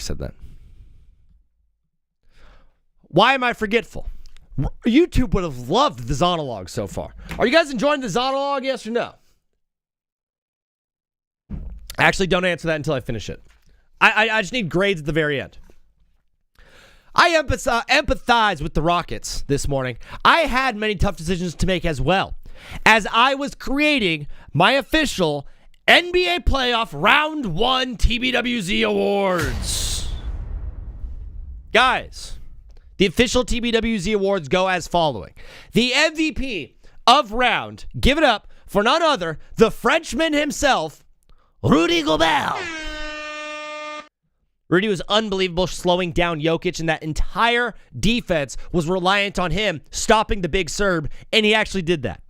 said that. Why am I forgetful? YouTube would have loved the Zonologue so far. Are you guys enjoying the Zonologue, yes or no? Actually, don't answer that until I finish it. I just need grades at the very end. I empathize with the Rockets this morning. I had many tough decisions to make as well, as I was creating my official NBA Playoff Round 1 TBWZ Awards. Guys, the official TBWZ Awards go as following. The MVP of round, give it up for none other, the Frenchman himself, Rudy Gobert. Rudy was unbelievable, slowing down Jokic, and that entire defense was reliant on him stopping the big Serb, and he actually did that.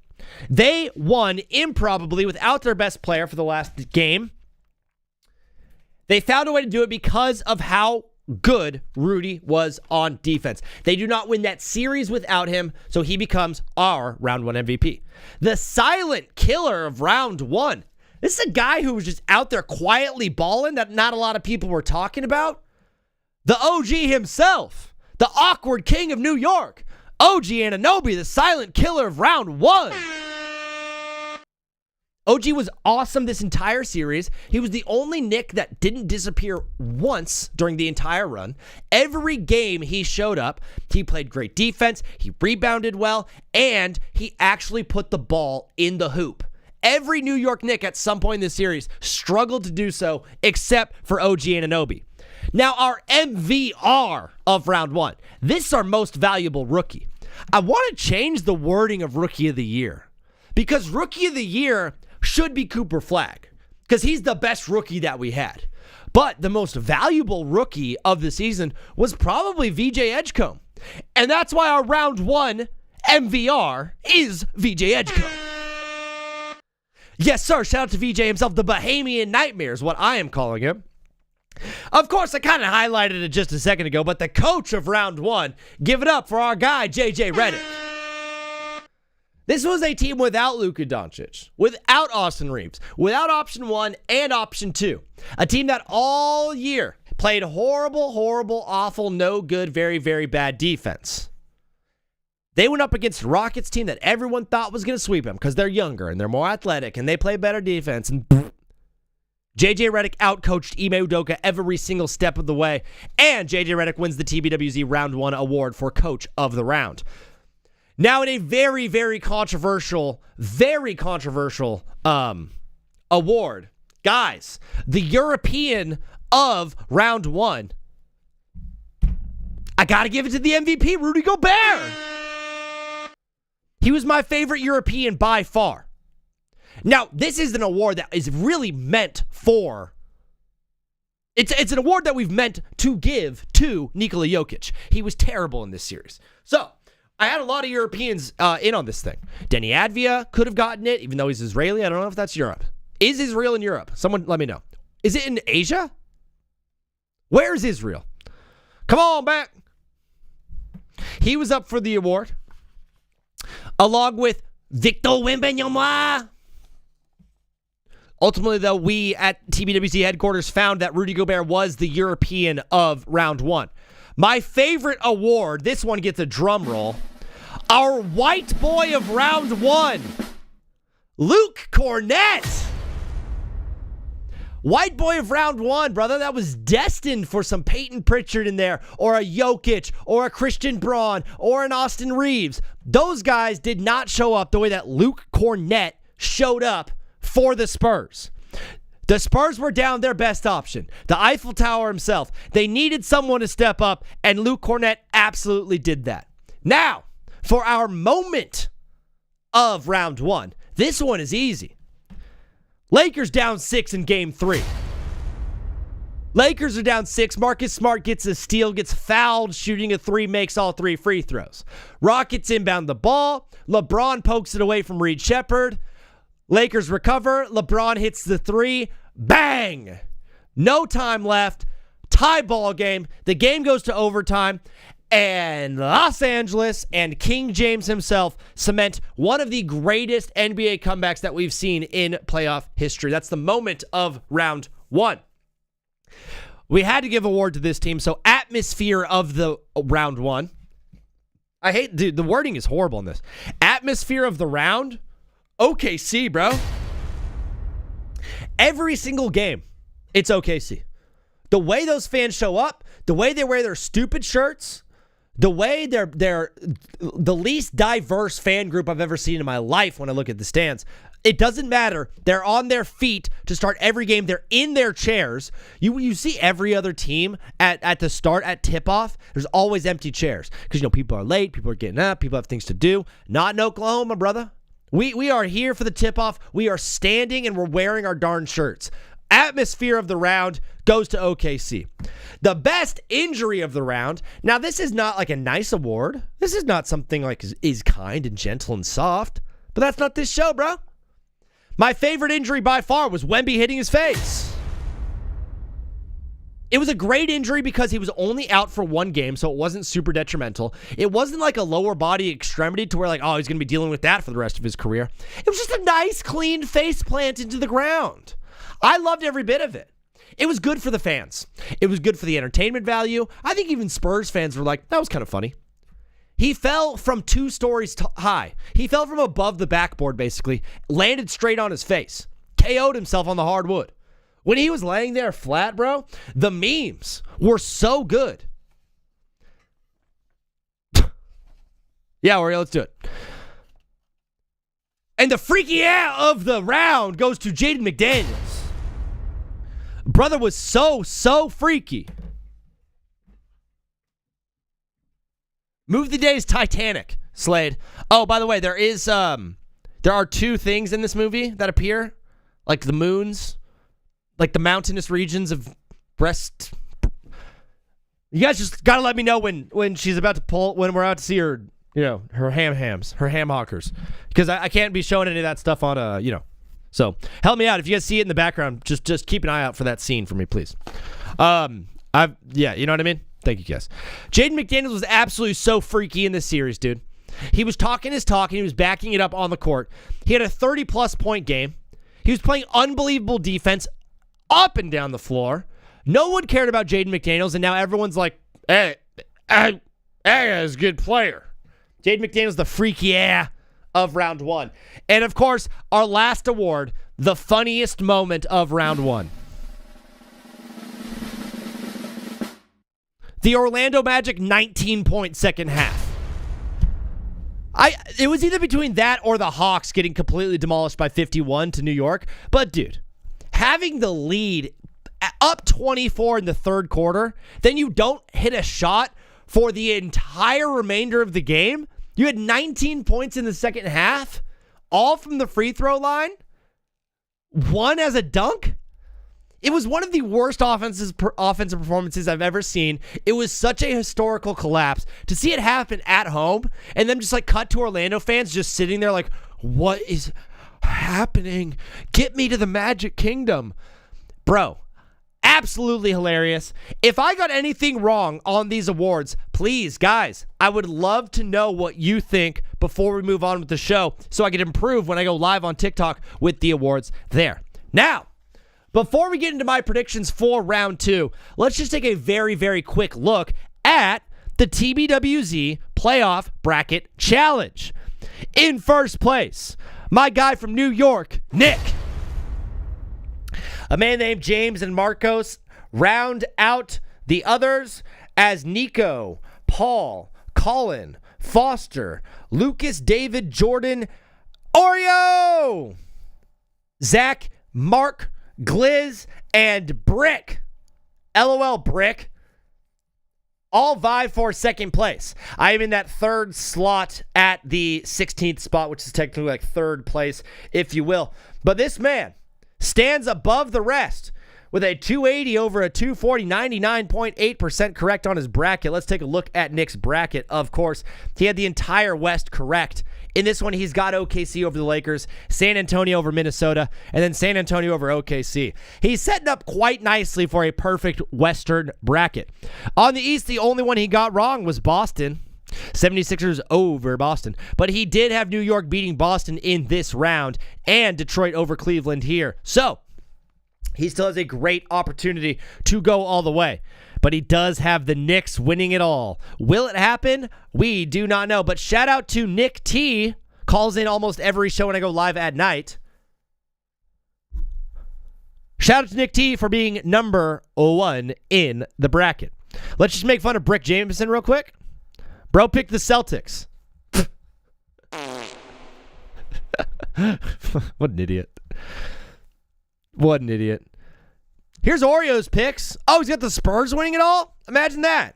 They won improbably without their best player for the last game. They found a way to do it because of how good Rudy was on defense. They do not win that series without him, so he becomes our round 1 MVP. The silent killer of round 1. This is a guy who was just out there quietly balling that not a lot of people were talking about. The OG himself, the awkward king of New York, OG Anunoby, the silent killer of round 1. OG was awesome this entire series. He was the only Knick that didn't disappear once during the entire run. Every game he showed up, he played great defense, he rebounded well, and he actually put the ball in the hoop. Every New York Knick at some point in this series struggled to do so, except for OG Anunoby. Now, our MVR of round 1. This is our most valuable rookie. I want to change the wording of Rookie of the Year, because Rookie of the Year should be Cooper Flagg, because he's the best rookie that we had. But the most valuable rookie of the season was probably VJ Edgecombe. And that's why our round 1 MVR is VJ Edgecombe. Yes, sir. Shout out to VJ himself. The Bahamian Nightmare is what I am calling him. Of course, I kind of highlighted it just a second ago, but the coach of round 1, give it up for our guy, JJ Redick. This was a team without Luka Doncic, without Austin Reeves, without option 1 and option 2. A team that all year played horrible, awful, no good, very, very bad defense. They went up against a Rockets team that everyone thought was going to sweep them because they're younger and they're more athletic and they play better defense. And JJ Redick outcoached Ime Udoka every single step of the way. And JJ Redick wins the TBWZ Round 1 award for Coach of the Round. Now in a very, very controversial award. Guys, the European of Round 1. I got to give it to the MVP, Rudy Gobert. He was my favorite European by far. Now, this is an award that is really meant for... It's an award that we've meant to give to Nikola Jokic. He was terrible in this series. So, I had a lot of Europeans in on this thing. Denny Advia could have gotten it, even though he's Israeli. I don't know if that's Europe. Is Israel in Europe? Someone let me know. Is it in Asia? Where's Israel? Come on back. He was up for the award, along with Victor Wembanyama. Ultimately, though, we at TBWZ headquarters found that Rudy Gobert was the European of round 1. My favorite award, this one gets a drum roll. Our white boy of round 1, Luke Cornett. White boy of round 1, brother. That was destined for some Peyton Pritchard in there, or a Jokic, or a Christian Braun, or an Austin Reeves. Those guys did not show up the way that Luke Cornett showed up for the Spurs. The Spurs were down their best option, the Eiffel Tower himself. They needed someone to step up, and Luke Cornett absolutely did that. Now, for our moment of round 1, this one is easy. Lakers down 6 in game 3. Lakers are down 6. Marcus Smart gets a steal, gets fouled, shooting a 3, makes all 3 free throws. Rockets inbound the ball. LeBron pokes it away from Reed Shepherd. Lakers recover. LeBron hits the 3. Bang! No time left. Tie ball game. The game goes to overtime. And Los Angeles and King James himself cement one of the greatest NBA comebacks that we've seen in playoff history. That's the moment of round 1. We had to give award to this team. So atmosphere of the round one. I hate, dude, the wording is horrible in this. Atmosphere of the round. OKC, bro. Every single game, it's OKC. The way those fans show up, the way they wear their stupid shirts, the way they're the least diverse fan group I've ever seen in my life when I look at the stands. It doesn't matter. They're on their feet to start every game. They're in their chairs. You see every other team at the start, at tip-off, there's always empty chairs. Because, people are late, people are getting up, people have things to do. Not in Oklahoma, brother. We are here for the tip-off. We are standing and we're wearing our darn shirts. Atmosphere of the round goes to OKC. The best injury of the round. Now, this is not like a nice award. This is not something like is kind and gentle and soft. But that's not this show, bro. My favorite injury by far was Wemby hitting his face. It was a great injury because he was only out for one game, so it wasn't super detrimental. It wasn't like a lower body extremity to where he's going to be dealing with that for the rest of his career. It was just a nice, clean face plant into the ground. I loved every bit of it. It was good for the fans. It was good for the entertainment value. I think even Spurs fans were like, that was kind of funny. He fell from 2 stories high. He fell from above the backboard, basically, landed straight on his face, KO'd himself on the hardwood. When he was laying there flat, bro, the memes were so good. Yeah, Oreo, let's do it. And the freaky out of the round goes to Jaden McDaniels. Brother was so freaky. Move the Day's Titanic, Slade. Oh, by the way, there are 2 things in this movie that appear, like the moons, like the mountainous regions of breast. You guys just gotta let me know when she's about to pull, when we're out to see her, her ham hockers, because I can't be showing any of that stuff on So help me out if you guys see it in the background. Just keep an eye out for that scene for me, please. You know what I mean. Thank you, guys. Jaden McDaniels was absolutely so freaky in this series, dude. He was talking his talk, and he was backing it up on the court. He had a 30-plus point game. He was playing unbelievable defense up and down the floor. No one cared about Jaden McDaniels, and now everyone's like, hey, is a good player. Jaden McDaniels, the freaky of round one. And, of course, our last award, the funniest moment of round one. The Orlando Magic 19-point second half. It was either between that or the Hawks getting completely demolished by 51 to New York. But, dude, having the lead up 24 in the third quarter, then you don't hit a shot for the entire remainder of the game. You had 19 points in the second half, all from the free throw line, one as a dunk. It was one of the worst offensive performances I've ever seen. It was such a historical collapse. To see it happen at home and then just cut to Orlando fans just sitting there like, what is happening? Get me to the Magic Kingdom. Bro, absolutely hilarious. If I got anything wrong on these awards, please, guys, I would love to know what you think before we move on with the show so I can improve when I go live on TikTok with the awards there. Now, before we get into my predictions for round 2, let's just take a very, very quick look at the TBWZ Playoff Bracket Challenge. In first place, my guy from New York, Nick. A man named James and Marcos round out the others as Nico, Paul, Colin, Foster, Lucas, David, Jordan, Oreo, Zach, Mark, Gliz, and Brick. LOL, Brick. All vie for second place. I am in that third slot at the 16th spot, which is technically like third place, if you will. But this man stands above the rest with a 280 over a 240, 99.8% correct on his bracket. Let's take a look at Nick's bracket. Of course, he had the entire West correct. In this one, he's got OKC over the Lakers, San Antonio over Minnesota, and then San Antonio over OKC. He's setting up quite nicely for a perfect Western bracket. On the East, the only one he got wrong was Boston. 76ers over Boston. But he did have New York beating Boston in this round and Detroit over Cleveland here. So, he still has a great opportunity to go all the way. But he does have the Knicks winning it all. Will it happen? We do not know. But shout out to Nick T. Calls in almost every show when I go live at night. Shout out to Nick T for being number 1 in the bracket. Let's just make fun of Brick Jameson real quick. Bro picked the Celtics. What an idiot. What an idiot. Here's Oreo's picks. Oh, he's got the Spurs winning it all? Imagine that.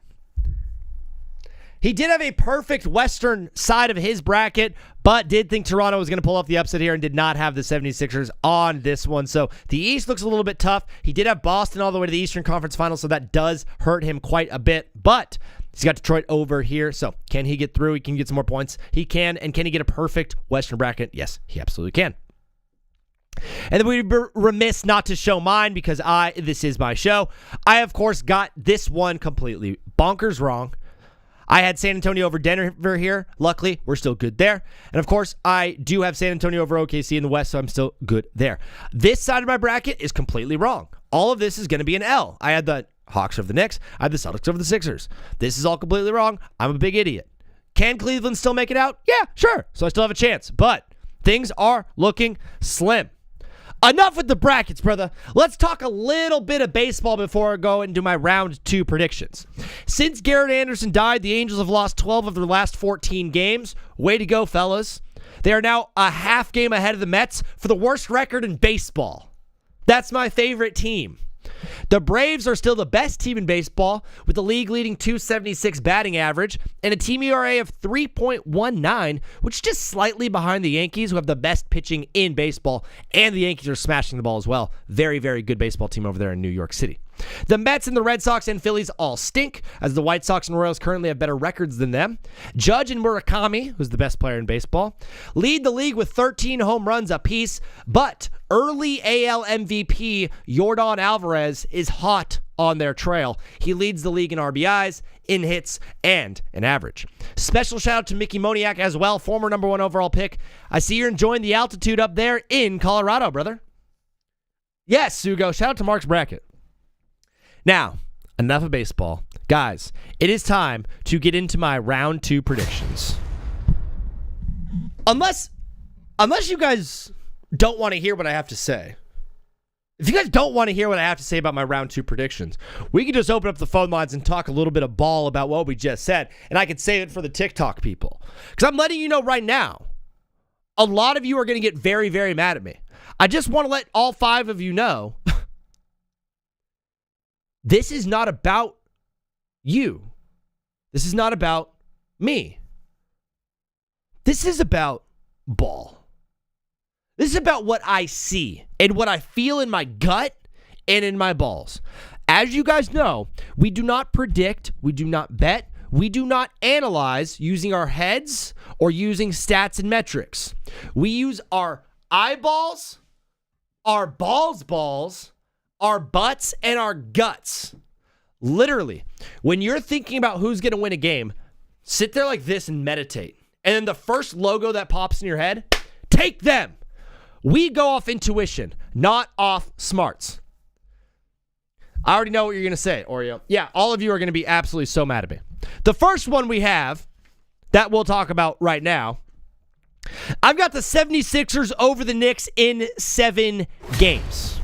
He did have a perfect Western side of his bracket, but did think Toronto was going to pull off the upset here and did not have the 76ers on this one. So the East looks a little bit tough. He did have Boston all the way to the Eastern Conference Finals, so that does hurt him quite a bit. But he's got Detroit over here, so can he get through? He can get some more points. He can, and can he get a perfect Western bracket? Yes, he absolutely can. And then we'd be remiss not to show mine because this is my show. I, of course, got this one completely bonkers wrong. I had San Antonio over Denver here. Luckily, we're still good there. And, of course, I do have San Antonio over OKC in the West, so I'm still good there. This side of my bracket is completely wrong. All of this is going to be an L. I had the Hawks over the Knicks. I had the Celtics over the Sixers. This is all completely wrong. I'm a big idiot. Can Cleveland still make it out? Yeah, sure. So I still have a chance. But things are looking slim. Enough with the brackets, brother. Let's talk a little bit of baseball before I go into my round 2 predictions. Since Garrett Anderson died, the Angels have lost 12 of their last 14 games. Way to go, fellas. They are now a half game ahead of the Mets for the worst record in baseball. That's my favorite team. The Braves are still the best team in baseball with the league-leading .276 batting average and a team ERA of 3.19, which is just slightly behind the Yankees, who have the best pitching in baseball, and the Yankees are smashing the ball as well. Very, very good baseball team over there in New York City. The Mets and the Red Sox and Phillies all stink, as the White Sox and Royals currently have better records than them. Judge and Murakami, who's the best player in baseball, lead the league with 13 home runs apiece, but early AL MVP Yordan Alvarez is hot on their trail. He leads the league in RBIs, in hits, and in average. Special shout out to Mickey Moniak as well, former number 1 overall pick. I see you're enjoying the altitude up there in Colorado, brother. Yes, Sugo. Shout out to Mark's bracket. Now, enough of baseball. Guys, it is time to get into my round 2 predictions. Unless you guys don't want to hear what I have to say. If you guys don't want to hear what I have to say about my round 2 predictions, we can just open up the phone lines and talk a little bit of ball about what we just said, and I can save it for the TikTok people. Because I'm letting you know right now, a lot of you are going to get very, very mad at me. I just want to let all 5 of you know this is not about you. This is not about me. This is about ball. This is about what I see and what I feel in my gut and in my balls. As you guys know, we do not predict, we do not bet, we do not analyze using our heads or using stats and metrics. We use our eyeballs, our balls, our butts, and our guts. Literally, when you're thinking about who's going to win a game, sit there like this and meditate. And then the first logo that pops in your head, take them. We go off intuition, not off smarts. I already know what you're going to say, Oreo. Yeah, all of you are going to be absolutely so mad at me. The first one we have that we'll talk about right now, I've got the 76ers over the Knicks in 7 games.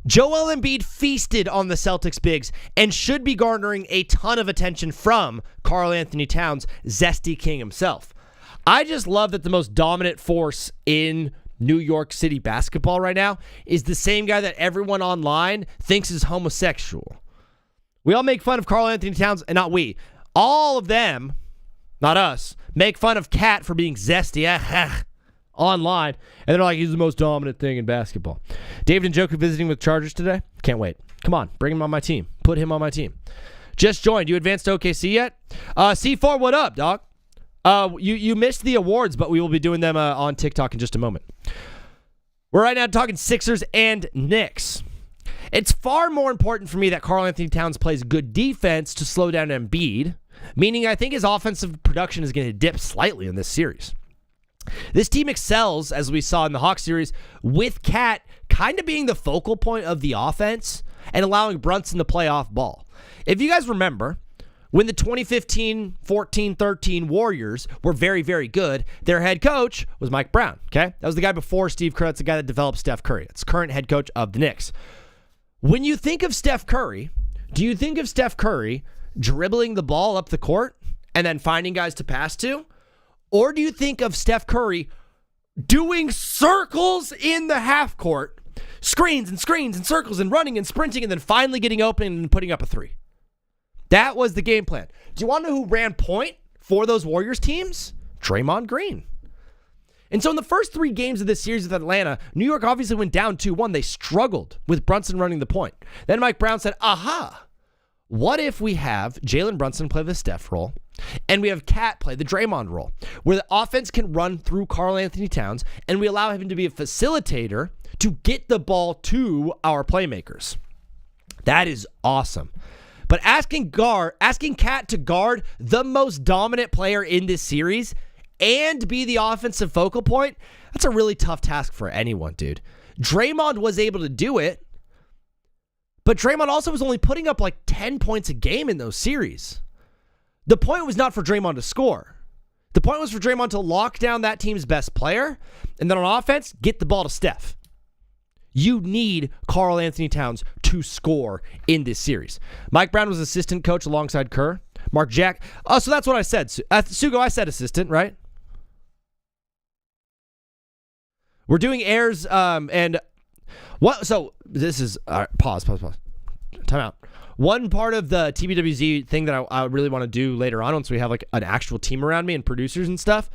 Joel Embiid feasted on the Celtics bigs and should be garnering a ton of attention from Karl Anthony Towns, Zesty King himself. I just love that the most dominant force in New York City basketball right now is the same guy that everyone online thinks is homosexual. We all make fun of Karl Anthony Towns, and not we. All of them, not us, make fun of Cat for being zesty online, and they're like, he's the most dominant thing in basketball. David Njoku visiting with Chargers today. Can't wait. Come on, bring him on my team. Put him on my team. Just joined. You advanced to OKC yet? C4, what up, dog? You missed the awards, but we will be doing them on TikTok in just a moment. We're right now talking Sixers and Knicks. It's far more important for me that Karl Anthony Towns plays good defense to slow down Embiid, meaning I think his offensive production is going to dip slightly in this series. This team excels, as we saw in the Hawks series, with Cat kind of being the focal point of the offense and allowing Brunson to play off ball. If you guys remember, when the 2015, 14, 13 Warriors were very, very good, their head coach was Mike Brown, okay? That was the guy before Steve Kerr. That's the guy that developed Steph Curry. It's current head coach of the Knicks. When you think of Steph Curry, do you think of Steph Curry dribbling the ball up the court and then finding guys to pass to? Or do you think of Steph Curry doing circles in the half court, screens and circles and running and sprinting and then finally getting open and putting up a three? That was the game plan. Do you want to know who ran point for those Warriors teams? Draymond Green. And so in the first 3 games of this series with Atlanta, New York obviously went down 2-1. They struggled with Brunson running the point. Then Mike Brown said, aha, what if we have Jalen Brunson play the Steph role and we have Cat play the Draymond role, where the offense can run through Karl Anthony Towns and we allow him to be a facilitator to get the ball to our playmakers? That is awesome. But asking Cat to guard the most dominant player in this series and be the offensive focal point, that's a really tough task for anyone, dude. Draymond was able to do it, but Draymond also was only putting up like 10 points a game in those series. The point was not for Draymond to score. The point was for Draymond to lock down that team's best player, and then on offense, get the ball to Steph. You need Karl Anthony Towns to score in this series. Mike Brown was assistant coach alongside Kerr. Mark Jack. Oh, so that's what I said. Sugo, I said assistant, right? We're doing airs and what? So this is pause. Time out. One part of the TBWZ thing that I really want to do later on, once we have like an actual team around me and producers and stuff,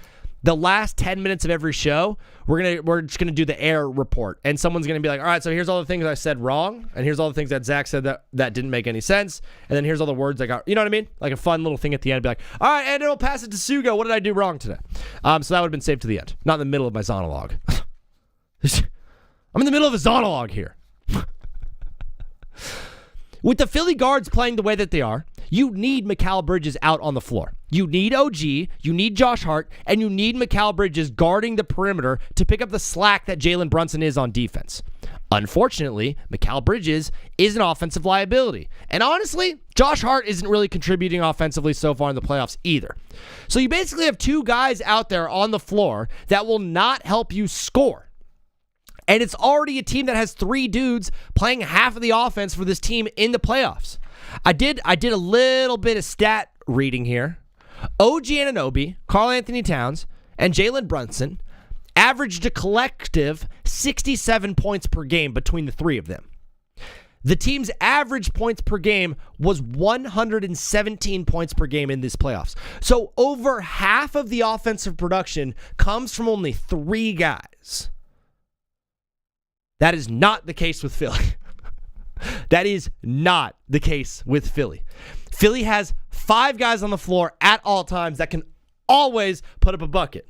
the last 10 minutes of every show, we're just gonna do the air report, and someone's gonna be like, all right, so here's all the things I said wrong, and here's all the things that Zach said that didn't make any sense, and then here's all the words I got. You know what I mean? Like a fun little thing at the end, be like, all right, and it'll pass it to Sugo. What did I do wrong today? So that would have been saved to the end, not in the middle of my zonologue. I'm in the middle of a zonologue here. With the Philly guards playing the way that they are, you need Mikal Bridges out on the floor. You need OG, you need Josh Hart, and you need Mikal Bridges guarding the perimeter to pick up the slack that Jalen Brunson is on defense. Unfortunately, Mikal Bridges is an offensive liability. And honestly, Josh Hart isn't really contributing offensively so far in the playoffs either. So you basically have 2 guys out there on the floor that will not help you score. And it's already a team that has 3 dudes playing half of the offense for this team in the playoffs. I did a little bit of stat reading here. OG Anunoby, Karl Anthony Towns, and Jalen Brunson averaged a collective 67 points per game between the 3 of them. The team's average points per game was 117 points per game in this playoffs. So over half of the offensive production comes from only 3 guys. That is not the case with Philly. That is not the case with Philly. Philly has 5 guys on the floor at all times that can always put up a bucket.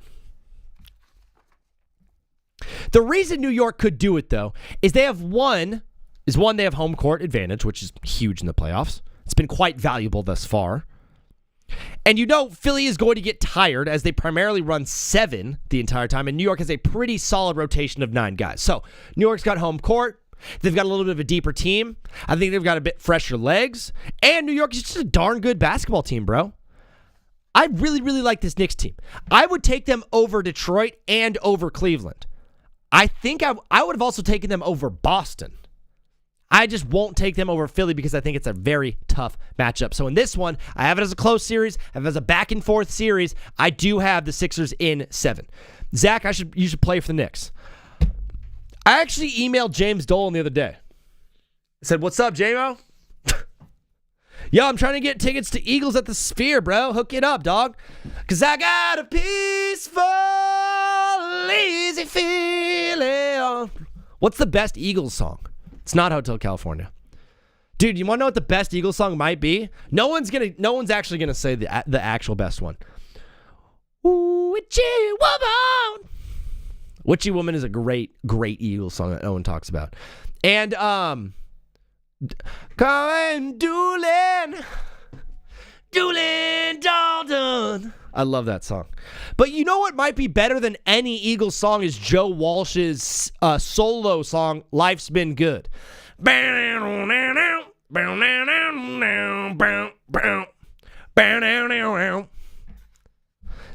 The reason New York could do it, though, is they have they have home court advantage, which is huge in the playoffs. It's been quite valuable thus far. And you know Philly is going to get tired as they primarily run 7 the entire time, and New York has a pretty solid rotation of 9 guys. So New York's got home court. They've got a little bit of a deeper team. I think they've got a bit fresher legs. And New York is just a darn good basketball team, bro. I really, really like this Knicks team. I would take them over Detroit and over Cleveland. I think I would have also taken them over Boston. I just won't take them over Philly because I think it's a very tough matchup. So in this one, I have it as a close series. I have it as a back-and-forth series. I do have the Sixers in 7. Zach, you should play for the Knicks. I actually emailed James Dolan the other day. I said, what's up, J-Mo? Yo, I'm trying to get tickets to Eagles at the Sphere, bro. Hook it up, dog. Because I got a peaceful, lazy feeling. What's the best Eagles song? It's not Hotel California. Dude, you want to know what the best Eagles song might be? No one's actually gonna say the actual best one. Ooh, Witchy Woman. Witchy Woman is a great Eagles song that no one talks about. And Colin Doolin Dalton. I love that song. But you know what might be better than any Eagles song is Joe Walsh's solo song, Life's Been Good.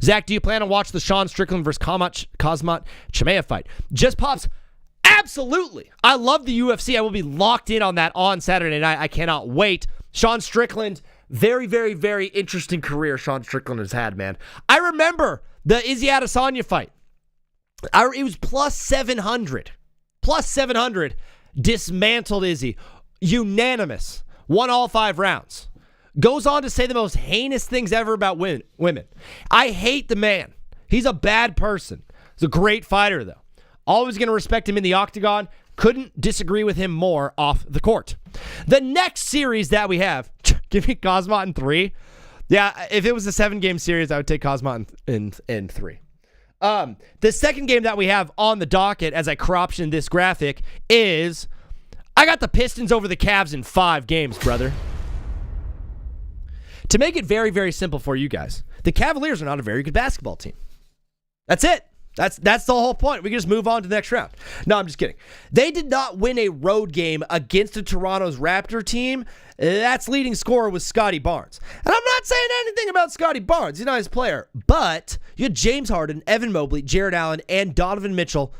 Zach, do you plan on watching the Sean Strickland versus Kazmat Chimaev fight? Just pops. Absolutely. I love the UFC. I will be locked in on that on Saturday night. I cannot wait. Sean Strickland, very, very, very interesting career Sean Strickland has had, man. I remember the Izzy Adesanya fight. It was plus 700. Plus 700. Dismantled Izzy. Unanimous. Won all 5 rounds. Goes on to say the most heinous things ever about women. I hate the man. He's a bad person. He's a great fighter, though. Always going to respect him in the octagon. Couldn't disagree with him more off the court. The next series that we have, give me Kazmat in 3. Yeah, if it was a 7-game series, I would take Kazmat in 3. The second game that we have on the docket, as I corruption this graphic, is I got the Pistons over the Cavs in 5 games, brother. To make it very, very simple for you guys, the Cavaliers are not a very good basketball team. That's it. That's the whole point. We can just move on to the next round. No, I'm just kidding. They did not win a road game against the Toronto's Raptor team. That's leading scorer was Scotty Barnes. And I'm not saying anything about Scotty Barnes. He's not his player. But you had James Harden, Evan Mobley, Jared Allen, and Donovan Mitchell,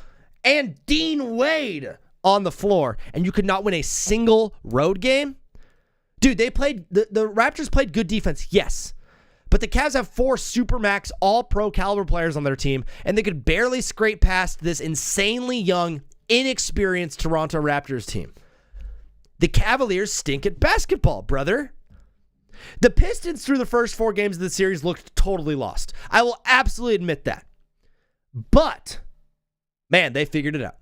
and Dean Wade on the floor. And you could not win a single road game? Dude, the Raptors played good defense, yes. But the Cavs have 4 Supermax all-pro caliber players on their team, and they could barely scrape past this insanely young, inexperienced Toronto Raptors team. The Cavaliers stink at basketball, brother. The Pistons, through the first 4 games of the series, looked totally lost. I will absolutely admit that. But, man, they figured it out.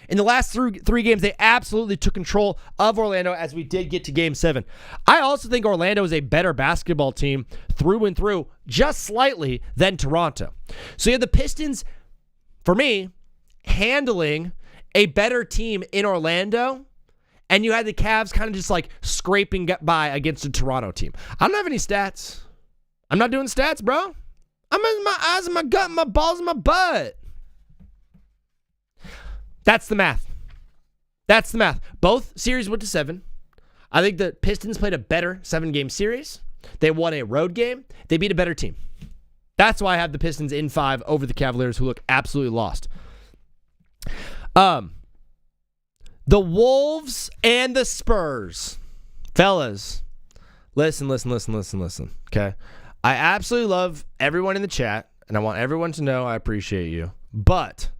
In the last 3 games, they absolutely took control of Orlando as we did get to Game 7. I also think Orlando is a better basketball team through and through, just slightly, than Toronto. So you have the Pistons, for me, handling a better team in Orlando, and you had the Cavs kind of just like scraping by against a Toronto team. I don't have any stats. I'm not doing stats, bro. I'm in my eyes and my gut and my balls and my butt. That's the math. That's the math. Both series went to 7. I think the Pistons played a better 7-game series. They won a road game. They beat a better team. That's why I have the Pistons in 5 over the Cavaliers, who look absolutely lost. The Wolves and the Spurs. Fellas, listen. Okay? I absolutely love everyone in the chat, and I want everyone to know I appreciate you. But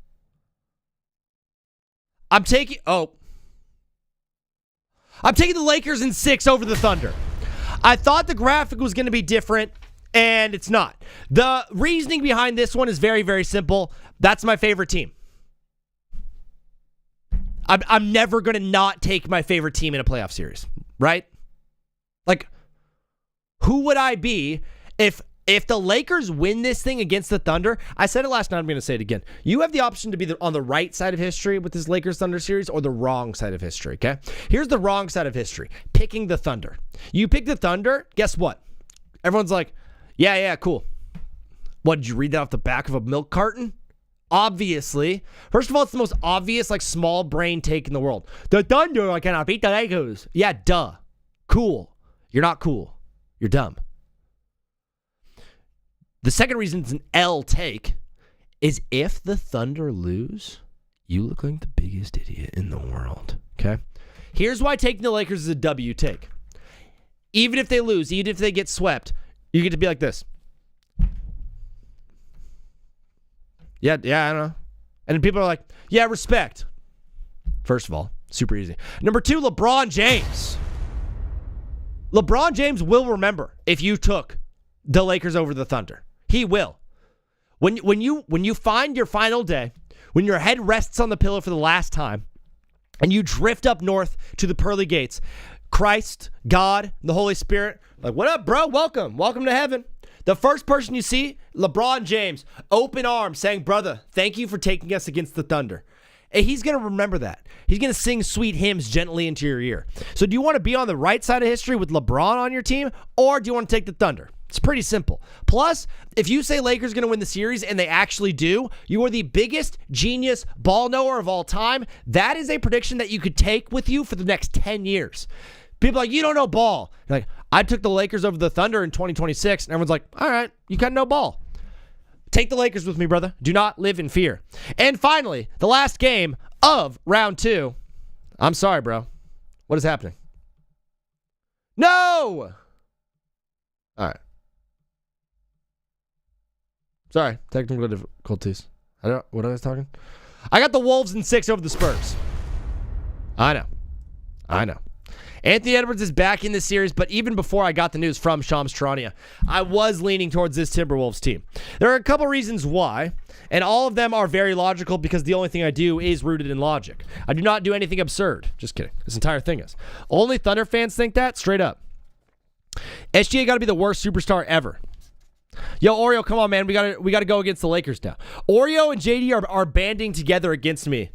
I'm taking the Lakers in 6 over the Thunder. I thought the graphic was going to be different, and it's not. The reasoning behind this one is very, very simple. That's my favorite team. I'm never going to not take my favorite team in a playoff series, right? Like, who would I be if the Lakers win this thing against the Thunder? I said it last night, I'm going to say it again. You have the option to be on the right side of history with this Lakers-Thunder series or the wrong side of history, okay? Here's the wrong side of history, picking the Thunder. You pick the Thunder, guess what? Everyone's like, yeah, cool. What, did you read that off the back of a milk carton? Obviously. First of all, it's the most obvious, like, small brain take in the world. The Thunder cannot beat the Lakers. Yeah, duh. Cool. You're not cool. You're dumb. The second reason it's an L take is if the Thunder lose, you look like the biggest idiot in the world, okay? Here's why taking the Lakers is a W take. Even if they lose, even if they get swept, you get to be like this. Yeah, I don't know. And then people are like, yeah, respect. First of all, super easy. Number 2, LeBron James. LeBron James will remember if you took the Lakers over the Thunder. He will. When you find your final day, when your head rests on the pillow for the last time, and you drift up north to the pearly gates, Christ, God, the Holy Spirit, like, what up, bro? Welcome to heaven. The first person you see, LeBron James, open arms, saying, brother, thank you for taking us against the Thunder. And he's going to remember that. He's going to sing sweet hymns gently into your ear. So do you want to be on the right side of history with LeBron on your team, or do you want to take the Thunder? It's pretty simple. Plus, if you say Lakers going to win the series and they actually do, you are the biggest genius ball knower of all time. That is a prediction that you could take with you for the next 10 years. People are like, you don't know ball. You're like, I took the Lakers over the Thunder in 2026. And everyone's like, all right, you kind of know ball. Take the Lakers with me, brother. Do not live in fear. And finally, the last game of round 2. I'm sorry, bro. What is happening? No! All right. Sorry, technical difficulties. What I was talking? I got the Wolves in 6 over the Spurs. I know. Anthony Edwards is back in this series, but even before I got the news from Shams Charania, I was leaning towards this Timberwolves team. There are a couple reasons why, and all of them are very logical because the only thing I do is rooted in logic. I do not do anything absurd. Just kidding. This entire thing is. Only Thunder fans think that, straight up. SGA got to be the worst superstar ever. Yo, Oreo, come on, man. We gotta go against the Lakers now. Oreo and JD are banding together against me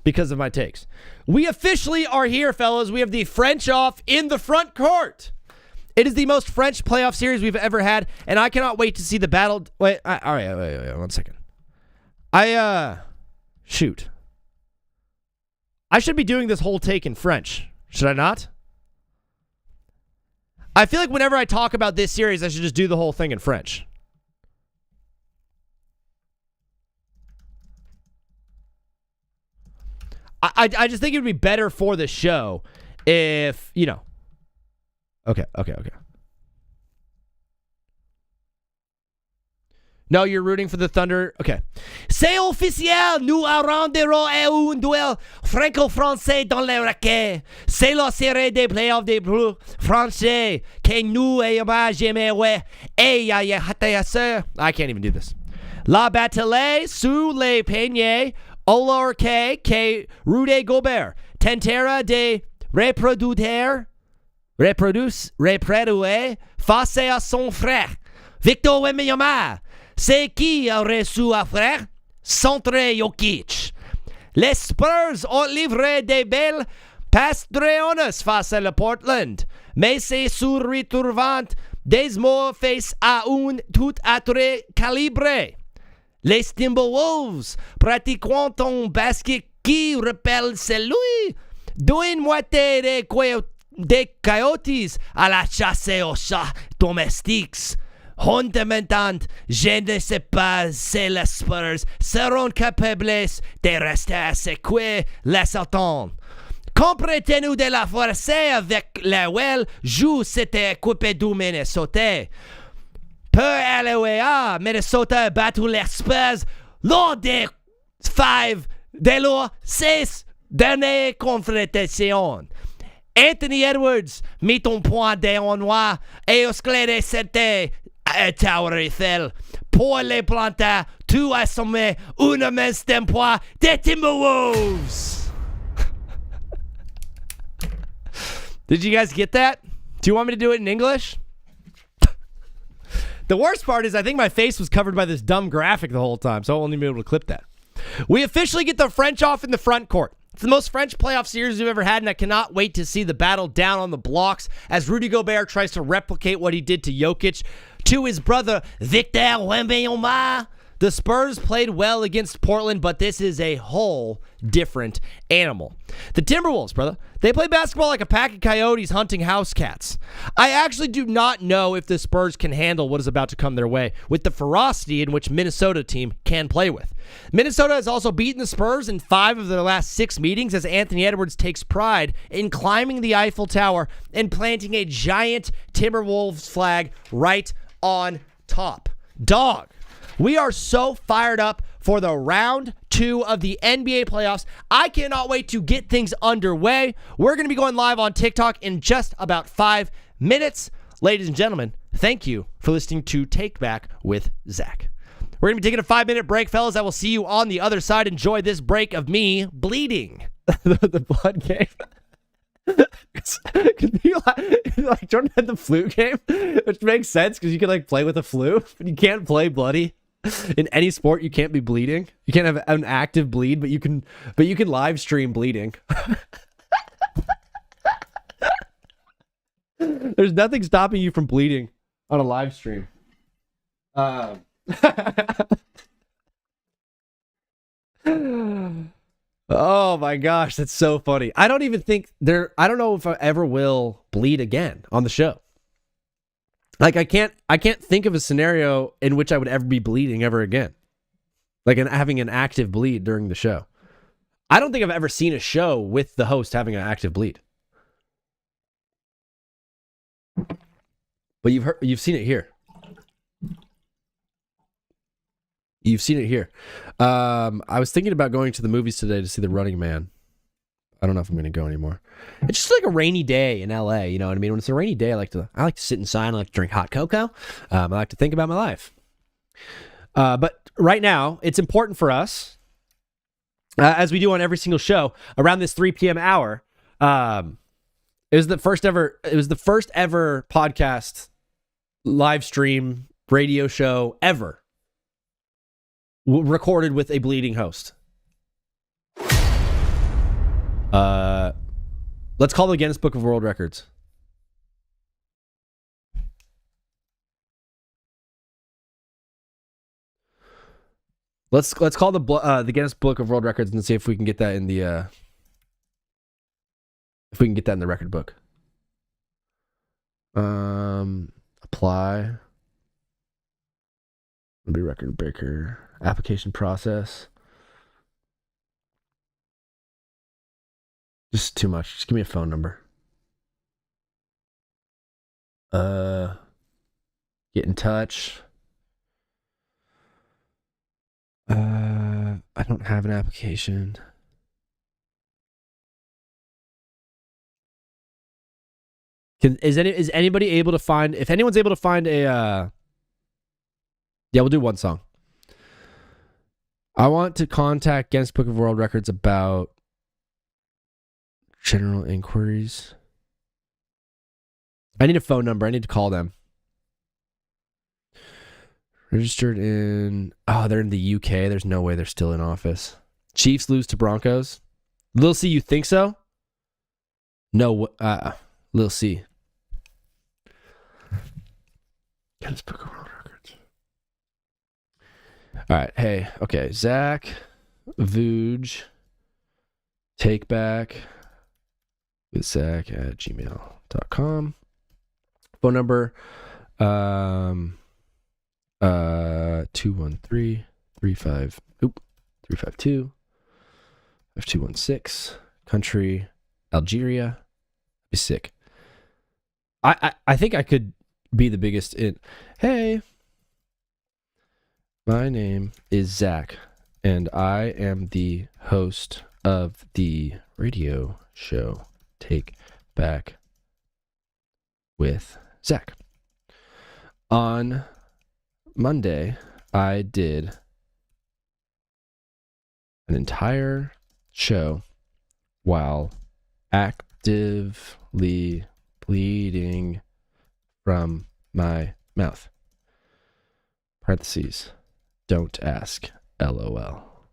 because of my takes. We officially are here, fellas. We have the French off in the front court. It is the most French playoff series we've ever had, and I cannot wait to see the battle. Wait, 1 second. Shoot. I should be doing this whole take in French. Should I not? I feel like whenever I talk about this series, I should just do the whole thing in French. I just think it would be better for the show if, you know. Okay. No, you're rooting for the Thunder. Okay. C'est officiel, nous rendrons un duel franco-français dans le raquet. C'est la série des playoffs des Bleus français que nous ayons jamais ouais. I can't even do this. La bataille sous les peignets au lowercase que Rudy Gobert tentera de reproduire face à son frère Victor Wembanyama. C'est qui aurait su à faire centre Jokic. Les Spurs ont livré des belles pastriones face à le Portland, mais c'est sur retrouvant des mots face à un tout autre calibre. Les Timberwolves pratiquant un basket qui rappelle celui d'une moitié des Coyotes à la chasse aux chats domestiques. Hondamentant, je ne sais pas si les Spurs seront capables de rester à ce que les attend. Comprenez-nous de la forcer avec la well joue cette équipe du Minnesota. Peu aller à Minnesota battu les Spurs lors des 5 de leurs 6 dernières confrontations. Anthony Edwards mit un point de noir et esclairé cette Tower Eiffel pour les planter tout à sommet une immense tempois des Timberwolves. Did you guys get that? Do you want me to do it in English? The worst part is I think my face was covered by this dumb graphic the whole time, so I won't even be able to clip that. We officially get the French off in the front court. It's the most French playoff series we've ever had, and I cannot wait to see the battle down on the blocks as Rudy Gobert tries to replicate what he did to Jokic to his brother Victor Wembanyama. The Spurs played well against Portland, but this is a whole different animal. The Timberwolves, brother, they play basketball like a pack of coyotes hunting house cats. I actually do not know if the Spurs can handle what is about to come their way with the ferocity in which Minnesota team can play with. Minnesota has also beaten the Spurs in 5 of their last 6 meetings as Anthony Edwards takes pride in climbing the Eiffel Tower and planting a giant Timberwolves flag right on top. Dog. We are so fired up for the round 2 of the NBA playoffs. I cannot wait to get things underway. We're going to be going live on TikTok in just about 5 minutes. Ladies and gentlemen, thank you for listening to Take Back with Zach. We're going to be taking a 5-minute break, fellas. I will see you on the other side. Enjoy this break of me bleeding. The blood game. Like Jordan had the flu game, which makes sense because you can like play with a flu, but you can't play bloody. In any sport, you can't be bleeding. You can't have an active bleed, but you can live stream bleeding. There's nothing stopping you from bleeding on a live stream. Oh my gosh, that's so funny. I don't even think I don't know if I ever will bleed again on the show. Like I can't think of a scenario in which I would ever be bleeding ever again. Like having an active bleed during the show. I don't think I've ever seen a show with the host having an active bleed. But you've seen it here. You've seen it here. I was thinking about going to the movies today to see The Running Man. I don't know if I'm going to go anymore. It's just like a rainy day in LA. You know what I mean? When it's a rainy day, I like to sit inside. I like to drink hot cocoa. I like to think about my life. But right now, it's important for us, as we do on every single show, around this 3 p.m. hour. It was the first ever podcast, live stream, radio show ever recorded with a bleeding host. Let's call the Guinness Book of World Records. Let's call the Guinness Book of World Records and see if we can get that in the record book. Apply. It'll be record breaker. Application process. Just too much. Just give me a phone number. Get in touch. I don't have an application. Is anybody able to find? If anyone's able to find a, yeah, we'll do one song. I want to contact Guinness Book of World Records about general inquiries. I need a phone number. I need to call them. Registered in... Oh, they're in the UK. There's no way they're still in office. Chiefs lose to Broncos. Lil C, you think so? No, Lil C. Guinness Book of World Records. All right. Hey, okay. Zach Vuj. Take back with Zach at gmail.com. Phone number 213-352 5216. Country Algeria. Be sick. I think I could be the biggest in. Hey, my name is Zach, and I am the host of the radio show Take Back with Zach. On Monday, I did an entire show while actively bleeding from my mouth. Parentheses. Don't ask. LOL.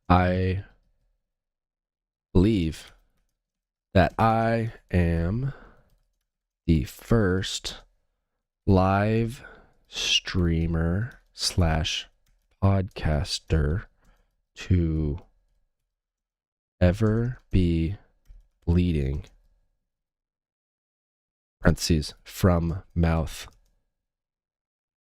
I believe that I am the first live streamer / podcaster to ever be bleeding, parentheses, from mouth,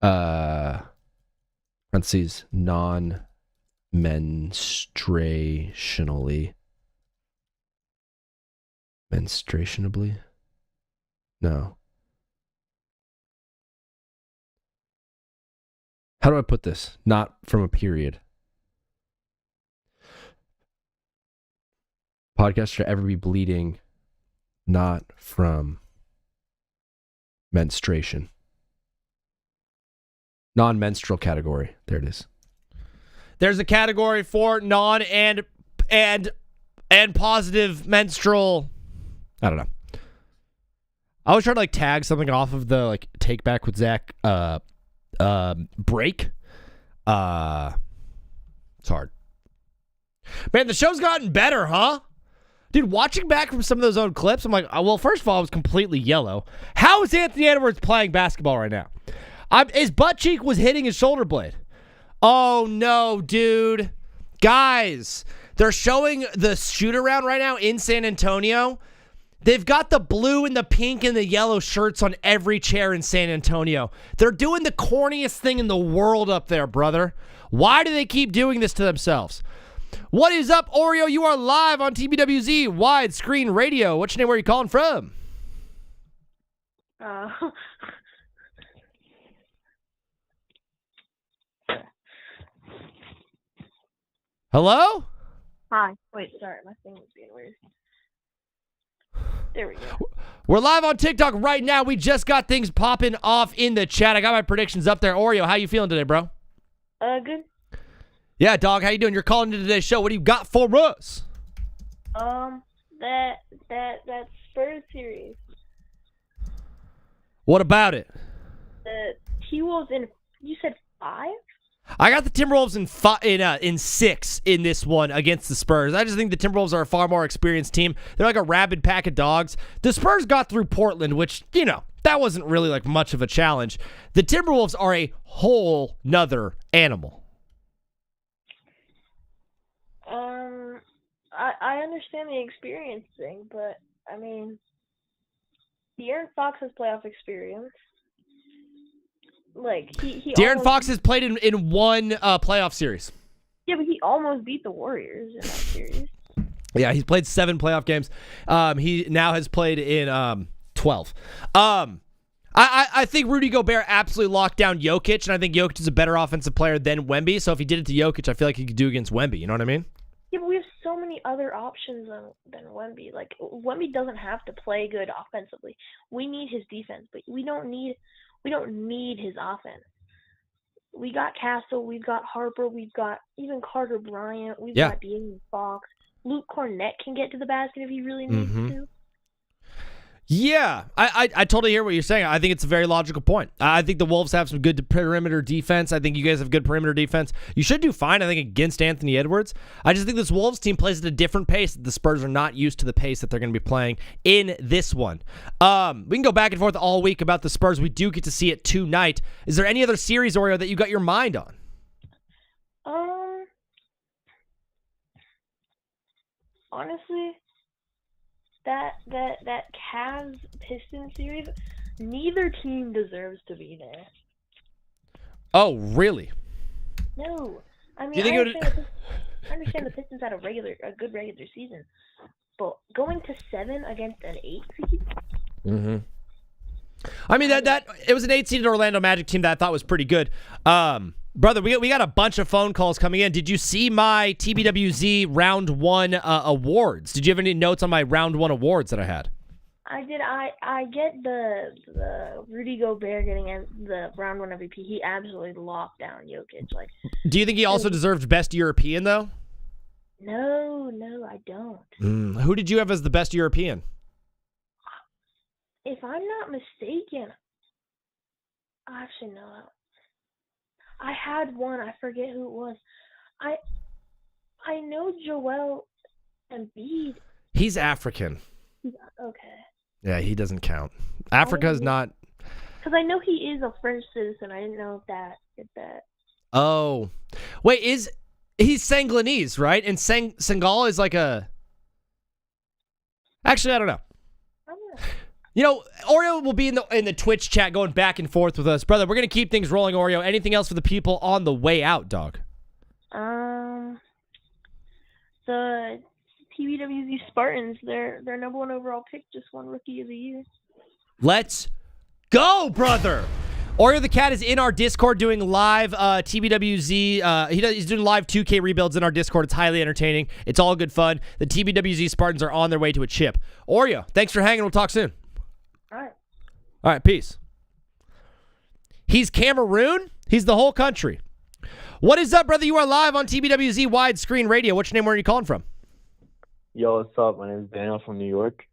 parentheses, menstruationably? No. How do I put this? Not from a period. Podcast should ever be bleeding, not from menstruation. Non-menstrual category. There it is. There's a category for non and positive menstrual. I don't know. I always try to tag something off of the Take Back with Zach break. It's hard. Man, the show's gotten better, huh? Dude, watching back from some of those old clips, I'm like, well, first of all, it was completely yellow. How is Anthony Edwards playing basketball right now? His butt cheek was hitting his shoulder blade. Oh, no, dude. Guys, they're showing the shoot-around right now in San Antonio. They've got the blue and the pink and the yellow shirts on every chair in San Antonio. They're doing the corniest thing in the world up there, brother. Why do they keep doing this to themselves? What is up, Oreo? You are live on TBWZ Widescreen Radio. What's your name? Where are you calling from? Hello? Hi. Wait, sorry. My thing was being weird. There we go. We're live on TikTok right now. We just got things popping off in the chat. I got my predictions up there. Oreo, how you feeling today, bro? Good. Yeah, dog, how you doing? You're calling into today's show. What do you got for us? That Spurs series. What about it? The T-Wolves you said 5? I got the Timberwolves in 6 in this one against the Spurs. I just think the Timberwolves are a far more experienced team. They're like a rabid pack of dogs. The Spurs got through Portland, which, that wasn't really like much of a challenge. The Timberwolves are a whole nother animal. I understand the experience thing, but, I mean, De'Aaron Fox has playoff experience. Like, De'Aaron Fox has played in one playoff series. Yeah, but he almost beat the Warriors in that series. Yeah, he's played 7 playoff games. He now has played in 12. I think Rudy Gobert absolutely locked down Jokic, and I think Jokic is a better offensive player than Wemby. So if he did it to Jokic, I feel like he could do against Wemby. You know what I mean? Yeah, but we have so many other options than Wemby. Like, Wemby doesn't have to play good offensively. We need his defense, but we don't need his offense. We got Castle, we've got Harper, we've got even Carter Bryant, we've got De'Aaron Fox. Luke Cornett can get to the basket if he really needs to. Yeah, I totally hear what you're saying. I think it's a very logical point. I think the Wolves have some good perimeter defense. I think you guys have good perimeter defense. You should do fine, I think, against Anthony Edwards. I just think this Wolves team plays at a different pace. The Spurs are not used to the pace that they're going to be playing in this one. We can go back and forth all week about the Spurs. We do get to see it tonight. Is there any other series, Oreo, that you got your mind on? Honestly, that Cavs Pistons series, neither team deserves to be there. Oh, really? No, I mean, Do you think I understand the Pistons had a good regular season, but going to 7 against an 8 seed. I mean that it was an 8-seeded Orlando Magic team that I thought was pretty good. Brother, we got a bunch of phone calls coming in. Did you see my TBWZ Round 1 awards? Did you have any notes on my Round 1 awards that I had? I did. I get the Rudy Gobert getting the Round 1 MVP. He absolutely locked down Jokic. Like, do you think he also deserved Best European, though? No, I don't. Who did you have as the Best European? If I'm not mistaken, actually, no. I had one. I forget who it was. I know Joel Embiid. He's African. Okay. Yeah, he doesn't count. Africa's not. Because I know he is a French citizen. I didn't know if that. Oh, wait. He's Senegalese, right? And Senegal is like a. Actually, I don't know. Oreo will be in the Twitch chat going back and forth with us. Brother, we're going to keep things rolling, Oreo. Anything else for the people on the way out, dog? The TBWZ Spartans, their number 1 overall pick just won Rookie of the Year. Let's go, brother! Oreo the Cat is in our Discord doing live TBWZ. He's doing live 2K rebuilds in our Discord. It's highly entertaining. It's all good fun. The TBWZ Spartans are on their way to a chip. Oreo, thanks for hanging. We'll talk soon. All right, peace. He's Cameroon. He's the whole country. What is up, brother? You are live on TBWZ Widescreen Radio. What's your name? Where are you calling from? Yo, what's up? My name is Daniel from New York.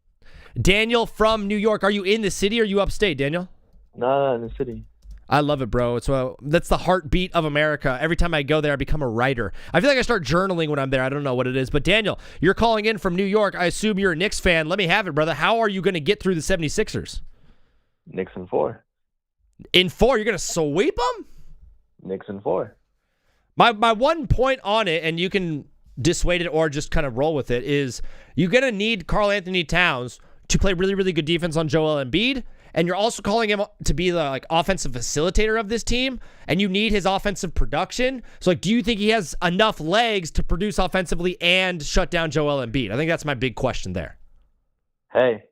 Daniel from New York. Are you in the city or are you upstate, Daniel? No, in the city. I love it, bro. That's the heartbeat of America. Every time I go there, I become a writer. I feel like I start journaling when I'm there. I don't know what it is. But Daniel, you're calling in from New York. I assume you're a Knicks fan. Let me have it, brother. How are you going to get through the 76ers? Knicks in 4. In 4, you're going to sweep them? Knicks in 4. My one point on it, and you can dissuade it or just kind of roll with it, is you're going to need Karl Anthony Towns to play really, really good defense on Joel Embiid. And you're also calling him to be the offensive facilitator of this team, and you need his offensive production. So, do you think he has enough legs to produce offensively and shut down Joel Embiid? I think that's my big question there. Hey,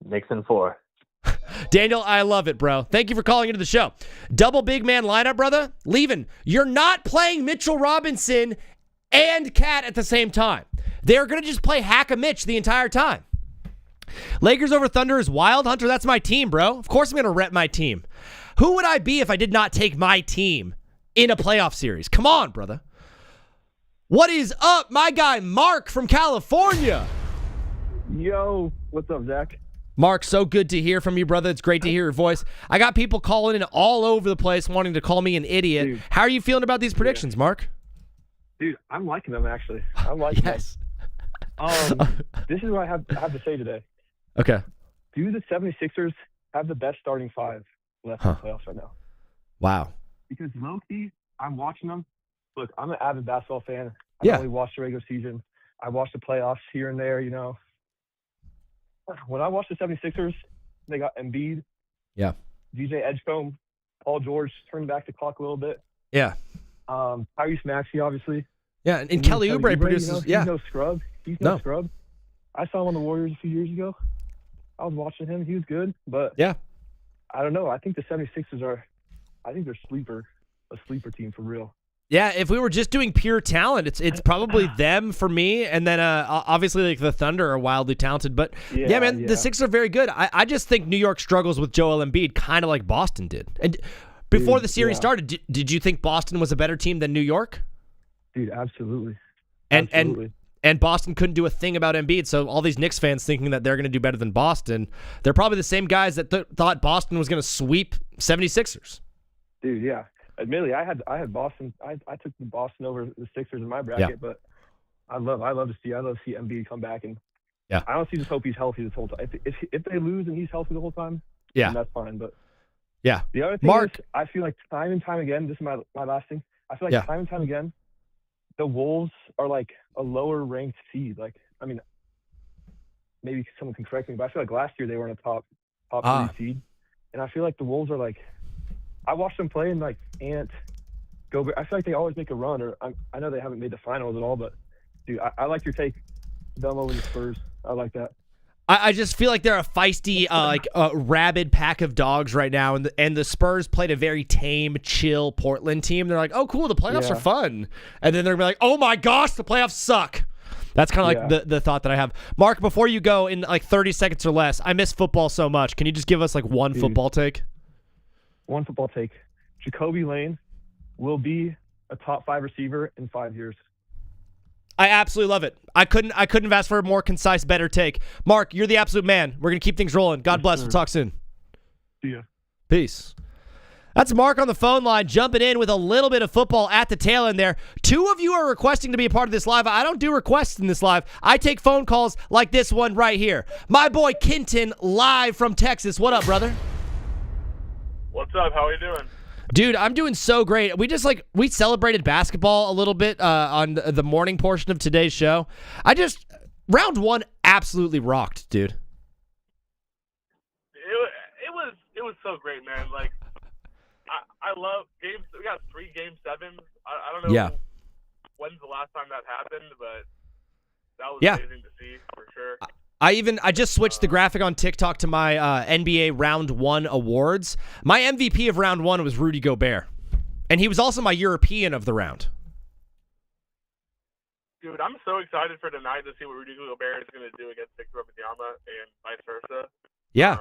Knicks in 4. Daniel, I love it, bro. Thank you for calling into the show. Double big man lineup, brother. Leaving. You're not playing Mitchell Robinson and Cat at the same time. They're going to just play Hack-a-Mitch the entire time. Lakers over Thunder is wild. Hunter, that's my team, bro. Of course I'm going to rep my team. Who would I be if I did not take my team in a playoff series? Come on, brother. What is up, my guy Mark from California? Yo, what's up, Zach? Mark, so good to hear from you, brother. It's great to hear your voice. I got people calling in all over the place wanting to call me an idiot. Dude. How are you feeling about these predictions, Mark? Dude, I'm liking them, actually. I'm liking Yes. them. This is what I have to say today. Okay. Do the 76ers have the best starting 5 left in the playoffs right now? Wow. Because low-key, I'm watching them. Look, I'm an avid basketball fan. I Yeah. only watch the regular season. I watch the playoffs here and there, you know. When I watch the 76ers, they got Embiid. Yeah. DJ Edgecombe, Paul George turned back the clock a little bit. Yeah. Tyrese Maxey, obviously. Yeah, and Kelly Oubre produces. He's no scrub. He's no scrub. I saw him on the Warriors a few years ago. I was watching him. He was good, but Yeah. I don't know. I think the 76ers are – I think they're a sleeper team for real. Yeah, if we were just doing pure talent, it's probably them for me, and then obviously the Thunder are wildly talented. But yeah, man, the Sixers are very good. I just think New York struggles with Joel Embiid, kind of like Boston did. And before the series started, did you think Boston was a better team than New York? Dude, absolutely. And Boston couldn't do a thing about Embiid, so all these Knicks fans thinking that they're going to do better than Boston, they're probably the same guys that thought Boston was going to sweep 76ers. Dude, yeah. Admittedly, I had Boston. I took the Boston over the Sixers in my bracket, but I love to see Embiid come back, and I honestly just hope he's healthy this whole time. If they lose and he's healthy the whole time, then that's fine. But the other thing is, I feel like time and time again, this is my last thing. I feel like time and time again, the Wolves are like a lower ranked seed. Like, I mean, maybe someone can correct me, but I feel like last year they were in a top 3 seed, and I feel like the Wolves are like. I watched them play and Ant, Gobert. I feel like they always make a run. Or I know they haven't made the finals at all, but dude, I like your take. Them over the Spurs. I like that. I just feel like they're a feisty, rabid pack of dogs right now, and the Spurs played a very tame, chill Portland team. They're like, oh, cool, the playoffs are fun, and then they're gonna be like, oh my gosh, the playoffs suck. That's kind of like the thought that I have. Mark, before you go, in 30 seconds or less, I miss football so much. Can you just give us one football take? One football take. Jacoby Lane will be a top 5 receiver in 5 years. I absolutely love it. I couldn't have asked for a more concise, better take. Mark, you're the absolute man. We're going to keep things rolling. God bless. We'll talk soon. See ya. Peace. That's Mark on the phone line, jumping in with a little bit of football at the tail end there. 2 of you are requesting to be a part of this live. I don't do requests in this live. I take phone calls like this one right here. My boy Kenton, live from Texas. What up, brother? What's up? How are you doing? Dude, I'm doing so great. We celebrated basketball a little bit on the morning portion of today's show. Round 1 absolutely rocked, dude. It was so great, man. Like, I love games. We got 3 game 7s. I don't know when's the last time that happened, but that was amazing to see for sure. I just switched the graphic on TikTok to my NBA Round 1 awards. My MVP of Round 1 was Rudy Gobert. And he was also my European of the round. Dude, I'm so excited for tonight to see what Rudy Gobert is going to do against Victor Wembanyama and vice versa. Yeah.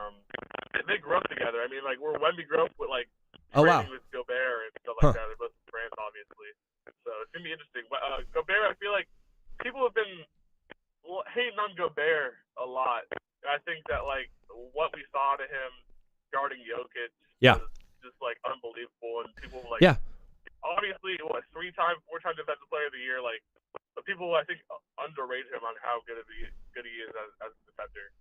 They grew up together. I mean, Wemby grew up with, wow. with Gobert and stuff like that. They're both friends, obviously. So it's going to be interesting. Gobert, I feel like people have been hating on Gobert a lot. I think that what we saw to him guarding Jokic was just like unbelievable, and people like obviously 3-time, 4-time defensive player of the year. Like, but people I think underrate him on how good he is as a defender.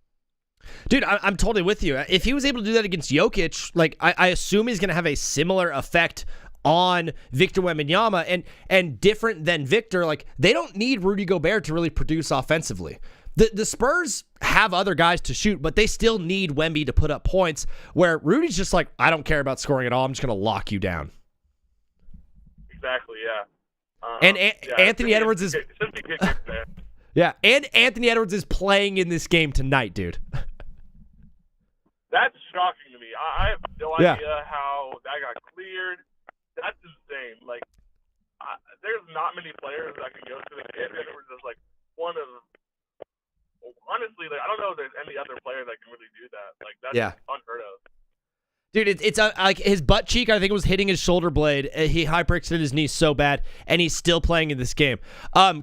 Dude, I'm totally with you. If he was able to do that against Jokic, like I assume he's going to have a similar effect on Victor Wembanyama, and different than Victor. Like, they don't need Rudy Gobert to really produce offensively. The Spurs have other guys to shoot, but they still need Wemby to put up points, where Rudy's just like, I don't care about scoring at all. I'm just going to lock you down. Exactly, yeah. And Anthony Edwards is... Yeah, and Anthony Edwards is playing in this game tonight, dude. That's shocking to me. I have no idea how that got cleared. That's insane. Like, there's not many players that can go to the game. Edwards is like one of... Honestly, like, I don't know if there's any other player that can really do that. Like, that's unheard of. Dude, it's like his butt cheek, I think, was hitting his shoulder blade. He hyperextended his knee so bad, and he's still playing in this game.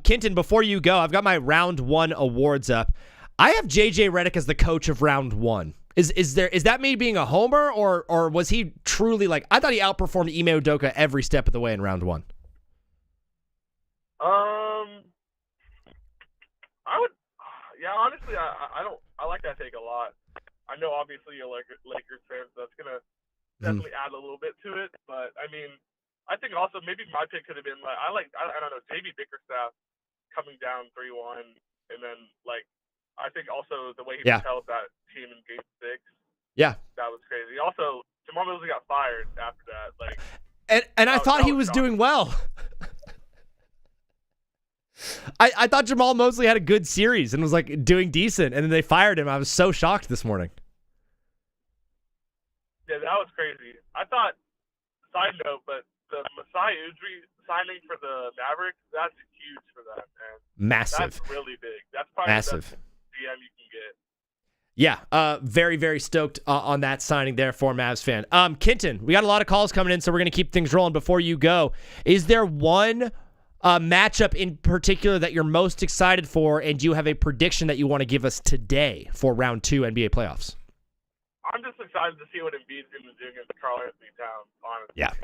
Kenton, before you go, I've got my round 1 awards up. I have JJ Redick as the coach of round 1. Is that me being a homer, or was he truly like, I thought he outperformed Ime Udoka every step of the way in round 1? Honestly, I like that take a lot. I know obviously you're Lakers fans, so that's gonna definitely add a little bit to it. But I mean, I think also maybe my pick could have been like I don't know, JB Bickerstaff coming down 3-1, and then like I think also the way he held that team in Game 6. Yeah, that was crazy. Also, Jamal Mosley got fired after that. Like, and I thought he was doing well. I thought Jamal Mosley had a good series and was like doing decent, and then they fired him. I was so shocked this morning. Yeah, that was crazy. I thought, side note, but the Masai Ujiri signing for the Mavericks, that's huge for them, man. Massive. That's really big. That's probably massive. The best GM you can get. Yeah, very, very stoked on that signing there for Mavs fan. Kenton, we got a lot of calls coming in, so we're going to keep things rolling. Before you go, is there one matchup in particular that you're most excited for, and do you have a prediction that you want to give us today for round 2 NBA playoffs? I'm just excited to see what Embiid's going to do against Karl Anthony Towns, honestly. Yeah.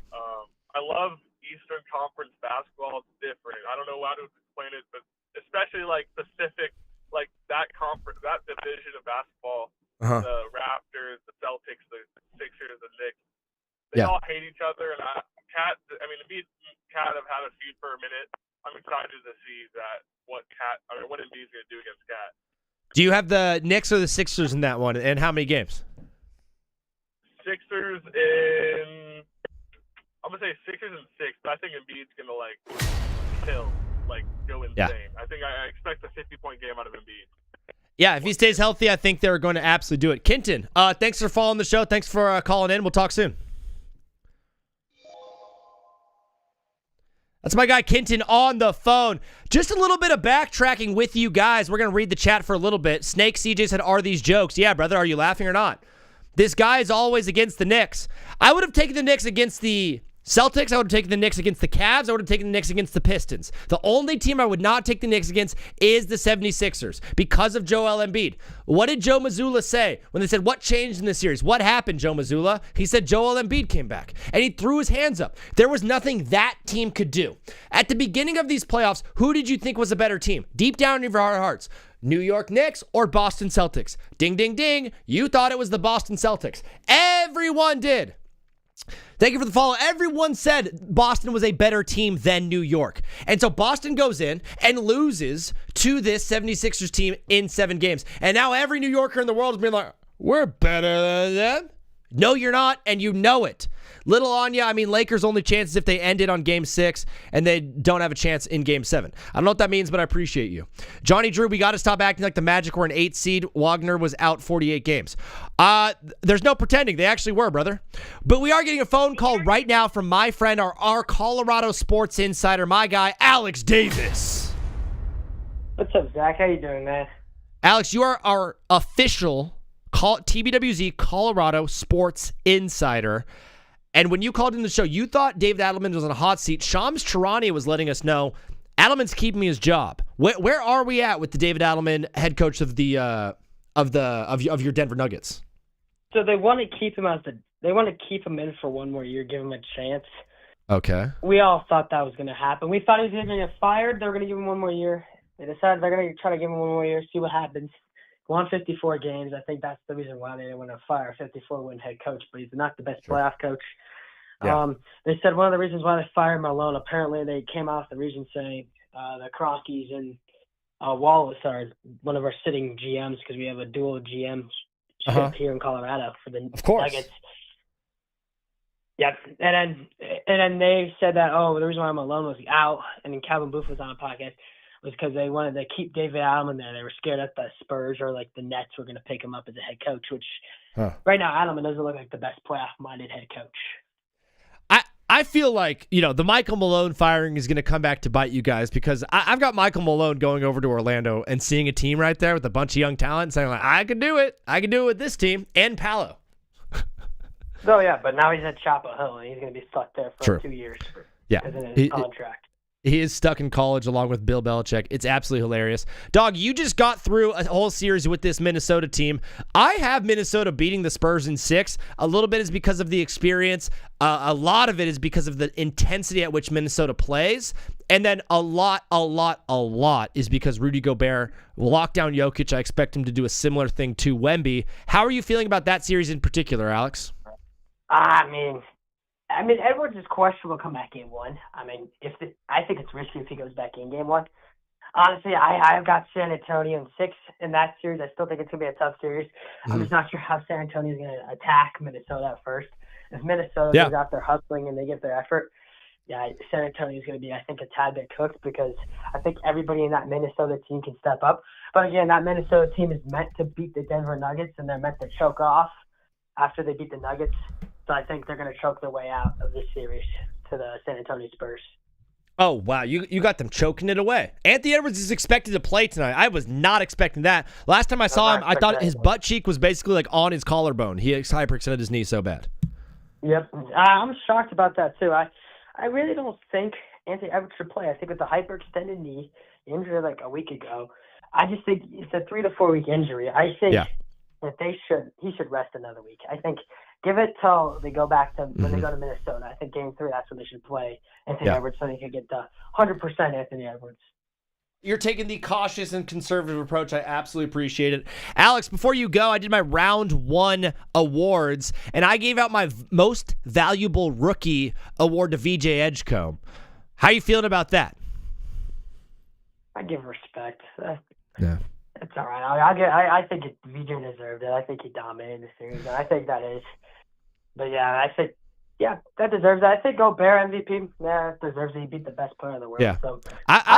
I love Eastern Conference basketball. It's different. I don't know how to explain it, but especially like Pacific, like that conference, that division of basketball, the Raptors, the Celtics, the Sixers, the Knicks, they all hate each other, and Embiid and Cat have had a feud for a minute. I'm excited to see what Embiid's going to do against Cat. Do you have the Knicks or the Sixers in that one, and how many games? Sixers in, I'm going to say Sixers in 6, but I think Embiid's going to go insane. Yeah. I think I expect a 50-point game out of Embiid. Yeah, if he stays healthy, I think they're going to absolutely do it. Kenton, thanks for following the show. Thanks for calling in. We'll talk soon. That's my guy Kenton on the phone. Just a little bit of backtracking with you guys. We're going to read the chat for a little bit. Snake CJ said, are these jokes? Yeah, brother, are you laughing or not? This guy is always against the Knicks. I would have taken the Knicks against the Celtics. I would have taken the Knicks against the Cavs. I would have taken the Knicks against the Pistons. The only team I would not take the Knicks against is the 76ers because of Joel Embiid. What did Joe Mazzulla say when they said, what changed in this series? What happened, Joe Mazzulla? He said Joel Embiid came back, and he threw his hands up. There was nothing that team could do. At the beginning of these playoffs, who did you think was a better team? Deep down in your hearts, New York Knicks or Boston Celtics? Ding, ding, ding. You thought it was the Boston Celtics. Everyone did. Thank you for the follow. Everyone said Boston was a better team than New York. And so Boston goes in and loses to this 76ers team in 7 games. And now every New Yorker in the world is being like, we're better than them. No, you're not, and you know it. Little on ya. I mean, Lakers' only chances if they ended on Game 6, and they don't have a chance in Game 7. I don't know what that means, but I appreciate you. Johnny Drew, we got to stop acting like the Magic were an 8 seed. Wagner was out 48 games. There's no pretending. They actually were, brother. But we are getting a phone call right now from my friend, our Colorado sports insider, my guy, Alex Davis. What's up, Zach? How you doing, man? Alex, you are our official TBWZ Colorado sports insider. And when you called in the show, you thought David Adelman was on a hot seat. Shams Charania was letting us know Adelman's keeping his job. Where are we at with the David Adelman head coach of your Denver Nuggets? So they want to keep him as they want to keep him in for one more year, give him a chance. Okay. We all thought that was going to happen. We thought he was going to get fired. They were going to give him one more year. They decided they're going to try to give him one more year, see what happens. Won 54 games. I think that's the reason why they didn't want to fire a 54-win head coach, but he's not the best playoff coach. Yeah. They said one of the reasons why they fired Malone, apparently they came out with the reason saying the Crockies and Wallace are one of our sitting GMs because we have a dual GM here in Colorado for the Nuggets. Yep. And then they said that, the reason why Malone was out, and then Calvin Booth was on a podcast, was because they wanted to keep David Allen there. They were scared that the Spurs or like the Nets were going to pick him up as a head coach, which right now Allen doesn't look like the best playoff-minded head coach. I feel like, the Michael Malone firing is going to come back to bite you guys because I've got Michael Malone going over to Orlando and seeing a team right there with a bunch of young talent and saying, like, I can do it. I can do it with this team and Palo. Oh, yeah, but now he's at Chapel Hill, and he's going to be stuck there for 2 years. Because of his contract. He is stuck in college along with Bill Belichick. It's absolutely hilarious. Dog, you just got through a whole series with this Minnesota team. I have Minnesota beating the Spurs in 6. A little bit is because of the experience. A lot of it is because of the intensity at which Minnesota plays. And then a lot is because Rudy Gobert will lock down Jokic. I expect him to do a similar thing to Wemby. How are you feeling about that series in particular, Alex? I mean, Edwards is questionable come back game 1. I think it's risky if he goes back in game 1. Honestly, I've got San Antonio in 6 in that series. I still think it's going to be a tough series. I'm just not sure how San Antonio is going to attack Minnesota at first. If Minnesota goes out there hustling and they give their effort, San Antonio is going to be, I think, a tad bit cooked because I think everybody in that Minnesota team can step up. But again, that Minnesota team is meant to beat the Denver Nuggets, and they're meant to choke off after they beat the Nuggets. So I think they're going to choke their way out of this series to the San Antonio Spurs. Oh, wow. You got them choking it away. Anthony Edwards is expected to play tonight. I was not expecting that. Last time I saw him, I thought his butt cheek was basically like on his collarbone. He hyperextended his knee so bad. Yep. I'm shocked about that, too. I really don't think Anthony Edwards should play. I think with the hyperextended knee injury like a week ago, I just think it's a 3 to 4 week injury. I think that he should rest another week. I think give it till they go back to when they go to Minnesota. I think game 3, that's when they should play Anthony Edwards so he can get the 100% Anthony Edwards. You're taking the cautious and conservative approach. I absolutely appreciate it. Alex, before you go, I did my round 1 awards, and I gave out my most valuable rookie award to VJ Edgecombe. How are you feeling about that? I give respect. Yeah. It's all right. I think VJ deserved it. I think he dominated the series. I think that is. But I think, that deserves it. I think Gobert MVP, deserves it. He beat the best player in the world. Yeah. So I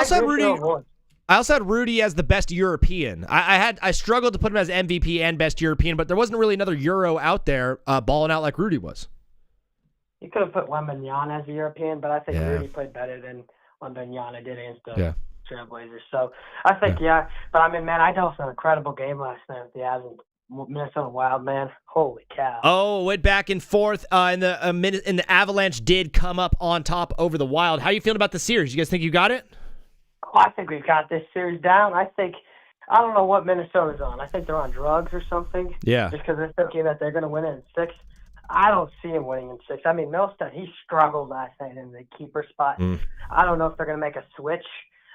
also had Rudy as the best European. I struggled to put him as MVP and best European, but there wasn't really another Euro out there balling out like Rudy was. You could have put Wembanyama as a European, but I think Rudy played better than Wembanyama did against the Trailblazers. So I think, but I mean, man, I know it was an incredible game last night with the Avs and Minnesota Wild, man. Holy cow. Oh, went back and forth, and the Avalanche did come up on top over the Wild. How are you feeling about the series? You guys think you got it? Oh, I think we've got this series down. I don't know what Minnesota's on. I think they're on drugs or something. Yeah. Just because they're thinking that they're going to win it in 6. I don't see him winning in 6. I mean, Milstead, he struggled last night in the keeper spot. I don't know if they're going to make a switch.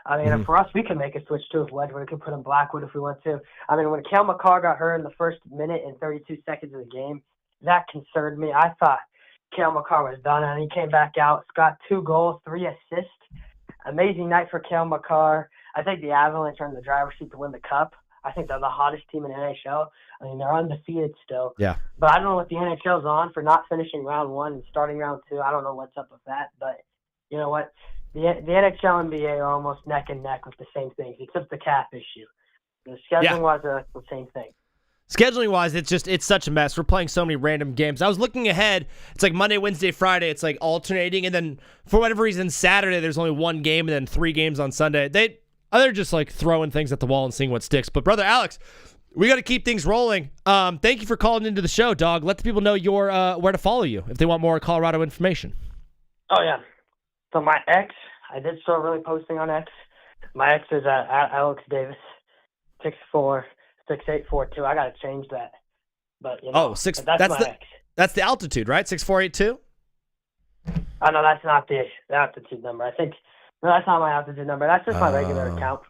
I mean, for us, we can make a switch too if Wedgwood could put in Blackwood if we want to. I mean, when Cale Makar got hurt in the first minute and 32 seconds of the game, that concerned me. I thought Cale Makar was done, and he came back out, got 2 goals, 3 assists. Amazing night for Cale Makar. I think the Avalanche are in the driver's seat to win the Cup. I think they're the hottest team in the NHL. I mean, they're undefeated still. Yeah. But I don't know what the NHL's on for not finishing round 1 and starting round 2. I don't know what's up with that. But you know what? The NHL and NBA are almost neck and neck with the same things, except the cap issue. The scheduling-wise, they're the same thing. Scheduling-wise, it's such a mess. We're playing so many random games. I was looking ahead. It's like Monday, Wednesday, Friday. It's like alternating. And then for whatever reason, Saturday, there's only 1 game and then 3 games on Sunday. They're just like throwing things at the wall and seeing what sticks. But, Brother Alex, we got to keep things rolling. Thank you for calling into the show, dog. Let the people know where to follow you if they want more Colorado information. Oh, yeah. So my ex, I did start really posting on X. My ex is at Alex Davis, 6'4", 6'8", 4'2". I got to change that. But, you know, that's my ex. That's the altitude, right? 6482? Oh, no, that's not the altitude number. I think, no, that's not my altitude number. That's just my regular account.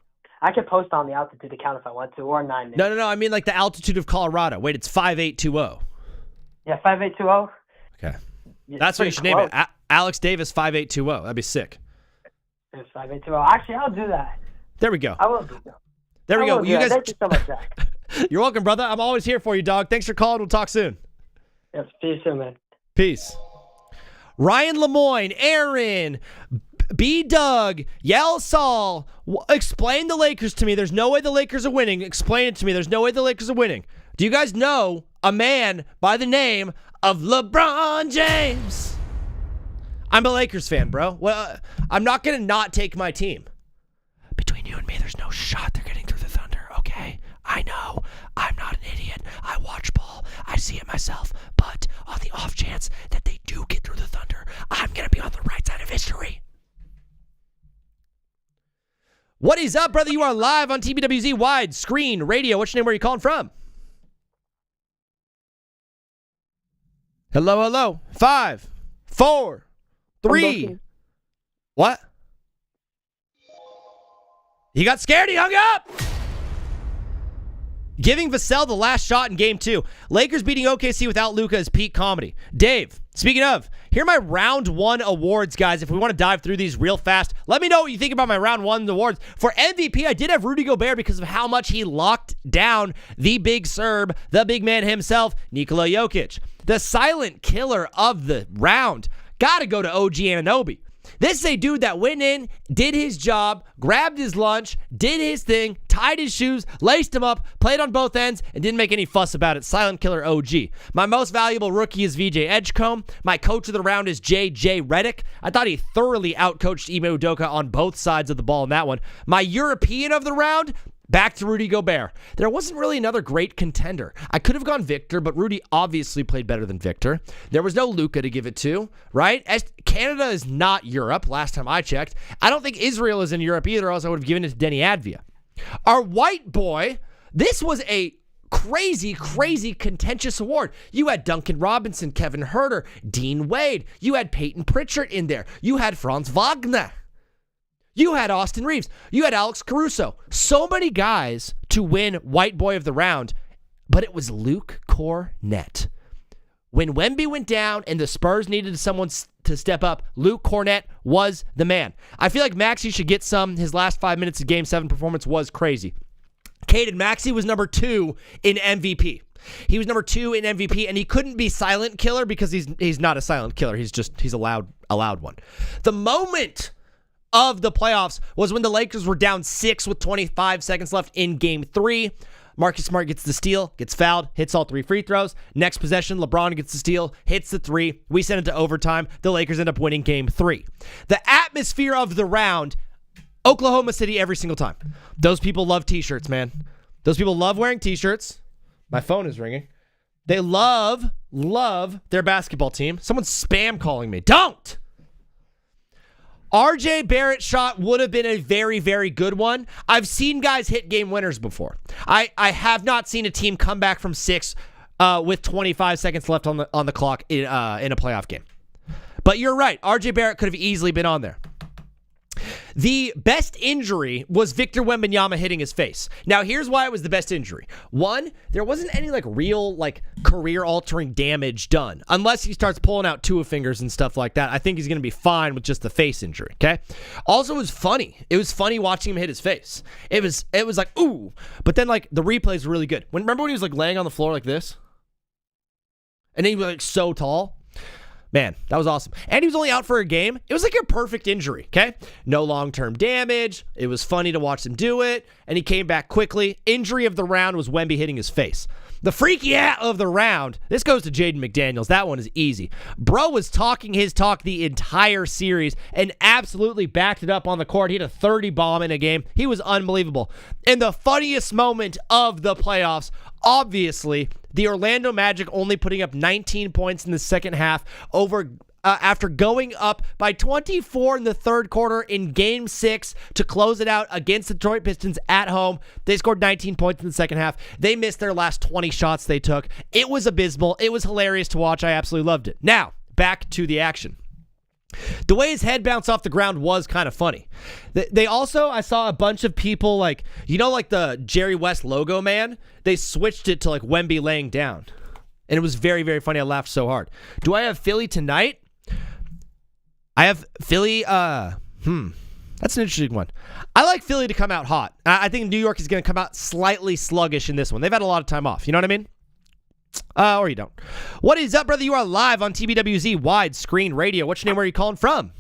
I could post on the altitude account if I want to, or 9. No. I mean like the altitude of Colorado. Wait, it's 5820. Yeah, 5820. Okay. That's what you should name it. Alex Davis 5820. That'd be sick. It's 5820. Actually, I'll do that. There we go. I will do that. There we go. You guys. Thank you so much, Zach. You're welcome, brother. I'm always here for you, dog. Thanks for calling. We'll talk soon. Yep, see you soon, man. Peace. Ryan Lemoyne, Aaron, B. Doug, Yell Saul, explain the Lakers to me. There's no way the Lakers are winning. Explain it to me. There's no way the Lakers are winning. Do you guys know a man by the name of LeBron James? I'm a Lakers fan, bro. Well, I'm not going to not take my team. Between you and me, there's no shot they're getting through the Thunder, okay? I know. I'm not an idiot. I watch ball. I see it myself. But on the off chance that they do get through the Thunder, I'm going to be on the right side of history. What is up, brother? You are live on TBWZ Wide Screen Radio. What's your name? Where are you calling from? Hello. 5, 4, 3. What? He got scared. He hung up. Giving Vassell the last shot in Game 2. Lakers beating OKC without Luka is peak comedy. Dave, speaking of, here are my Round 1 awards, guys. If we want to dive through these real fast, let me know what you think about my Round 1 awards. For MVP, I did have Rudy Gobert because of how much he locked down the big Serb, the big man himself, Nikola Jokic. The silent killer of the round. Gotta go to OG Anunoby. This is a dude that went in, did his job, grabbed his lunch, did his thing, tied his shoes, laced him up, played on both ends, and didn't make any fuss about it. Silent killer OG. My most valuable rookie is VJ Edgecombe. My coach of the round is JJ Redick. I thought he thoroughly outcoached Ime Udoka on both sides of the ball in that one. My European of the round, back to Rudy Gobert. There wasn't really another great contender. I could have gone Victor, but Rudy obviously played better than Victor. There was no Luka to give it to, right? Canada is not Europe, last time I checked. I don't think Israel is in Europe either, else I would have given it to Denny Advia. Our white boy, this was a crazy contentious award. You had Duncan Robinson, Kevin Huerter, Dean Wade. You had Peyton Pritchard in there. You had Franz Wagner. You had Austin Reeves. You had Alex Caruso. So many guys to win White Boy of the Round, but it was Luke Cornett. When Wemby went down and the Spurs needed someone to step up, Luke Cornett was the man. I feel like Maxey should get some. His last 5 minutes of Game 7 performance was crazy. Caden Maxey was number 2 in MVP. He was number 2 in MVP, and he couldn't be silent killer because he's not a silent killer. He's a loud one. The moment of the playoffs was when the Lakers were down 6 with 25 seconds left in Game 3. Marcus Smart gets the steal, gets fouled, hits all 3 free throws. Next possession, LeBron gets the steal, hits the 3. We send it to overtime. The Lakers end up winning Game 3. The atmosphere of the round, Oklahoma City every single time. Those people love t-shirts, man. Those people love wearing t-shirts. My phone is ringing. They love their basketball team. Someone's spam calling me. Don't! RJ Barrett's shot would have been a very, very good one. I've seen guys hit game winners before. I have not seen a team come back from 6 with 25 seconds left on the clock in a playoff game. But you're right. RJ Barrett could have easily been on there. The best injury was Victor Wembanyama hitting his face. Now, here's why it was the best injury. One, there wasn't any real career-altering damage done, unless he starts pulling out two fingers and stuff like that. I think he's going to be fine with just the face injury, okay? Also, it was funny. It was funny watching him hit his face. It was like, ooh. But then, the replays were really good. Remember when he was, laying on the floor like this? And then he was, so tall? Man, that was awesome. And he was only out for a game. It was like a perfect injury, okay? No long-term damage. It was funny to watch him do it. And he came back quickly. Injury of the round was Wemby hitting his face. The freaky of the round, this goes to Jaden McDaniels. That one is easy. Bro was talking his talk the entire series and absolutely backed it up on the court. He had a 30 bomb in a game. He was unbelievable. And the funniest moment of the playoffs, obviously, the Orlando Magic only putting up 19 points in the second half over after going up by 24 in the third quarter in Game 6 to close it out against the Detroit Pistons at home. They scored 19 points in the second half. They missed their last 20 shots they took. It was abysmal. It was hilarious to watch. I absolutely loved it. Now, back to the action. The way his head bounced off the ground was kind of funny. They also, I saw a bunch of people like the Jerry West logo man, they switched it to like Wemby laying down. And it was very, very funny. I laughed so hard. Do I have Philly tonight? I have Philly, that's an interesting one. I like Philly to come out hot. I think New York is going to come out slightly sluggish in this one. They've had a lot of time off. You know what I mean? Or you don't. What is up, brother? You are live on TBWZ Widescreen Radio. What's your name? Where are you calling from?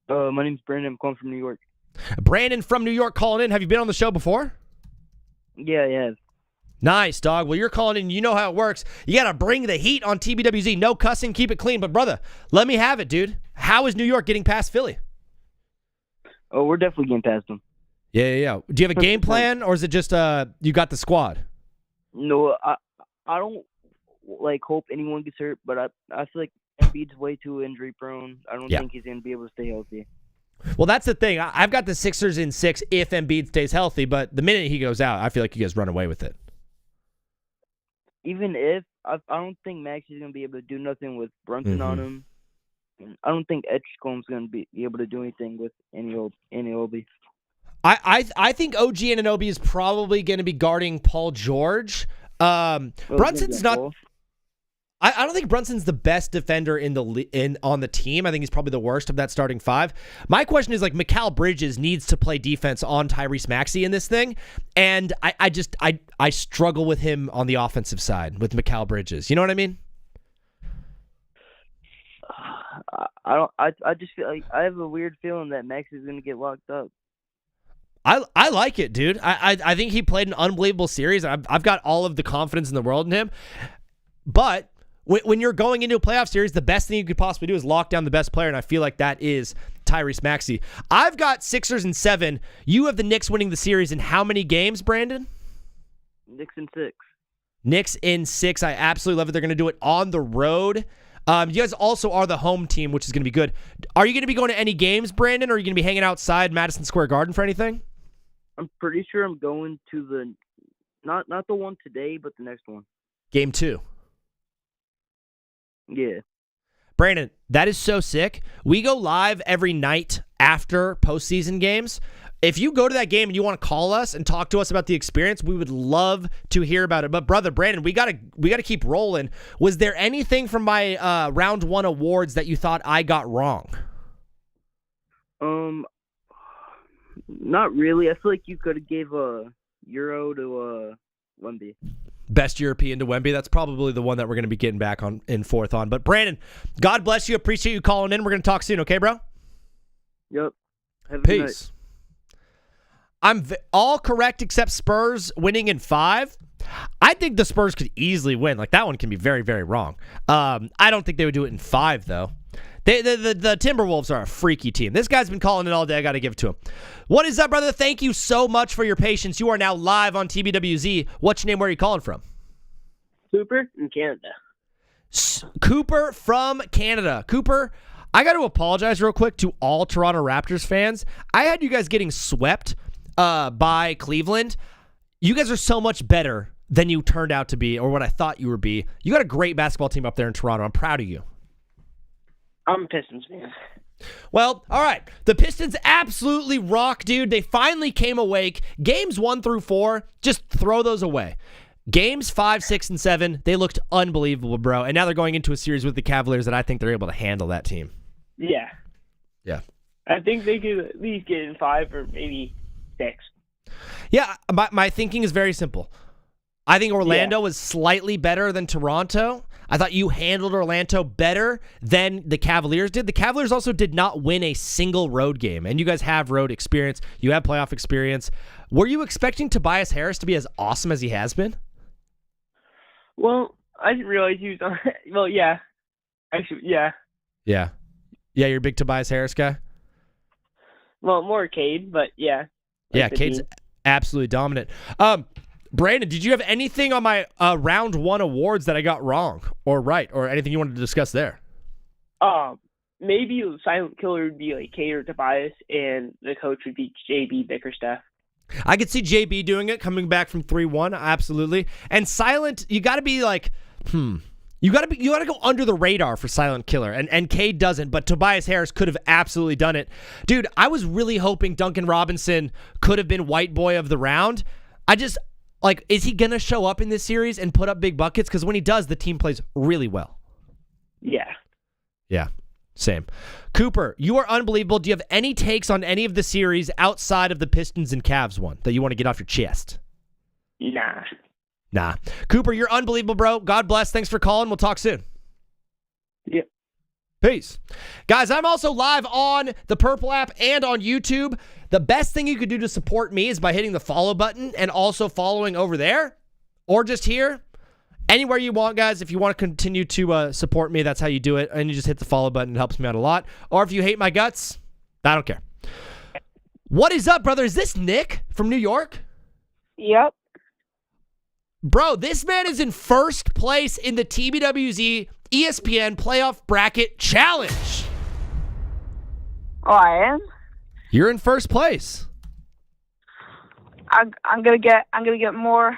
My name's Brandon. I'm calling from New York. Brandon from New York calling in. Have you been on the show before? Yeah, I have. Nice, dog. Well, you're calling in. You know how it works. You got to bring the heat on TBWZ. No cussing. Keep it clean. But, brother, let me have it, dude. How is New York getting past Philly? Oh, we're definitely getting past them. Yeah. Do you have a game plan, or is it just you got the squad? No, I don't hope anyone gets hurt, but I feel like Embiid's way too injury prone. I don't think he's going to be able to stay healthy. Well, that's the thing. I've got the Sixers in 6 if Embiid stays healthy, but the minute he goes out, I feel like you guys run away with it. Even if, I don't think Max is going to be able to do nothing with Brunson on him. And I don't think Edgecombe's going to be able to do anything with Anunoby. I think OG Anunoby is probably going to be guarding Paul George. Brunson's not. I don't think Brunson's the best defender on the team. I think he's probably the worst of that starting 5. My question is, like, Mikal Bridges needs to play defense on Tyrese Maxey in this thing, and I struggle with him on the offensive side with Mikal Bridges. You know what I mean? I just feel like I have a weird feeling that Maxey is going to get locked up. I like it, dude. I think he played an unbelievable series. I've got all of the confidence in the world in him, but when you're going into a playoff series, the best thing you could possibly do is lock down the best player, and I feel like that is Tyrese Maxey. I've got Sixers in 7. You have the Knicks winning the series in how many games, Brandon? Knicks in 6. Knicks in 6. I absolutely love it. They're going to do it on the road. You guys also are the home team, which is going to be good. Are you going to be going to any games, Brandon, or are you going to be hanging outside Madison Square Garden for anything? I'm pretty sure I'm going to the not the one today, but the next one. Game 2. Yeah. Brandon, that is so sick. We go live every night after postseason games. If you go to that game and you want to call us and talk to us about the experience, we would love to hear about it. But brother, Brandon, we gotta keep rolling. Was there anything from my round 1 awards that you thought I got wrong? Not really. I feel like you could have gave a Euro to Wemby. Best European to Wemby. That's probably the one that we're going to be getting back on in 4th on. But Brandon, God bless you. Appreciate you calling in. We're going to talk soon. Okay, bro? Yep. Have a Peace. good night. I'm all correct except Spurs winning in 5. I think the Spurs could easily win. Like, that one can be very, very wrong. I don't think they would do it in 5, though. The Timberwolves are a freaky team. This guy's been calling it all day. I got to give it to him. What is up, brother? Thank you so much for your patience. You are now live on TBWZ. What's your name? Where are you calling from? Cooper in Canada. Cooper from Canada. Cooper, I got to apologize real quick to all Toronto Raptors fans. I had you guys getting swept by Cleveland. You guys are so much better than you turned out to be, or what I thought you would be. You got a great basketball team up there in Toronto. I'm proud of you. I'm a Pistons fan. Well, all right. The Pistons absolutely rock, dude. They finally came awake. Games 1 through 4, just throw those away. Games 5, 6, and 7, they looked unbelievable, bro. And now they're going into a series with the Cavaliers that I think they're able to handle that team. Yeah. Yeah. I think they could at least get in 5 or maybe 6. Yeah, my thinking is very simple. I think Orlando was slightly better than Toronto. I thought you handled Orlando better than the Cavaliers did. The Cavaliers also did not win a single road game, and you guys have road experience. You have playoff experience. Were you expecting Tobias Harris to be as awesome as he has been? Well, I didn't realize he was on. Well, yeah. Actually, yeah. Yeah. Yeah, you're a big Tobias Harris guy? Well, more Cade, but yeah. Yeah, Cade's absolutely dominant. Brandon, did you have anything on my round 1 awards that I got wrong or right, or anything you wanted to discuss there? Maybe the silent killer would be like Cater Tobias, and the coach would be JB Bickerstaff. I could see JB doing it, coming back from 3-1, absolutely. And silent, you got to be like, You got to go under the radar for silent killer, and Cade doesn't, but Tobias Harris could have absolutely done it. Dude, I was really hoping Duncan Robinson could have been white boy of the round. Is he going to show up in this series and put up big buckets? Because when he does, the team plays really well. Yeah. Yeah, same. Cooper, you are unbelievable. Do you have any takes on any of the series outside of the Pistons and Cavs one that you want to get off your chest? Nah. Cooper, you're unbelievable, bro. God bless. Thanks for calling. We'll talk soon. Yep. Peace. Guys, I'm also live on the Purple app and on YouTube. The best thing you could do to support me is by hitting the follow button and also following over there or just here. Anywhere you want, guys. If you want to continue to support me, that's how you do it. And you just hit the follow button. It helps me out a lot. Or if you hate my guts, I don't care. What is up, brother? Is this Nick from New York? Yep. Bro, this man is in first place in the TBWZ ESPN Playoff Bracket Challenge. Oh, I am? You're in first place. I'm gonna get more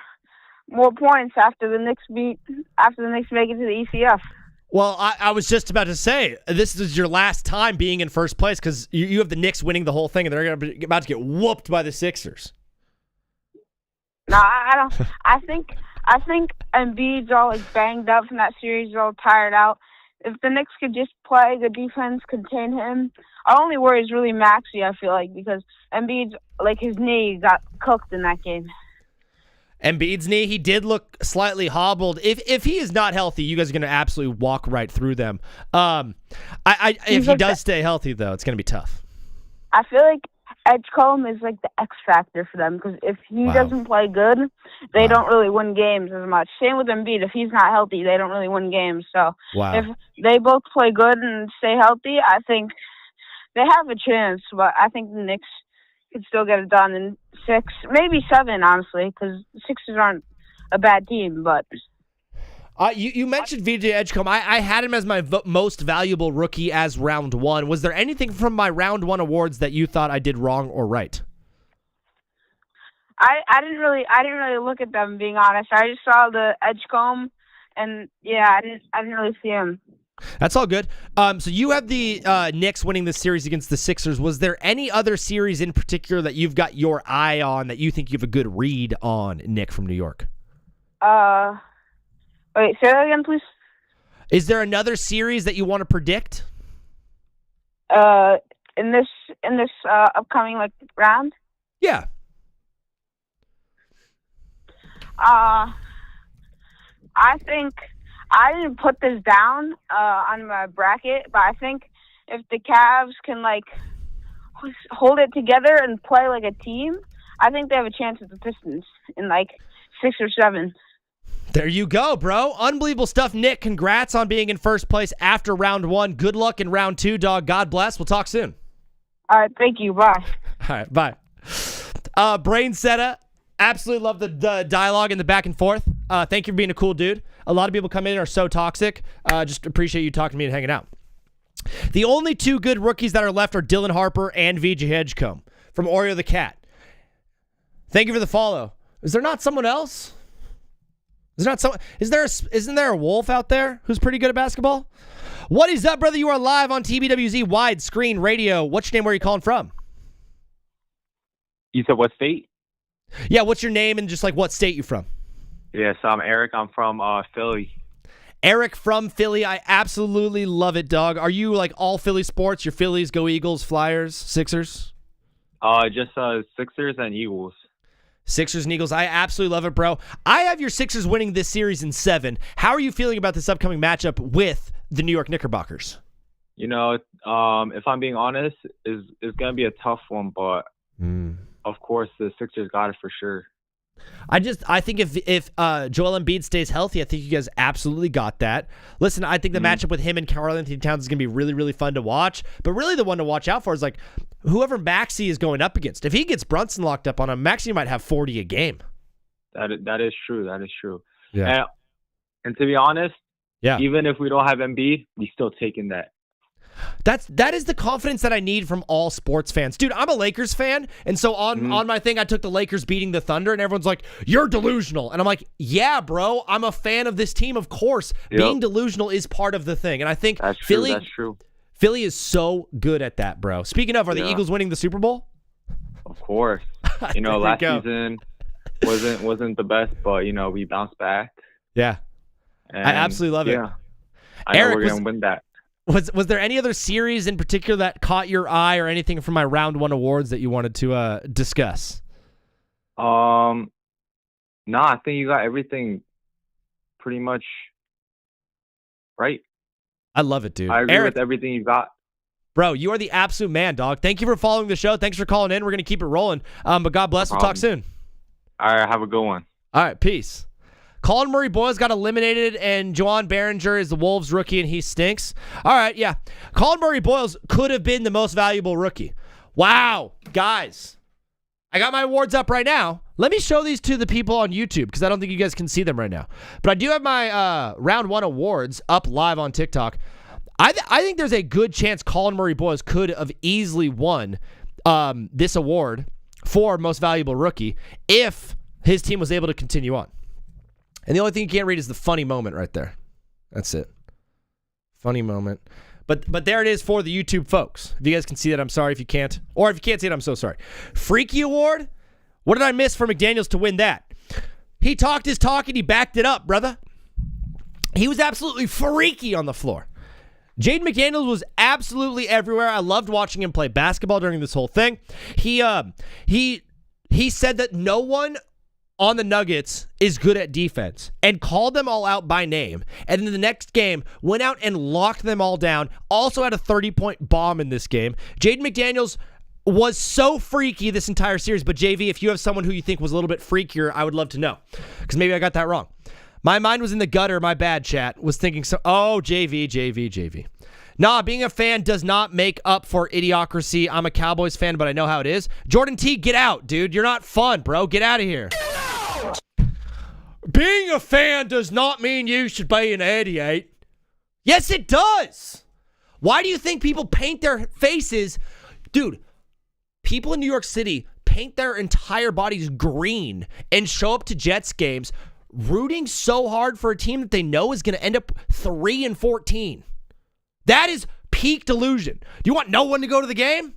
points after the Knicks make it to the ECF. Well, I was just about to say, this is your last time being in first place because you have the Knicks winning the whole thing and they're about to get whooped by the Sixers. No, I don't. I think Embiid's all banged up from that series. He's all tired out. If the Knicks could just play good defense, contain him. Our only worry is really Maxey, I feel like, because Embiid's his knee got cooked in that game. Embiid's knee, he did look slightly hobbled. If he is not healthy, you guys are going to absolutely walk right through them. If he does stay healthy, though, it's going to be tough. I feel like Edgecombe is the X factor for them because if he doesn't play good, they don't really win games as much. Same with Embiid. If he's not healthy, they don't really win games. So if they both play good and stay healthy, I think they have a chance. But I think the Knicks could still get it done in 6, maybe 7, honestly, because the Sixers aren't a bad team. But you mentioned VJ Edgecombe. I had him as my most valuable rookie as round 1. Was there anything from my round 1 awards that you thought I did wrong or right? I didn't really look at them, being honest. I just saw the Edgecombe, and I didn't really see him. That's all good. So you have the Knicks winning this series against the Sixers. Was there any other series in particular that you've got your eye on that you think you have a good read on, Nick from New York? Wait, say that again, please. Is there another series that you want to predict? In this upcoming round? Yeah. I think I didn't put this down on my bracket, but I think if the Cavs can hold it together and play like a team, I think they have a chance at the Pistons in 6 or 7. There you go, bro. Unbelievable stuff. Nick, congrats on being in first place after round 1. Good luck in round 2, dog. God bless. We'll talk soon. All right, thank you. Bye. All right, bye. Brain Seta, absolutely love the dialogue and the back and forth. Thank you for being a cool dude. A lot of people come in and are so toxic. Just appreciate you talking to me and hanging out. The only 2 good rookies that are left are Dylan Harper and VJ Edgecombe from Oreo the Cat. Thank you for the follow. Is there not someone else? Isn't there a wolf out there who's pretty good at basketball? What is up, brother? You are live on TBWZ Widescreen Radio. What's your name? Where are you calling from? You said what state? Yeah, what's your name and just what state you from? Yes, I'm Eric. I'm from Philly. Eric from Philly. I absolutely love it, dog. Are you all Philly sports? Your Phillies, go Eagles, Flyers, Sixers? Just Sixers and Eagles. Sixers and Eagles. I absolutely love it, bro. I have your Sixers winning this series in 7. How are you feeling about this upcoming matchup with the New York Knickerbockers? If I'm being honest, it's going to be a tough one, but of course the Sixers got it for sure. I think if Joel Embiid stays healthy, I think you guys absolutely got that. Listen, I think the matchup with him and Karl Anthony Towns is going to be really, really fun to watch. But really the one to watch out for is whoever Maxey is going up against. If he gets Brunson locked up on him, Maxey might have 40 a game. That is true. That is true. Yeah. And to be honest, yeah, even if we don't have Embiid, we still taking that. That is the confidence that I need from all sports fans. Dude, I'm a Lakers fan, and so on my thing, I took the Lakers beating the Thunder, and everyone's like, you're delusional. And I'm like, yeah, bro, I'm a fan of this team, of course. Yep. Being delusional is part of the thing. And I think that's Philly is so good at that, bro. Speaking of, are the Eagles winning the Super Bowl? Of course. Last season wasn't the best, but, we bounced back. Yeah. And, I absolutely love it. I know we're going to win that. Was there any other series in particular that caught your eye or anything from my round 1 awards that you wanted to discuss? No, I think you got everything pretty much right. I love it, dude. I agree with everything you got. Bro, you are the absolute man, dog. Thank you for following the show. Thanks for calling in. We're going to keep it rolling. But God bless. We'll talk soon. All right, have a good one. All right, peace. Colin Murray-Boyles got eliminated, and Juwan Behringer is the Wolves rookie, and he stinks. All right, yeah. Colin Murray-Boyles could have been the most valuable rookie. Wow. Guys, I got my awards up right now. Let me show these to the people on YouTube because I don't think you guys can see them right now. But I do have my round 1 awards up live on TikTok. I think there's a good chance Colin Murray-Boyles could have easily won this award for most valuable rookie if his team was able to continue on. And the only thing you can't read is the funny moment right there. That's it. Funny moment. But there it is for the YouTube folks. If you guys can see that, I'm sorry if you can't. Or if you can't see it, I'm so sorry. Freaky Award? What did I miss for McDaniels to win that? He talked his talk and he backed it up, brother. He was absolutely freaky on the floor. Jaden McDaniels was absolutely everywhere. I loved watching him play basketball during this whole thing. He said that no one on the Nuggets is good at defense and called them all out by name. And in the next game, went out and locked them all down. Also had a 30-point bomb in this game. Jaden McDaniels was so freaky this entire series. But JV, if you have someone who you think was a little bit freakier, I would love to know. Because maybe I got that wrong. My mind was in the gutter. My bad, chat. Was thinking so. Oh, JV. Nah, being a fan does not make up for idiocracy. I'm a Cowboys fan, but I know how it is. Jordan T, get out, dude. You're not fun, bro. Get out of here. Being a fan does not mean you should be an idiot. Yes, it does. Why do you think people paint their faces? Dude, people in New York City paint their entire bodies green and show up to Jets games rooting so hard for a team that they know is going to end up 3-14. That is peak delusion. Do you want no one to go to the game?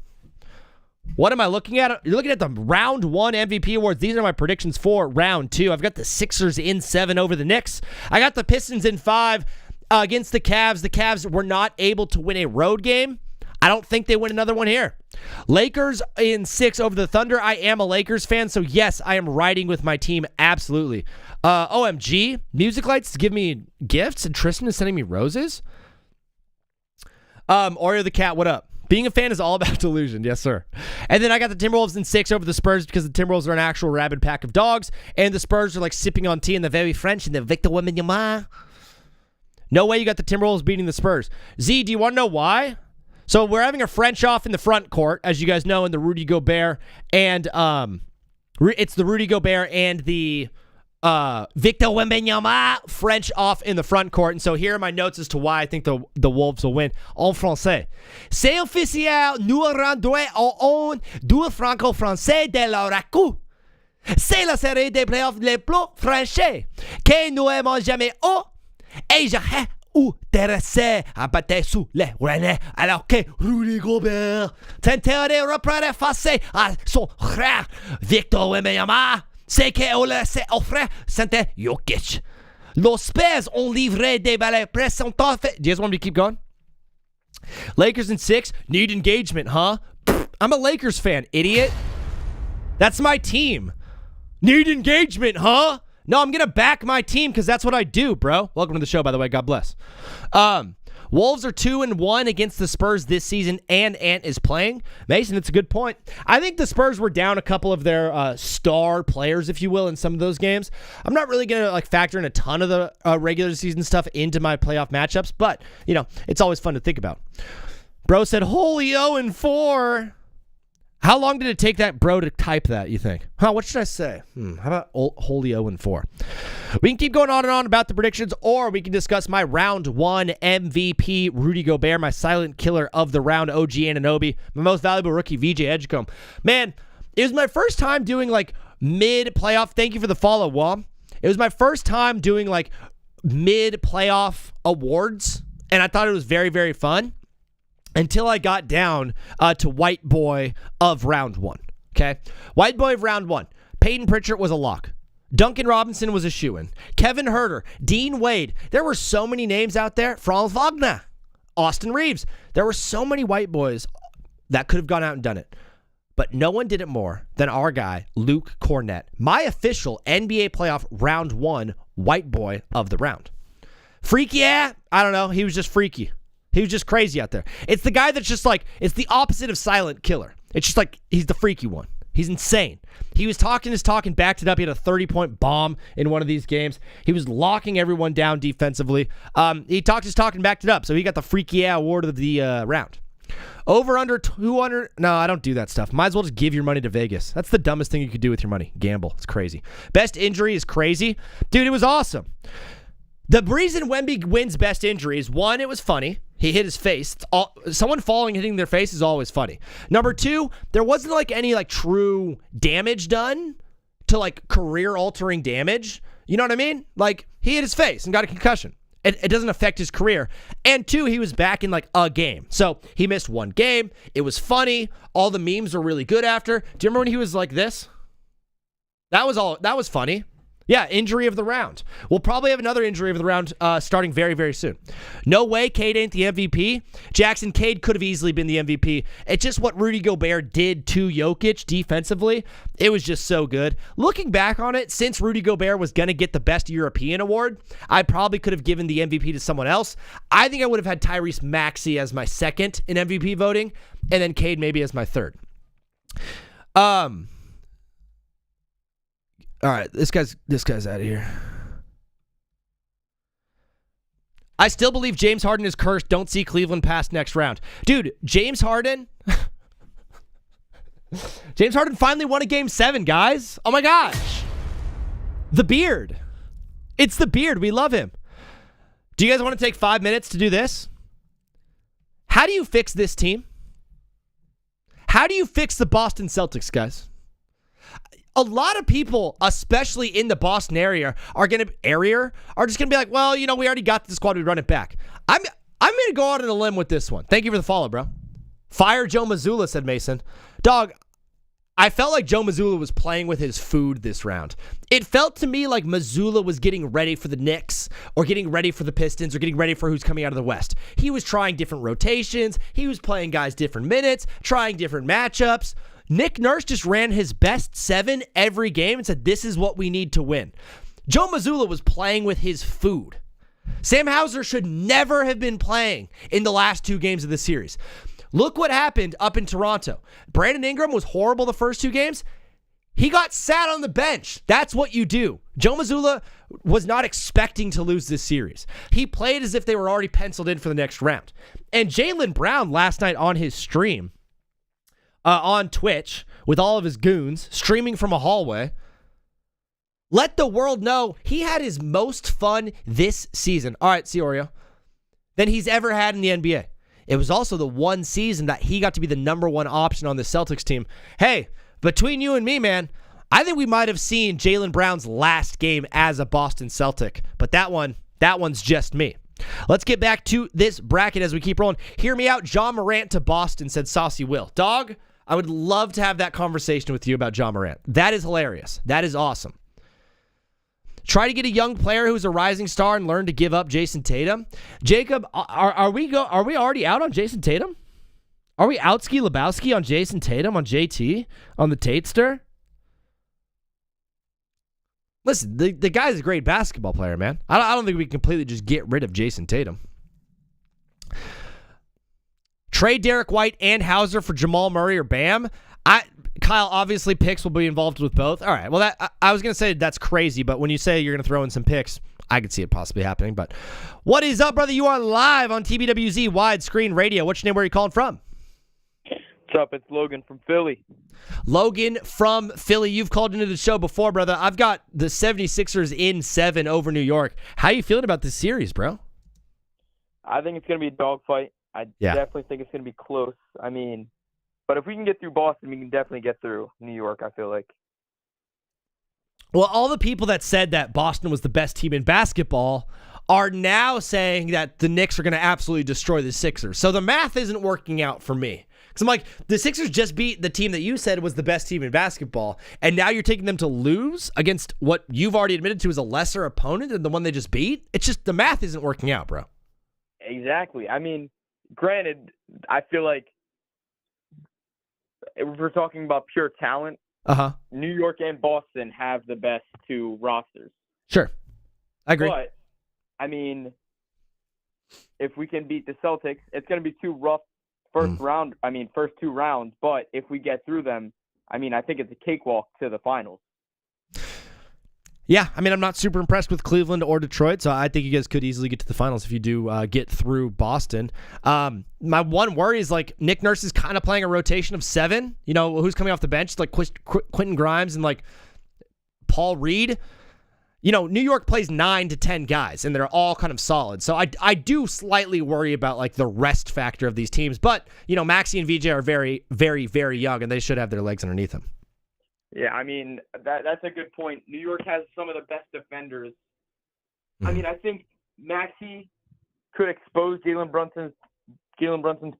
What am I looking at? You're looking at the round 1 MVP awards. These are my predictions for round 2. I've got the Sixers in 7 over the Knicks. I got the Pistons in 5 against the Cavs. The Cavs were not able to win a road game. I don't think they win another one here. Lakers in 6 over the Thunder. I am a Lakers fan, so yes, I am riding with my team. Absolutely. OMG, Music Lights give me gifts, and Tristan is sending me roses. Oreo the Cat, what up? Being a fan is all about delusion. Yes, sir. And then I got the Timberwolves in 6 over the Spurs because the Timberwolves are an actual rabid pack of dogs, and the Spurs are like sipping on tea in the very French and the Victor Wembanyama. No way you got the Timberwolves beating the Spurs. Z, do you want to know why? So we're having a French off in the front court, as you guys know, in the Rudy Gobert, and it's the Rudy Gobert and the Victor Wembanyama French off in the front court. And so here are my notes as to why I think the Wolves will win. En français. C'est officiel, nous rendons au duo franco-français de l'Oracle. C'est la série des playoffs les plus franchis que nous avons jamais eu. Et j'aurais intéressé à battre sous les Rennais alors que Rudy Gobert tentait de reprendre face à son frère Victor Wembanyama. C'est qu'on laissait offrir Santé Jokic. Los Spurs ont livré des balles pressantes. Do you guys want me to keep going? Lakers in 6. Need engagement, huh? I'm a Lakers fan, idiot. That's my team. Need engagement, huh? No, I'm going to back my team because that's what I do, bro. Welcome to the show, by the way. God bless. Wolves are 2-1 against the Spurs this season, and Ant is playing. Mason, that's a good point. I think the Spurs were down a couple of their star players, if you will, in some of those games. I'm not really going to factor in a ton of the regular season stuff into my playoff matchups, but, it's always fun to think about. Bro said, holy 0-4. How long did it take that bro to type that, you think? What should I say? How about Holy 0-4? We can keep going on and on about the predictions, or we can discuss my round 1 MVP, Rudy Gobert, my silent killer of the round, OG Anunoby, my most valuable rookie, VJ Edgecombe. Man, it was my first time doing like mid-playoff. Thank you for the follow, Wom. It was my first time doing like mid-playoff awards, and I thought it was very, very fun. Until I got down to White Boy of round 1. Okay? White Boy of round 1. Peyton Pritchard was a lock. Duncan Robinson was a shoo-in. Kevin Huerter. Dean Wade. There were so many names out there. Franz Wagner. Austin Reeves. There were so many White Boys that could have gone out and done it. But no one did it more than our guy, Luke Cornett. My official NBA playoff round 1 White Boy of the round. Freaky, yeah? I don't know. He was just freaky. He was just crazy out there. It's the guy that's just like, it's the opposite of silent killer. It's just like, he's the freaky one. He's insane. He was talking his talk and backed it up. He had a 30-point bomb in one of these games. He was locking everyone down defensively. He talked his talk and backed it up, so he got the freaky yeah award of the round. Over under 200. No, I don't do that stuff. Might as well just give your money to Vegas. That's the dumbest thing you could do with your money. Gamble. It's crazy. Best injury is crazy. Dude, it was awesome. The reason Wemby wins best injury is, 1, it was funny. He hit his face. Someone falling, hitting their face is always funny. Number 2, there wasn't like any like true damage done to like career-altering damage. You know what I mean? Like, he hit his face and got a concussion. It doesn't affect his career. And 2, he was back in like a game. So he missed 1 game. It was funny. All the memes were really good after. Do you remember when he was like this? That was funny. Yeah, injury of the round. We'll probably have another injury of the round starting very, very soon. No way Cade ain't the MVP. Jackson Cade could have easily been the MVP. It's just what Rudy Gobert did to Jokic defensively. It was just so good. Looking back on it, since Rudy Gobert was going to get the Best European award, I probably could have given the MVP to someone else. I think I would have had Tyrese Maxey as my second in MVP voting, and then Cade maybe as my third. All right, this guy's out of here. I still believe James Harden is cursed. Don't see Cleveland past next round. Dude, James Harden finally won a Game 7, guys. Oh my gosh. The beard. It's the beard. We love him. Do you guys want to take 5 minutes to do this? How do you fix this team? How do you fix the Boston Celtics, guys? A lot of people, especially in the Boston area, are just gonna be like, well, you know, we already got the squad, we run it back. I'm gonna go out on a limb with this one. Thank you for the follow, bro. Fire Joe Mazzulla, said Mason. Dog, I felt like Joe Mazzulla was playing with his food this round. It felt to me like Mazzulla was getting ready for the Knicks or getting ready for the Pistons or getting ready for who's coming out of the West. He was trying different rotations. He was playing guys different minutes, trying different matchups. Nick Nurse just ran his best 7 every game and said, this is what we need to win. Joe Mazzulla was playing with his food. Sam Hauser should never have been playing in the last 2 games of the series. Look what happened up in Toronto. Brandon Ingram was horrible the first 2 games. He got sat on the bench. That's what you do. Joe Mazzulla was not expecting to lose this series. He played as if they were already penciled in for the next round. And Jaylen Brown last night on his stream, on Twitch with all of his goons streaming from a hallway, let the world know he had his most fun this season. All right, see Oreo. Than he's ever had in the NBA. It was also the one season that he got to be the number 1 option on the Celtics team. Hey, between you and me, man, I think we might have seen Jaylen Brown's last game as a Boston Celtic, but that one's just me. Let's get back to this bracket as we keep rolling. Hear me out. John Morant to Boston, said Saucy Will. Dog, I would love to have that conversation with you about John Morant. That is hilarious. That is awesome. Try to get a young player who's a rising star and learn to give up Jason Tatum. Jacob, are we already out on Jason Tatum? Are we out Ski Lebowski on Jason Tatum, on JT, on the Tatester? Listen, the guy's a great basketball player, man. I don't think we can completely just get rid of Jason Tatum. Trade Derek White and Hauser for Jamal Murray or Bam. Kyle, obviously picks will be involved with both. All right, well, I was going to say that's crazy, but when you say you're going to throw in some picks, I could see it possibly happening. But what is up, brother? You are live on TBWZ Widescreen Radio. What's your name? Where are you calling from? up? It's Logan from Philly. Logan from Philly, you've called into the show before, brother. I've got the 76ers in 7 over New York. How you feeling about this series, bro? I think it's going to be a dogfight. I definitely think it's going to be close. I mean, but if we can get through Boston, we can definitely get through New York, I feel like. Well, all the people that said that Boston was the best team in basketball are now saying that the Knicks are going to absolutely destroy the Sixers. So the math isn't working out for me. Because I'm like, the Sixers just beat the team that you said was the best team in basketball, and now you're taking them to lose against what you've already admitted to is a lesser opponent than the one they just beat? It's just the math isn't working out, bro. Exactly. I mean, granted, I feel like if we're talking about pure talent, New York and Boston have the best 2 rosters. Sure. I agree. But, I mean, if we can beat the Celtics, it's going to be 2 rough first 2 rounds. But if we get through them, I mean, I think it's a cakewalk to the finals. Yeah, I mean, I'm not super impressed with Cleveland or Detroit, so I think you guys could easily get to the finals if you do get through Boston. My one worry is, like, Nick Nurse is kind of playing a rotation of 7. You know, who's coming off the bench? It's like Quentin Grimes and, like, Paul Reed. You know, New York plays 9 to 10 guys, and they're all kind of solid. So I do slightly worry about, like, the rest factor of these teams. But, you know, Maxey and VJ are very, very, very young, and they should have their legs underneath them. Yeah, I mean, that's a good point. New York has some of the best defenders. I mean, I think Maxey could expose Jalen Brunson's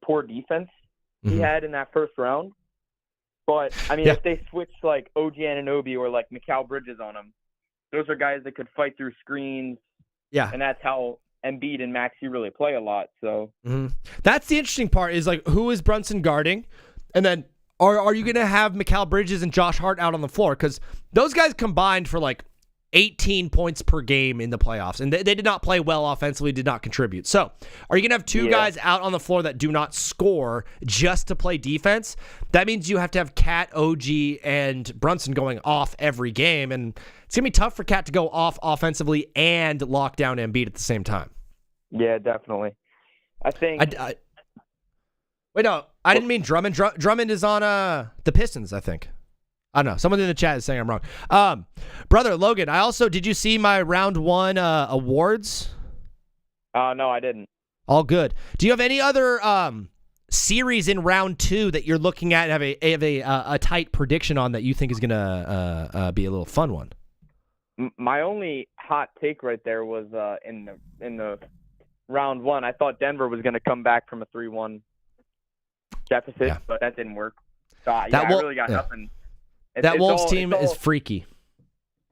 poor defense he had in that first round. But, I mean, if they switch, like, OG Anunoby or, like, Mikal Bridges on him, those are guys that could fight through screens. Yeah. And that's how Embiid and Maxey really play a lot. So That's the interesting part is, like, who is Brunson guarding? And then are you going to have Mikal Bridges and Josh Hart out on the floor? Because those guys combined for, like, 18 points per game in the playoffs. And they did not play well offensively, did not contribute. So are you going to have 2 guys out on the floor that do not score just to play defense? That means you have to have Cat, OG, and Brunson going off every game. And it's going to be tough for Cat to go off offensively and lock down Embiid at the same time. Yeah, definitely. I think... Wait, no, I didn't mean Drummond. Drummond is on the Pistons, I think. I don't know. Someone in the chat is saying I'm wrong. Brother Logan, did you see my round 1 awards? No, I didn't. All good. Do you have any other series in round 2 that you're looking at and have a tight prediction on that you think is going to be a little fun one? My only hot take right there was in the round 1. I thought Denver was going to come back from a 3-1 deficit, but that didn't work. So I really got nothing. That Wolves team is freaky.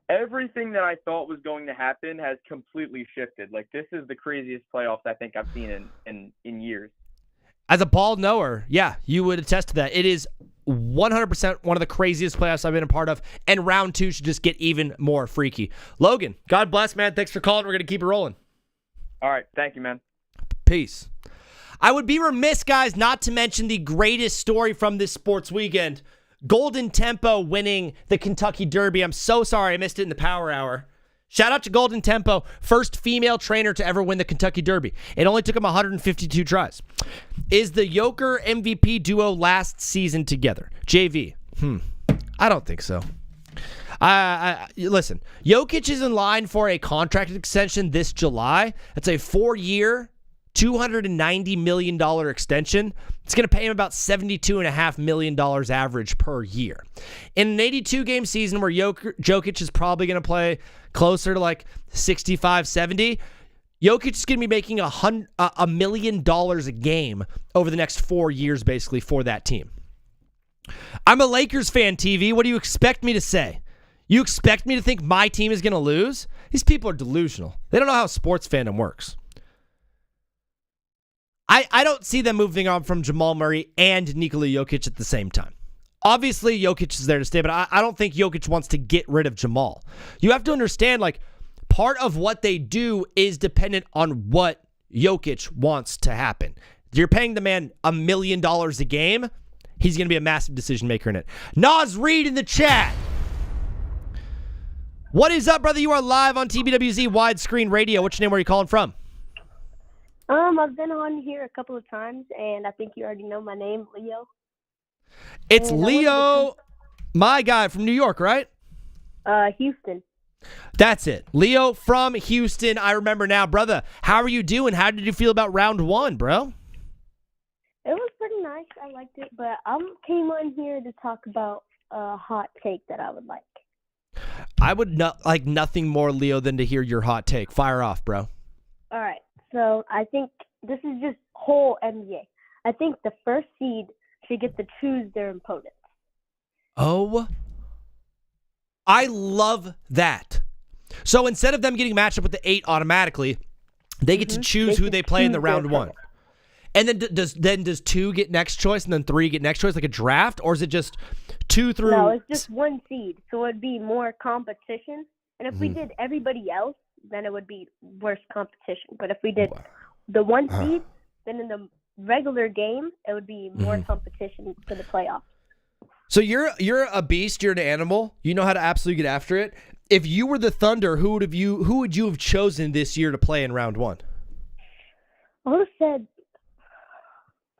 Everything that I thought was going to happen has completely shifted. Like, this is the craziest playoffs I think I've seen in years. As a ball knower, yeah, you would attest to that. It is 100% one of the craziest playoffs I've been a part of, and round 2 should just get even more freaky. Logan, God bless, man. Thanks for calling. We're going to keep it rolling. All right. Thank you, man. Peace. I would be remiss, guys, not to mention the greatest story from this sports weekend. Golden Tempo winning the Kentucky Derby. I'm so sorry I missed it in the Power Hour. Shout out to Golden Tempo, first female trainer to ever win the Kentucky Derby. It only took him 152 tries. Is the Joker MVP duo last season together? JV. I don't think so. Listen, Jokic is in line for a contract extension this July. It's a 4-year, $290 million extension. It's going to pay him about $72.5 million average per year. In an 82-game season where Jokic is probably going to play closer to like 65, 70, Jokic is going to be making $1 million a game over the next 4 years, basically, for that team. I'm a Lakers fan, TV. What do you expect me to say? You expect me to think my team is going to lose? These people are delusional. They don't know how sports fandom works. I don't see them moving on from Jamal Murray and Nikola Jokic at the same time. Obviously, Jokic is there to stay, but I don't think Jokic wants to get rid of Jamal. You have to understand, like, part of what they do is dependent on what Jokic wants to happen. You're paying the man $1 million a game. He's going to be a massive decision maker in it. Nas Reed in the chat. What is up, brother? You are live on TBWZ Widescreen Radio. What's your name? Where are you calling from? I've been on here a couple of times, and I think you already know my name, Leo. It's Leo, my guy from New York, right? Houston. That's it. Leo from Houston. I remember now. Brother, how are you doing? How did you feel about round 1, bro? It was pretty nice. I liked it, but I came on here to talk about a hot take that I would like. I would not like nothing more, Leo, than to hear your hot take. Fire off, bro. All right. So I think this is just whole NBA. I think the first seed should get to choose their opponents. Oh, I love that. So instead of them getting matched up with the 8 automatically, they get to choose who they play in the round 1. And then does 2 get next choice and then 3 get next choice, like a draft? Or is it just 2 through? No, it's just 1 seed. So it'd be more competition. And if we did everybody else, then it would be worse competition. But if we did the 1 seed, then in the regular game, it would be more competition for the playoffs. So you're a beast. You're an animal. You know how to absolutely get after it. If you were the Thunder, who would you have chosen this year to play in round 1? I would have said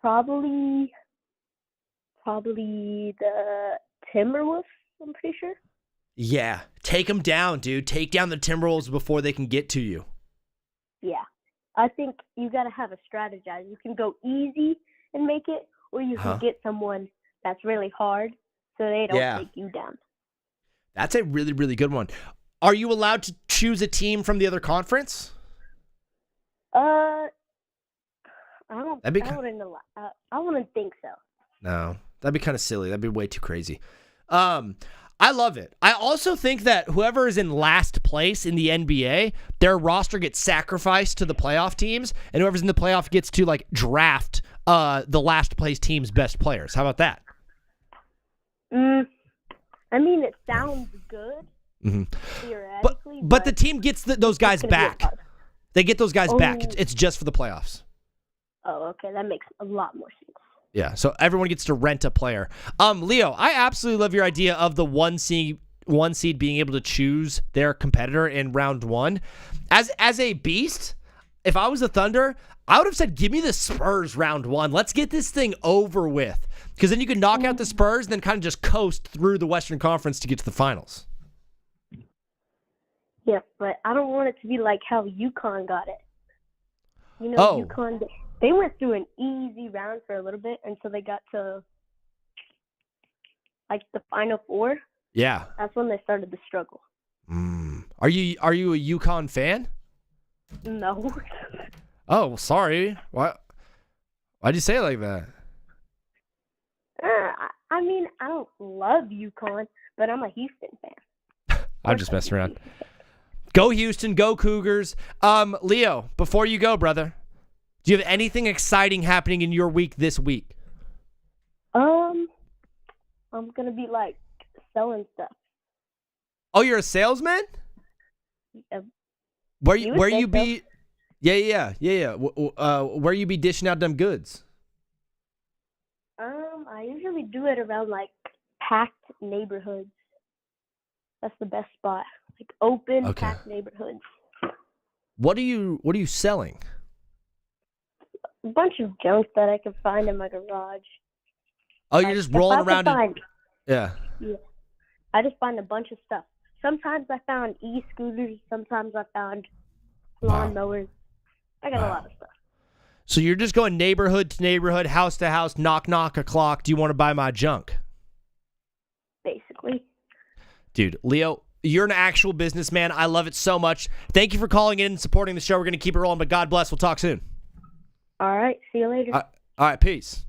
probably the Timberwolves. I'm pretty sure. Yeah, take them down, dude. Take down the Timberwolves before they can get to you. Yeah, I think you got to have a strategize. You can go easy and make it, or you can get someone that's really hard so they don't take you down. That's a really, really good one. Are you allowed to choose a team from the other conference? I wouldn't think so. No, that'd be kind of silly. That'd be way too crazy. I love it. I also think that whoever is in last place in the NBA, their roster gets sacrificed to the playoff teams, and whoever's in the playoff gets to like draft the last place team's best players. How about that? I mean, it sounds good theoretically, but the team gets those guys back. They get those guys back. It's just for the playoffs. Oh, okay. That makes a lot more sense. Yeah, so everyone gets to rent a player. Leo, I absolutely love your idea of the one seed being able to choose their competitor in round 1. As a beast, if I was the Thunder, I would have said, give me the Spurs round 1. Let's get this thing over with. Because then you can knock out the Spurs and then kind of just coast through the Western Conference to get to the finals. Yeah, but I don't want it to be like how UConn got it. You know, UConn, they went through an easy round for a little bit until they got to, like, the Final Four. Yeah. That's when they started the struggle. Are you a UConn fan? No. Oh, well, sorry. Why'd you say it like that? I mean, I don't love UConn, but I'm a Houston fan. I'm just messing around. Go Houston, go Cougars. Leo, before you go, brother, do you have anything exciting happening in your week this week? I'm gonna be like selling stuff. Oh, you're a salesman? Where you be? So. Yeah. Where you be dishing out them goods? I usually do it around like packed neighborhoods. That's the best spot. Like open, packed neighborhoods. What are you selling? A bunch of junk that I can find in my garage. Oh, you're just rolling around. Yeah. I just find a bunch of stuff. Sometimes I found e-scooters. Sometimes I found lawnmowers. I got a lot of stuff. So you're just going neighborhood to neighborhood, house to house, knock, knock, a clock. Do you want to buy my junk? Basically. Dude, Leo, you're an actual businessman. I love it so much. Thank you for calling in and supporting the show. We're going to keep it rolling, but God bless. We'll talk soon. All right. See you later. All right. Peace.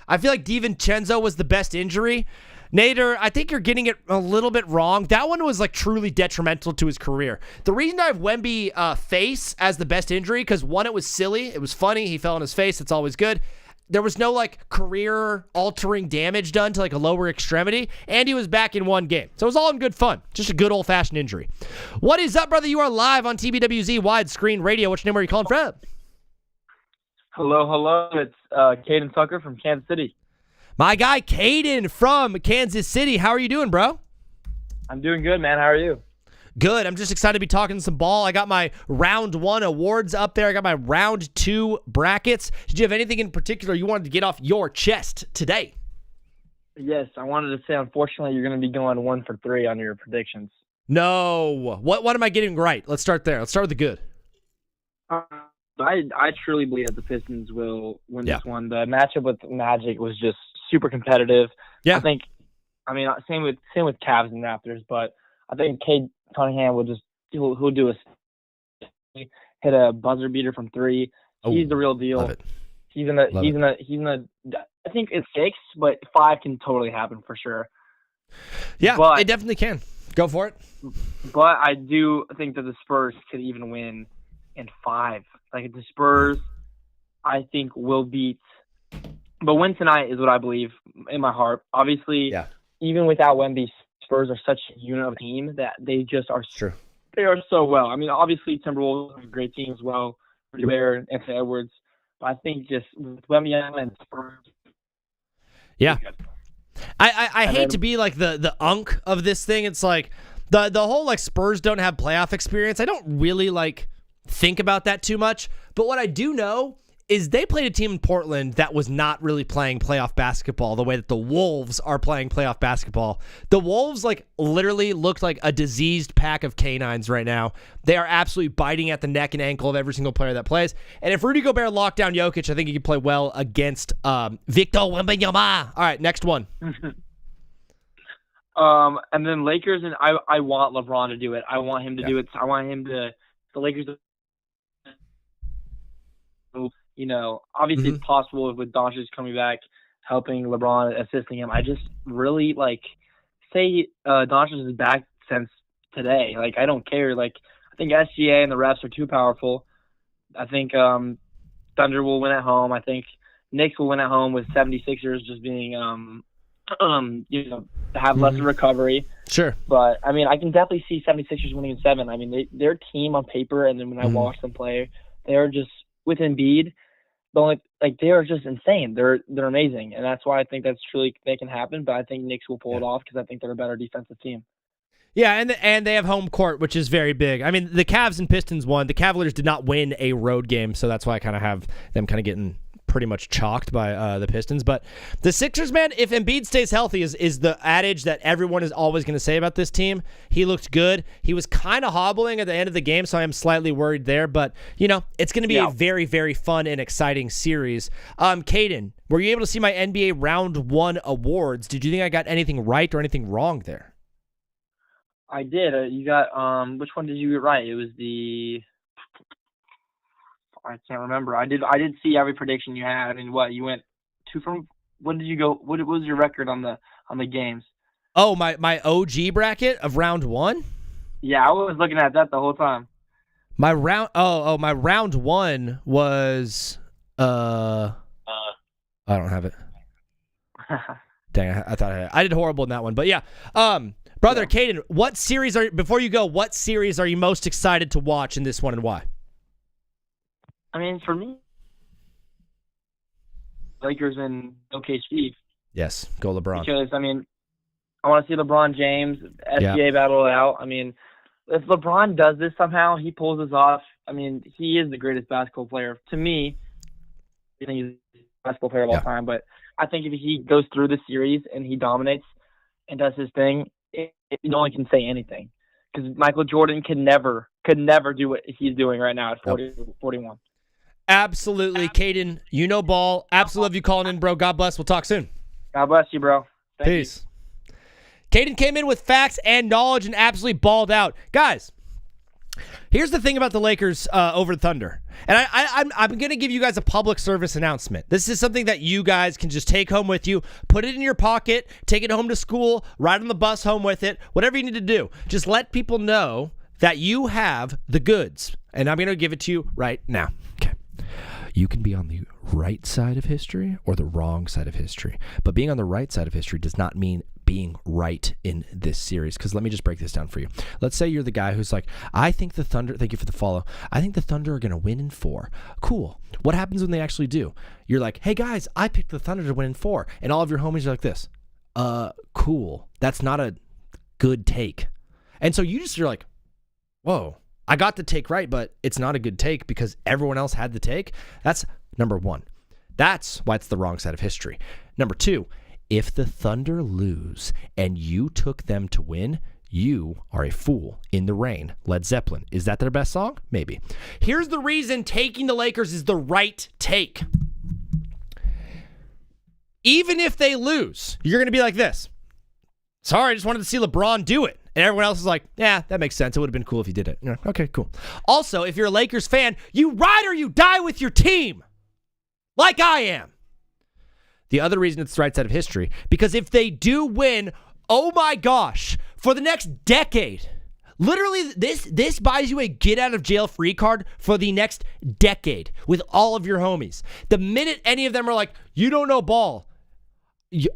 I feel like DiVincenzo was the best injury. Nader, I think you're getting it a little bit wrong. That one was like truly detrimental to his career. The reason I have Wemby face as the best injury, because one, it was silly. It was funny. He fell on his face. It's always good. There was no like career-altering damage done to like a lower extremity, and he was back in one game. So it was all in good fun. Just a good old-fashioned injury. What is up, brother? You are live on TBWZ Widescreen Radio. Which name are you calling from? Hello. It's Caden Tucker from Kansas City. My guy, Caden from Kansas City. How are you doing, bro? I'm doing good, man. How are you? Good. I'm just excited to be talking some ball. I got my round 1 awards up there. I got my round 2 brackets. Did you have anything in particular you wanted to get off your chest today? Yes, I wanted to say, unfortunately, you're going to be going 1 for 3 on your predictions. No. What am I getting right? Let's start there. Let's start with the good. I truly believe that the Pistons will win this one. The matchup with Magic was just super competitive. Yeah. Same with Cavs and Raptors, but I think Cade Cunningham will just he'll do hit a buzzer beater from 3. He's the real deal. Love it. He's in the I think it's 6, but 5 can totally happen for sure. Yeah, it definitely can. Go for it. But I do think that the Spurs could even win in 5. Like the Spurs, I think will beat. But win tonight is what I believe in my heart. Obviously, even without Wemby, Spurs are such a unit of team that they just are. True. They are so well. I mean, obviously Timberwolves are a great team as well. Rudy Gobert, Anthony Edwards. But I think just with Wemby and Spurs. Yeah. I hate to be like the unk of this thing. It's like the whole like Spurs don't have playoff experience. I don't really like think about that too much. But what I do know is they played a team in Portland that was not really playing playoff basketball the way that the Wolves are playing playoff basketball. The Wolves like literally looked like a diseased pack of canines right now. They are absolutely biting at the neck and ankle of every single player that plays. And if Rudy Gobert locked down Jokic, I think he could play well against Victor Wembanyama. All right, next one. And then Lakers, and I want LeBron to do it. I want him to do it. I want him to the Lakers. You know, obviously it's possible with Doncic coming back, helping LeBron, assisting him. I just really say Doncic is back since today. Like, I don't care. Like, I think SGA and the refs are too powerful. I think Thunder will win at home. I think Knicks will win at home with 76ers just being, have lesser recovery. Sure. But, I mean, I can definitely see 76ers winning in 7. I mean, their team on paper, and then when I watch them play, they're just, with Embiid, they are just insane. They're amazing, and that's why I think that's truly they can happen. But I think Knicks will pull it off because I think they're a better defensive team. Yeah, and they have home court, which is very big. I mean, the Cavs and Pistons won. The Cavaliers did not win a road game, so that's why I kind of have them kind of getting pretty much chalked by the Pistons. But the Sixers, man, if Embiid stays healthy, is the adage that everyone is always going to say about this team. He looked good. He was kind of hobbling at the end of the game, so I am slightly worried there. But, it's going to be a very, very fun and exciting series. Caden, were you able to see my NBA Round 1 awards? Did you think I got anything right or anything wrong there? I did. You got which one did you get right? It was I can't remember. I did see every prediction you had, and what you went 2 from. What did you go? What was your record on the games? Oh, my OG bracket of round 1. Yeah, I was looking at that the whole time. My round. My round 1 was. I don't have it. Dang, I thought I did horrible in that one, but yeah. Brother Caden, what series before you go? What series are you most excited to watch in this one, and why? I mean, for me, Lakers and OKC. Yes, go LeBron. Because, I mean, I want to see LeBron James, SGA battle it out. I mean, if LeBron does this somehow, he pulls this off. I mean, he is the greatest basketball player. To me, I think he's the basketball player of all time. But I think if he goes through the series and he dominates and does his thing, no one can say anything. Because Michael Jordan could never do what he's doing right now at 41. Absolutely. Caden, ball. Absolutely love you calling in, bro. God bless. We'll talk soon. God bless you, bro. Peace. Caden came in with facts and knowledge and absolutely balled out. Guys, here's the thing about the Lakers over Thunder. And I'm going to give you guys a public service announcement. This is something that you guys can just take home with you, put it in your pocket, take it home to school, ride on the bus home with it, whatever you need to do. Just let people know that you have the goods. And I'm going to give it to you right now. Okay. You can be on the right side of history or the wrong side of history. But being on the right side of history does not mean being right in this series. Because let me just break this down for you. Let's say you're the guy who's like, I think the Thunder, thank you for the follow. I think the Thunder are going to win in 4. Cool. What happens when they actually do? You're like, hey guys, I picked the Thunder to win in 4. And all of your homies are like this. Cool. That's not a good take. And so you're like, whoa. I got the take right, but it's not a good take because everyone else had the take. That's number 1. That's why it's the wrong side of history. Number 2, if the Thunder lose and you took them to win, you are a fool in the rain. Led Zeppelin. Is that their best song? Maybe. Here's the reason taking the Lakers is the right take. Even if they lose, you're going to be like this. Sorry, I just wanted to see LeBron do it. And everyone else is like, yeah, that makes sense. It would have been cool if he did it. You're like, okay, cool. Also, if you're a Lakers fan, you ride or you die with your team. Like I am. The other reason it's the right side of history, because if they do win, oh my gosh, for the next decade, literally this buys you a get-out-of-jail-free card for the next decade with all of your homies. The minute any of them are like, you don't know ball.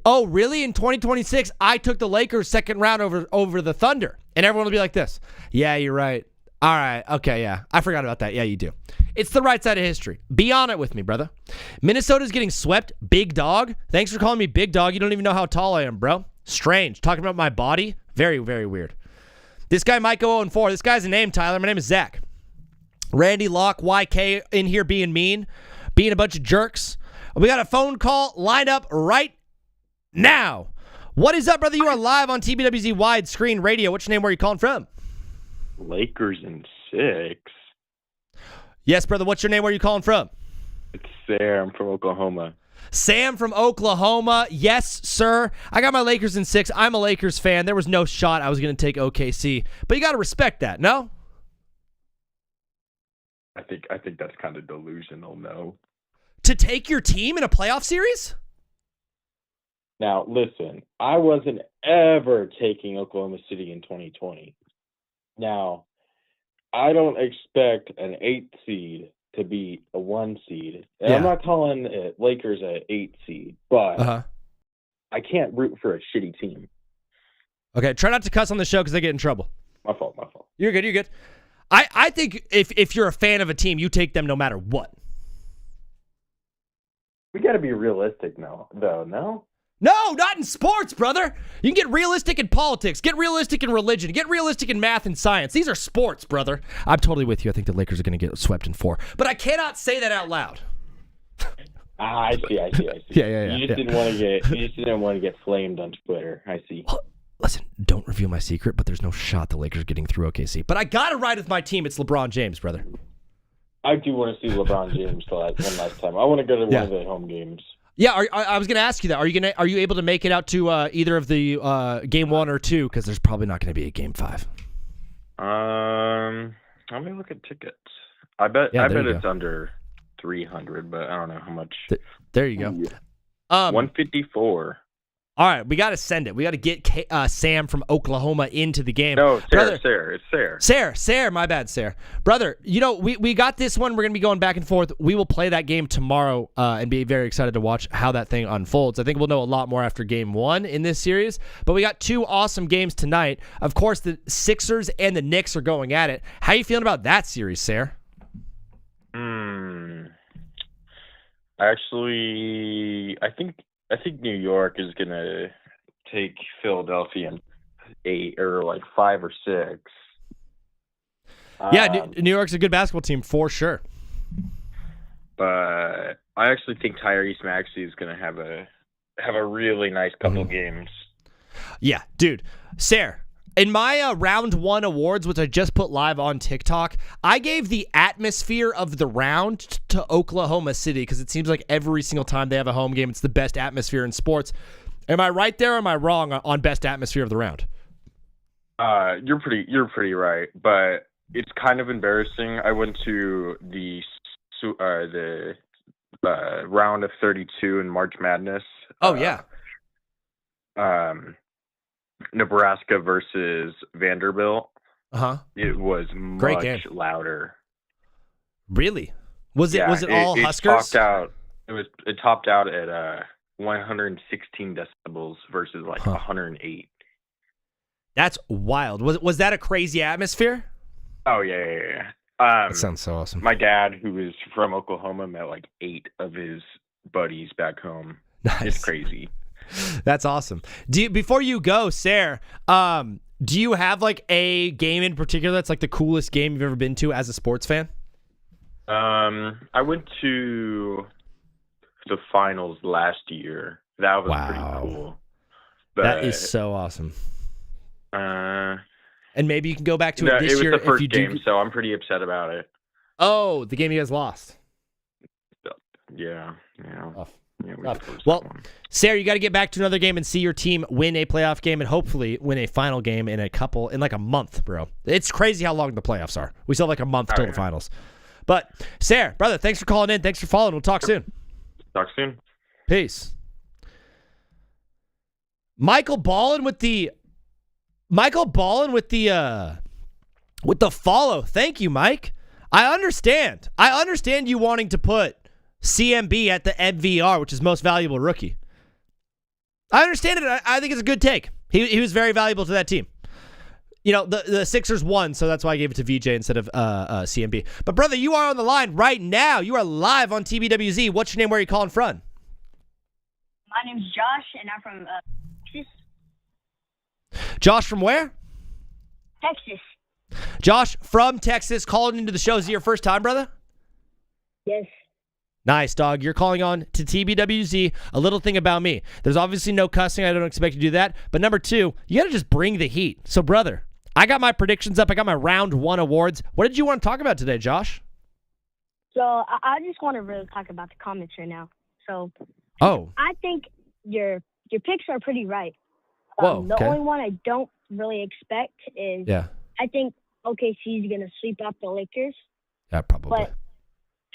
Oh, really? In 2026, I took the Lakers second round over the Thunder. And everyone will be like this. Yeah, you're right. All right. Okay, yeah. I forgot about that. Yeah, you do. It's the right side of history. Be on it with me, brother. Minnesota's getting swept. Big dog. Thanks for calling me big dog. You don't even know how tall I am, bro. Strange. Talking about my body. Very, very weird. This guy might go 0-4. This guy's a name, Tyler. My name is Zach. Randy Locke, YK in here being mean, being a bunch of jerks. We got a phone call lined up right now. What is up, brother? You are live on TBWZ Widescreen Radio. What's your name? Where are you calling from? Lakers in 6. Yes, brother. What's your name? Where are you calling from? It's Sam from Oklahoma. Sam from Oklahoma. Yes, sir. I got my Lakers in 6. I'm a Lakers fan. There was no shot I was going to take OKC. But you got to respect that, no? I think that's kind of delusional, no? To take your team in a playoff series? Now, listen, I wasn't ever taking Oklahoma City in 2020. Now, I don't expect an 8 seed to be a 1 seed. And Yeah. I'm not calling it Lakers an 8 seed, but I can't root for a shitty team. Okay, try not to cuss on the show because they get in trouble. My fault. You're good. I think if you're a fan of a team, you take them no matter what. We got to be realistic now, though, no? No, not in sports, brother. You can get realistic in politics, get realistic in religion, get realistic in math and science. These are sports, brother. I'm totally with you. I think the Lakers are going to get swept in 4. But I cannot say that out loud. I see. Yeah. You just didn't want to get flamed on Twitter. I see. Well, listen, don't reveal my secret, but there's no shot the Lakers are getting through OKC. But I got to ride with my team. It's LeBron James, brother. I do want to see LeBron James one last time. I want to go to one of the home games. Yeah, I was going to ask you that. Are you able to make it out to either of the game 1 or 2? Because there's probably not going to be a game 5. Let me look at tickets. I bet it's under 300, but I don't know how much. There you go. 154. All right, we got to send it. We got to get Sam from Oklahoma into the game. No, Brother, it's Sarah. Sarah, my bad, Sarah. Brother, we got this one. We're going to be going back and forth. We will play that game tomorrow and be very excited to watch how that thing unfolds. I think we'll know a lot more after game 1 in this series. But we got 2 awesome games tonight. Of course, the Sixers and the Knicks are going at it. How you feeling about that series, Sarah? Actually, I think New York is gonna take Philadelphia in 8 or like 5 or 6. Yeah, New York's a good basketball team for sure. But I actually think Tyrese Maxey is gonna have a really nice couple games. Yeah, dude. Sarah, in my round 1 awards, which I just put live on TikTok, I gave the atmosphere of the round to Oklahoma City because it seems like every single time they have a home game, it's the best atmosphere in sports. Am I right there or am I wrong on best atmosphere of the round? You're pretty right, but it's kind of embarrassing. I went to the round of 32 in March Madness. Oh, yeah. Nebraska versus Vanderbilt. It was much louder. Really? Was it all Huskers? It topped out at 116 decibels versus 108. That's wild. Was that a crazy atmosphere? Oh yeah. That sounds so awesome. My dad, who is from Oklahoma, met 8 of his buddies back home. Nice. It's crazy. That's awesome. Before you go, Sarah, do you have a game in particular that's the coolest game you've ever been to as a sports fan? I went to the finals last year. That was Wow. pretty cool. But, That is so awesome. And maybe you can go back to no, it this it was year the first if you game, do. so I'm pretty upset about it. Oh, the game you guys lost. Yeah. Tough. Yeah, Well, Sarah, you got to get back to another game and see your team win a playoff game and hopefully win a final game in like a month, bro. It's crazy how long the playoffs are. We still have like a month till the finals. But Sarah, brother, thanks for calling in. Thanks for following. We'll talk soon. Talk soon. Peace. Michael Ballin with the follow. Thank you, Mike. I understand you wanting to put CMB at the MVR, which is most valuable rookie. I understand it. I think it's a good take. He was very valuable to that team. You know, the Sixers won, so that's why I gave it to VJ instead of CMB. But brother, you are on the line right now. You are live on TBWZ. What's your name? Where are you calling from? My name's Josh, and I'm from Texas. Josh from where? Texas. Josh from Texas, calling into the show. Is it your first time, brother? Yes. Nice, dog. You're calling on to TBWZ. A little thing about me. There's obviously no cussing. I don't expect you to do that. But number two, you got to just bring the heat. So, brother, I got my predictions up. I got my round one awards. What did you want to talk about today, Josh? So I just want to really talk about the comments right now. So I think your picks are pretty right. Whoa, the only one I don't really expect is I think OKC is going to sweep out the Lakers. Yeah, probably. But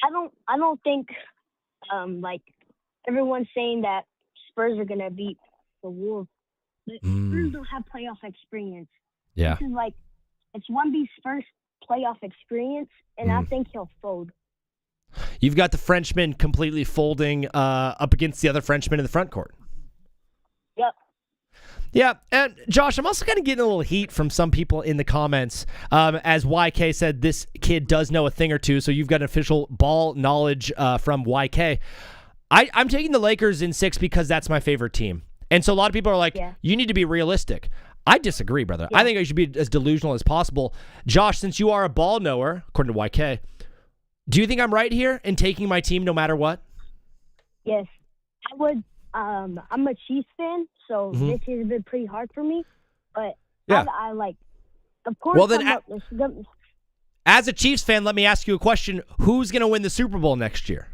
I don't think like everyone's saying that Spurs are going to beat the Wolves. But Spurs don't have playoff experience. Yeah. This is like it's Wemby's first playoff experience, and I think he'll fold. You've got the Frenchman completely folding up against the other Frenchman in the front court. Yep. Yeah, and Josh, I'm also kind of getting a little heat from some people in the comments. As YK said, this kid does know a thing or two, so you've got official ball knowledge from YK. I'm taking the Lakers in 6 because that's my favorite team. And so a lot of people are like, you need to be realistic. I disagree, brother. I think I should be as delusional as possible. Josh, since you are a ball knower, according to YK, do you think I'm right here in taking my team no matter what? Yes, I would. I'm a Chiefs fan, so this has been pretty hard for me. But I like, of course. Well, then, as a Chiefs fan, let me ask you a question: who's going to win the Super Bowl next year?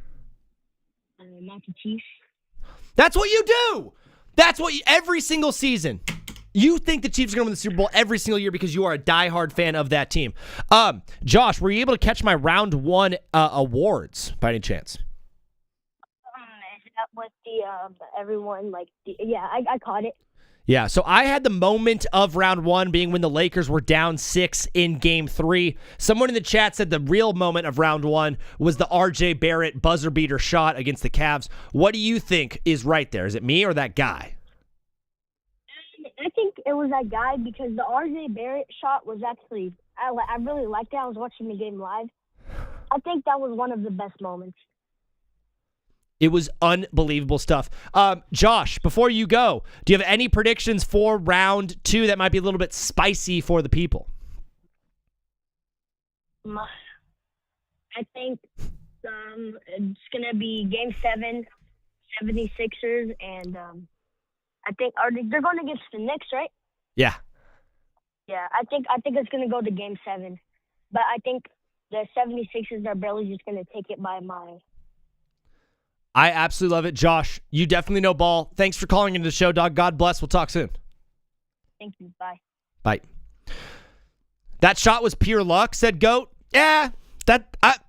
Not the Chiefs. That's what you do. That's what every single season. You think the Chiefs are going to win the Super Bowl every single year because you are a diehard fan of that team. Josh, were you able to catch my round one awards by any chance? Is that what the everyone like? I caught it. Yeah, so I had the moment of round one being when the Lakers were down 6 in game 3. Someone in the chat said the real moment of round one was the RJ Barrett buzzer beater shot against the Cavs. What do you think is right there? Is it me or that guy? I think it was that guy because the RJ Barrett shot was actually, I really liked it. I was watching the game live. I think that was one of the best moments. It was unbelievable stuff. Josh, before you go, do you have any predictions for round 2 that might be a little bit spicy for the people? I think it's going to be Game 7, 76ers, and I think they're going against the Knicks, right? Yeah. Yeah, I think it's going to go to Game 7. But I think the 76ers are barely just going to take it by a mile. I absolutely love it. Josh, you definitely know ball. Thanks for calling into the show, dog. God bless. We'll talk soon. Thank you. Bye. Bye. That shot was pure luck, said GOAT. Yeah,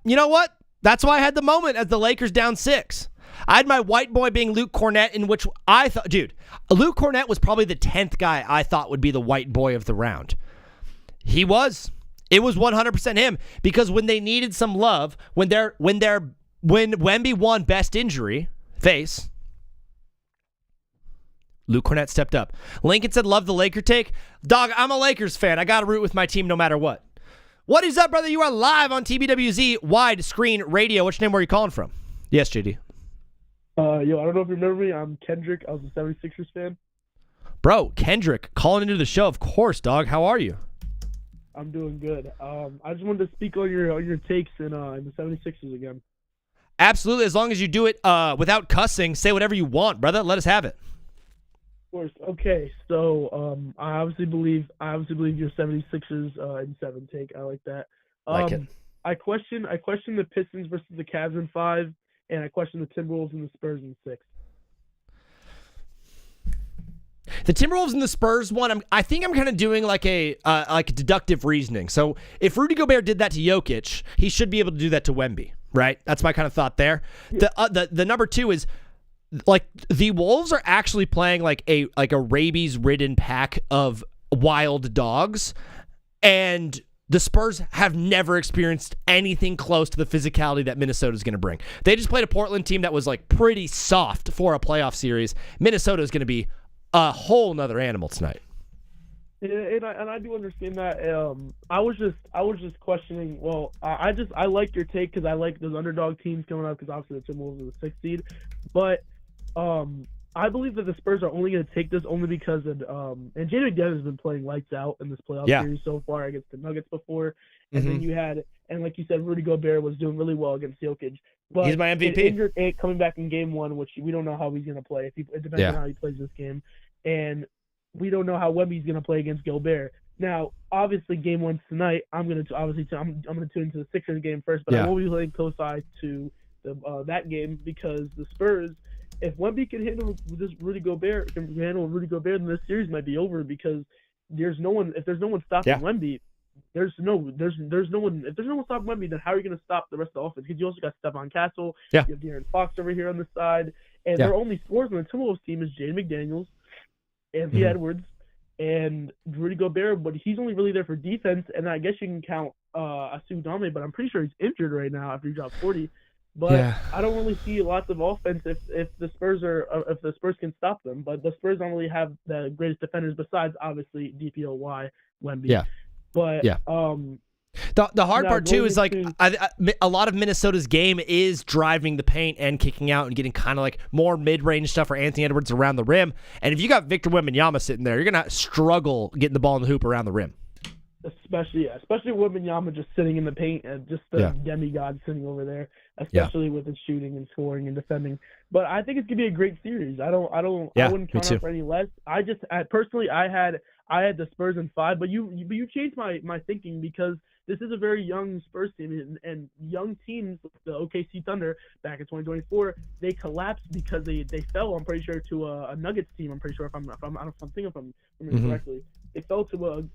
you know what? That's why I had the moment as the Lakers down 6. I had my white boy being Luke Cornett, in which I thought, dude, Luke Cornett was probably the 10th guy I thought would be the white boy of the round. He was. It was 100% him because when they needed some love, when Wemby won best injury face, Luke Cornett stepped up. Lincoln said, love the Laker take. Dog, I'm a Lakers fan. I got to root with my team no matter what. What is up, brother? You are live on TBWZ Widescreen Radio. Which name were you calling from? Yes, JD. I don't know if you remember me. I'm Kendrick. I was a 76ers fan. Bro, Kendrick, calling into the show. Of course, dog. How are you? I'm doing good. I just wanted to speak on your takes in the 76ers again. Absolutely. As long as you do it without cussing, say whatever you want, brother. Let us have it. Of course. Okay. So I obviously believe your 76ers in 7 take. I like that. Like it. I question the Pistons versus the Cavs in 5, and I question the Timberwolves and the Spurs in 6. The Timberwolves and the Spurs one, I think I'm kind of doing like a deductive reasoning. So if Rudy Gobert did that to Jokic, he should be able to do that to Wemby, right? That's my kind of thought there. Yeah. The number 2 is like the Wolves are actually playing like a rabies-ridden pack of wild dogs, and the Spurs have never experienced anything close to the physicality that Minnesota is going to bring. They just played a Portland team that was like pretty soft for a playoff series. Minnesota is going to be a whole nother animal tonight. Yeah, and I do understand that. I was just questioning. Well, I like your take because I like those underdog teams coming up because obviously the Timberwolves are the 6th seed, but I believe that the Spurs are only going to take this only because of and Jaden McDaniels has been playing lights out in this playoff series so far against the Nuggets before, and then you had, and like you said, Rudy Gobert was doing really well against Jokic. But he's my MVP. Injured coming back in game 1, which we don't know how he's going to play. It depends on how he plays this game. And we don't know how Wemby's going to play against Gobert. Now, obviously, game 1's tonight. I'm going to tune into the Sixers game first, but I will be playing close eye to that game because the Spurs, if Wemby can handle this Rudy Gobert, then this series might be over because there's no one. If there's no one stopping Wemby, there's no one. If there's no one stopping Wemby, then how are you going to stop the rest of the offense? Because you also got Stephon Castle, you have De'Aaron Fox over here on the side, and their only scorers on the Timberwolves team is Jaden McDaniels, Anthony Edwards, and Rudy Gobert, but he's only really there for defense, and I guess you can count Asu Dame, but I'm pretty sure he's injured right now after he dropped 40. But I don't really see lots of offense if the Spurs can stop them. But the Spurs don't really have the greatest defenders besides obviously DPOY, Wemby. Yeah. But the hard part too is like a lot of Minnesota's game is driving the paint and kicking out and getting kind of like more mid-range stuff for Anthony Edwards around the rim. And if you got Victor Wembanyama sitting there, you're gonna struggle getting the ball in the hoop around the rim. Especially Wembanyama just sitting in the paint and just the demigod sitting over there, especially with his shooting and scoring and defending. But I think it's gonna be a great series. I wouldn't count out for any less. I personally had the Spurs in 5, but you changed my thinking because this is a very young Spurs team, and young teams, the OKC Thunder back in 2024, they collapsed because they fell. I'm pretty sure to a Nuggets team. I'm pretty sure if I'm correctly, they fell to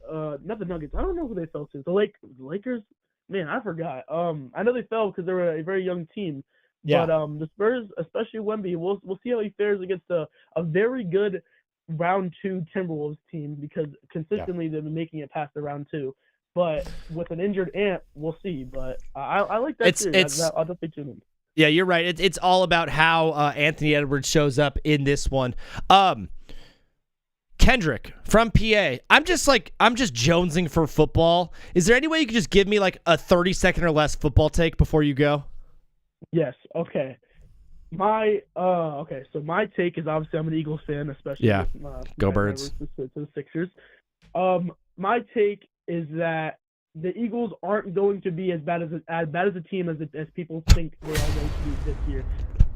not the Nuggets. I don't know who they fell to. The Lakers. Man, I forgot. I know they fell because they were a very young team. Yeah. But the Spurs, especially Wemby, we'll see how he fares against a very good round 2 Timberwolves team because consistently they've been making it past the round 2. But with an injured Ant, we'll see. But I like that series. I'll definitely tune in. Yeah, you're right. It's all about how Anthony Edwards shows up in this one. Kendrick from PA. I'm just jonesing for football. Is there any way you could just give me like a 30-second or less football take before you go? Yes. Okay. So my take is obviously I'm an Eagles fan, especially with, go Birds to the Sixers. My take is that the Eagles aren't going to be as bad as a team as people think they are going to be this year.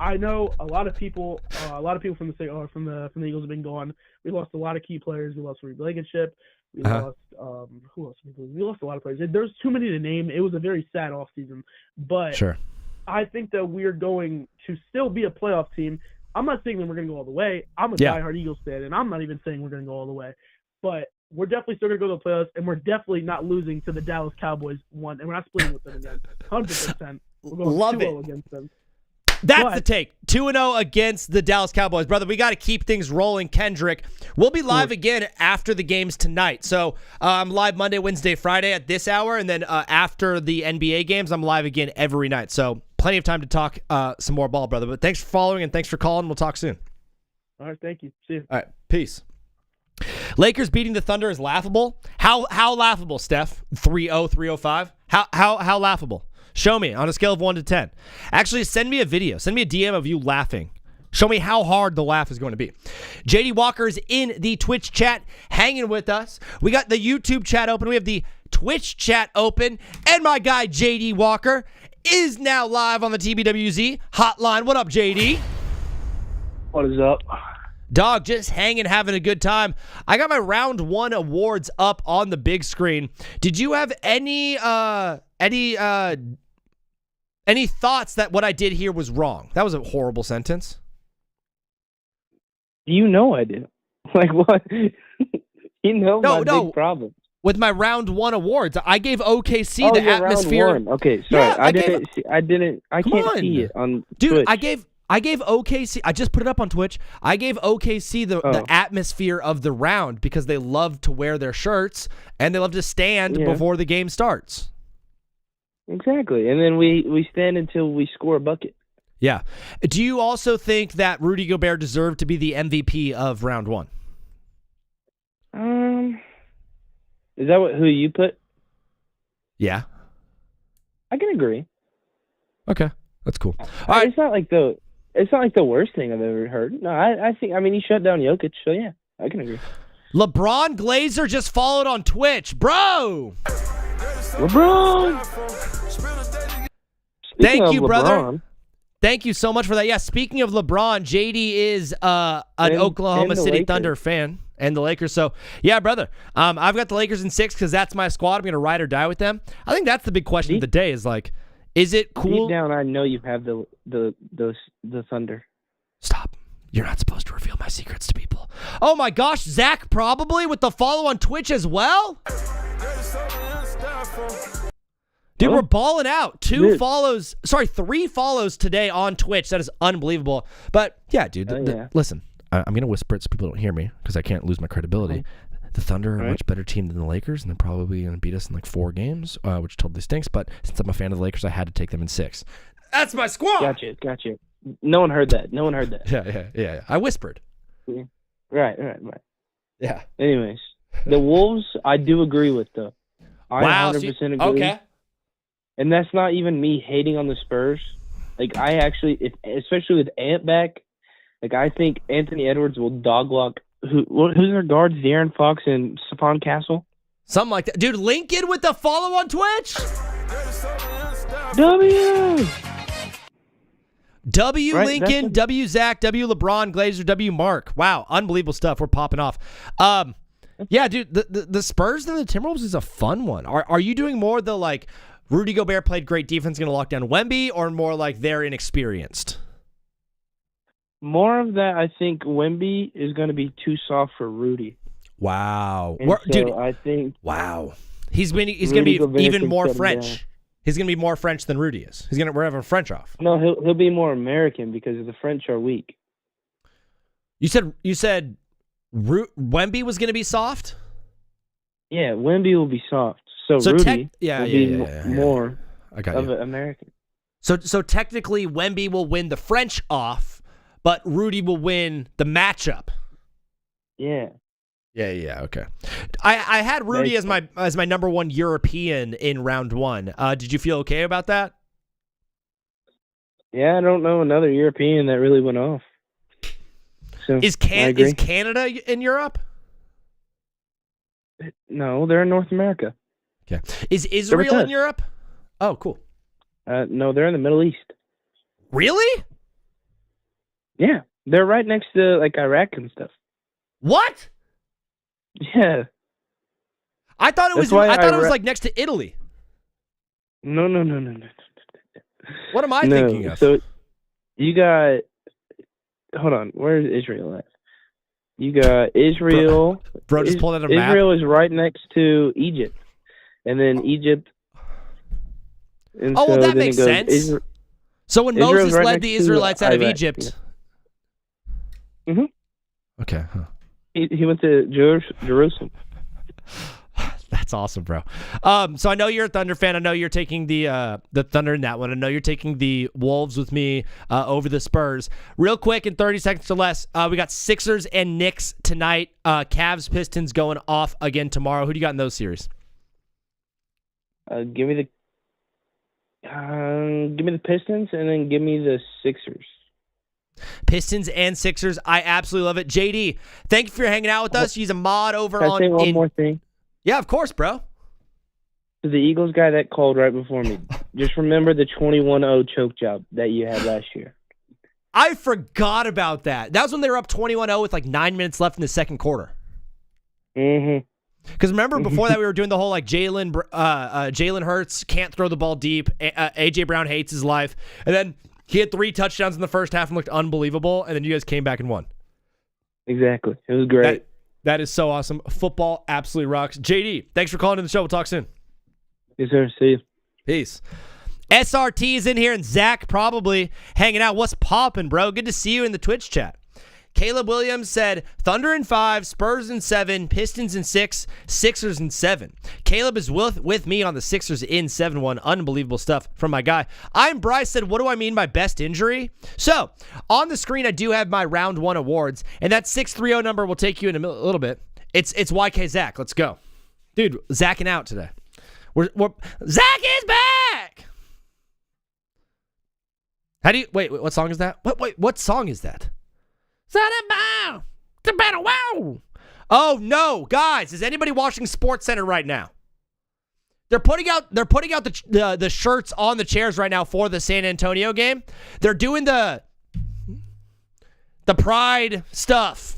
I know a lot of people from the Eagles have been gone. We lost a lot of key players. We lost Reed Blankenship. We lost who else? We lost a lot of players. There's too many to name. It was a very sad offseason. But I think that we're going to still be a playoff team. I'm not saying that we're going to go all the way. I'm a diehard Eagles fan, and I'm not even saying we're going to go all the way. But we're definitely still going to go to the playoffs, and we're definitely not losing to the Dallas Cowboys and we're not splitting with them again. 100%. We're going 2-0 against them. That's the take. 2-0 against the Dallas Cowboys. Brother, we got to keep things rolling. Kendrick, we'll be live again after the games tonight. So I'm live Monday, Wednesday, Friday at this hour, and then after the NBA games, I'm live again every night. So plenty of time to talk some more ball, brother. But thanks for following, and thanks for calling. We'll talk soon. All right, thank you. See you. All right, peace. Lakers beating the Thunder is laughable. How laughable, Steph? 3-0, 305? How laughable? Show me on a scale of 1 to 10. Actually, send me a video. Send me a DM of you laughing. Show me how hard the laugh is going to be. JD Walker is in the Twitch chat hanging with us. We got the YouTube chat open. We have the Twitch chat open. And my guy, JD Walker, is now live on the TBWZ hotline. What up, JD? What is up? Dog, just hanging, having a good time. I got my round 1 awards up on the big screen. Did you have any thoughts that what I did here was wrong? That was a horrible sentence. You know I did. Like what? You know my big problem. With my round 1 awards, I gave OKC the atmosphere. Round 1. Okay, sorry. Yeah, I can't see it on Dude, Twitch. I gave OKC. I just put it up on Twitch. I gave OKC the atmosphere of the round because they love to wear their shirts and they love to stand before the game starts. Exactly, and then we stand until we score a bucket. Yeah. Do you also think that Rudy Gobert deserved to be the MVP of round 1? Is that who you put? Yeah. I can agree. Okay, that's cool. All right. It's not like the worst thing I've ever heard. No, I think he shut down Jokic, so yeah, I can agree. LeBron Glazer just followed on Twitch, bro. LeBron. Thank you, brother. Thank you so much for that. Yeah, speaking of LeBron, JD is an Oklahoma City Lakers. Thunder fan and the Lakers. So, yeah, brother, I've got the Lakers in 6 because that's my squad. I'm going to ride or die with them. I think that's the big question of the day is like, is it cool? Deep down, I know you have the Thunder. Stop. You're not supposed to reveal my secrets to people. Oh, my gosh, Zach probably with the follow on Twitch as well? Dude, we're balling out. 3 follows today on Twitch. That is unbelievable. But, yeah, dude, listen, I'm going to whisper it so people don't hear me because I can't lose my credibility. The Thunder are a much better team than the Lakers, and they're probably going to beat us in like 4 games, which totally stinks. But since I'm a fan of the Lakers, I had to take them in 6. That's my squad. Gotcha. No one heard that. Yeah. I whispered. Yeah. Right. Yeah. Anyways, the Wolves, I do agree with, though. I 100% agree. Okay. And that's not even me hating on the Spurs. Like, I actually, especially with Ant back, like, I think Anthony Edwards will doglock. Who's their guards? De'Aaron Fox and Stephon Castle? Something like that. Dude, Lincoln with the follow on Twitch. W Right, Lincoln, W Zach, W LeBron, Glazer, W Mark. Wow, unbelievable stuff. We're popping off. Yeah, dude, the Spurs and the Timberwolves is a fun one. Are you doing more the like Rudy Gobert played great defense, going to lock down Wemby, or more like they're inexperienced? More of that, I think Wemby is going to be too soft for Rudy. Wow. Dude, I think. Wow. He's going to be even more French. He's going to be more French than Rudy is. We're having French off. No, he'll be more American because the French are weak. You said Wemby was going to be soft? Yeah, Wemby will be soft. So Rudy will be more of an American. So technically, Wemby will win the French off, but Rudy will win the matchup. Yeah. Yeah, okay. I had Rudy as my number 1 European in round 1. Did you feel okay about that? Yeah, I don't know another European that really went off. So Is Canada in Europe? No, they're in North America. Okay. Is Israel in Europe? Oh, cool. No, they're in the Middle East. Really? Yeah, they're right next to like Iraq and stuff. What? Yeah. I thought it was. I thought it was like next to Italy. No. What am I thinking of? So you got. Hold on. Where is Israel at? You got Israel. Bro, just pull out a map. Israel is right next to Egypt, and then Egypt. And well, that makes sense. So when Moses led the Israelites out of Egypt. Yeah. Mm-hmm. Okay. Huh. He went to Jerusalem. That's awesome, bro. So I know you're a Thunder fan. I know you're taking the Thunder in that one. I know you're taking the Wolves with me over the Spurs. Real quick, in 30 seconds or less, we got Sixers and Knicks tonight. Cavs, Pistons going off again tomorrow. Who do you got in those series? Give me the Pistons and then give me the Sixers. Pistons and Sixers. I absolutely love it. JD, thank you for hanging out with us. He's a mod over Can I say one more thing? Yeah, of course, bro. To the Eagles guy that called right before me, just remember the 21-0 choke job that you had last year. I forgot about that. That was when they were up 21-0 with like 9 minutes left in the second quarter. Mm-hmm. Because remember, before that, we were doing the whole like Jalen Hurts can't throw the ball deep. A.J. Brown hates his life. And then he had 3 touchdowns in the first half and looked unbelievable. And then you guys came back and won. Exactly. It was great. That is so awesome. Football absolutely rocks. JD, thanks for calling in the show. We'll talk soon. Yes, sir. See you. Peace. SRT is in here and Zach probably hanging out. What's poppin', bro? Good to see you in the Twitch chat. Caleb Williams said, Thunder in 5, Spurs in 7, Pistons in 6, Sixers in 7. Caleb is with me on the Sixers in 7-1. Unbelievable stuff from my guy. I'm Bryce said, what do I mean by best injury? So, on the screen, I do have my round 1 awards, and that 630 number will take you in a little bit. It's YK Zach. Let's go. Dude, Zacking out today. Zach is back! How do you, wait, what song is that? What song is that? Oh no, guys! Is anybody watching Sports Center right now? They're putting out the shirts on the chairs right now for the San Antonio game. They're doing the Pride stuff.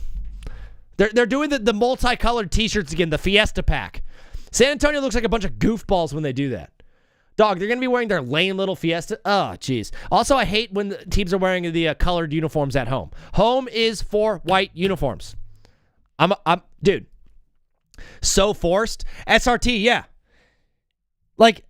They're doing the multicolored T-shirts again, the Fiesta pack. San Antonio looks like a bunch of goofballs when they do that. Dog, they're going to be wearing their lame little Fiesta. Oh, jeez. Also, I hate when the teams are wearing the colored uniforms at home. Home is for white uniforms. Dude, so forced. SRT, yeah. Like,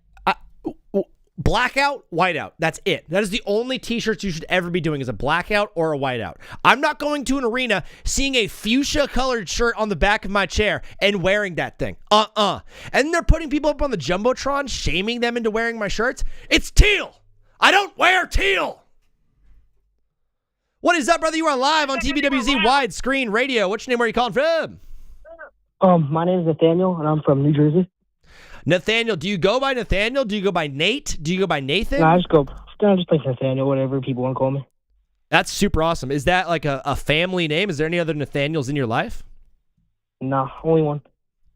blackout, whiteout. That's it. That is the only T-shirts you should ever be doing is a blackout or a whiteout. I'm not going to an arena, seeing a fuchsia-colored shirt on the back of my chair and wearing that thing. And they're putting people up on the Jumbotron, shaming them into wearing my shirts. It's teal. I don't wear teal. What is up, brother? You are live on TBWZ Widescreen Radio. What's your name? Where are you calling from? My name is Nathaniel, and I'm from New Jersey. Nathaniel, do you go by Nathaniel? Do you go by Nate? Do you go by Nathan? No, I just like Nathaniel, whatever people want to call me. That's super awesome. Is that like a family name? Is there any other Nathaniels in your life? No, only one.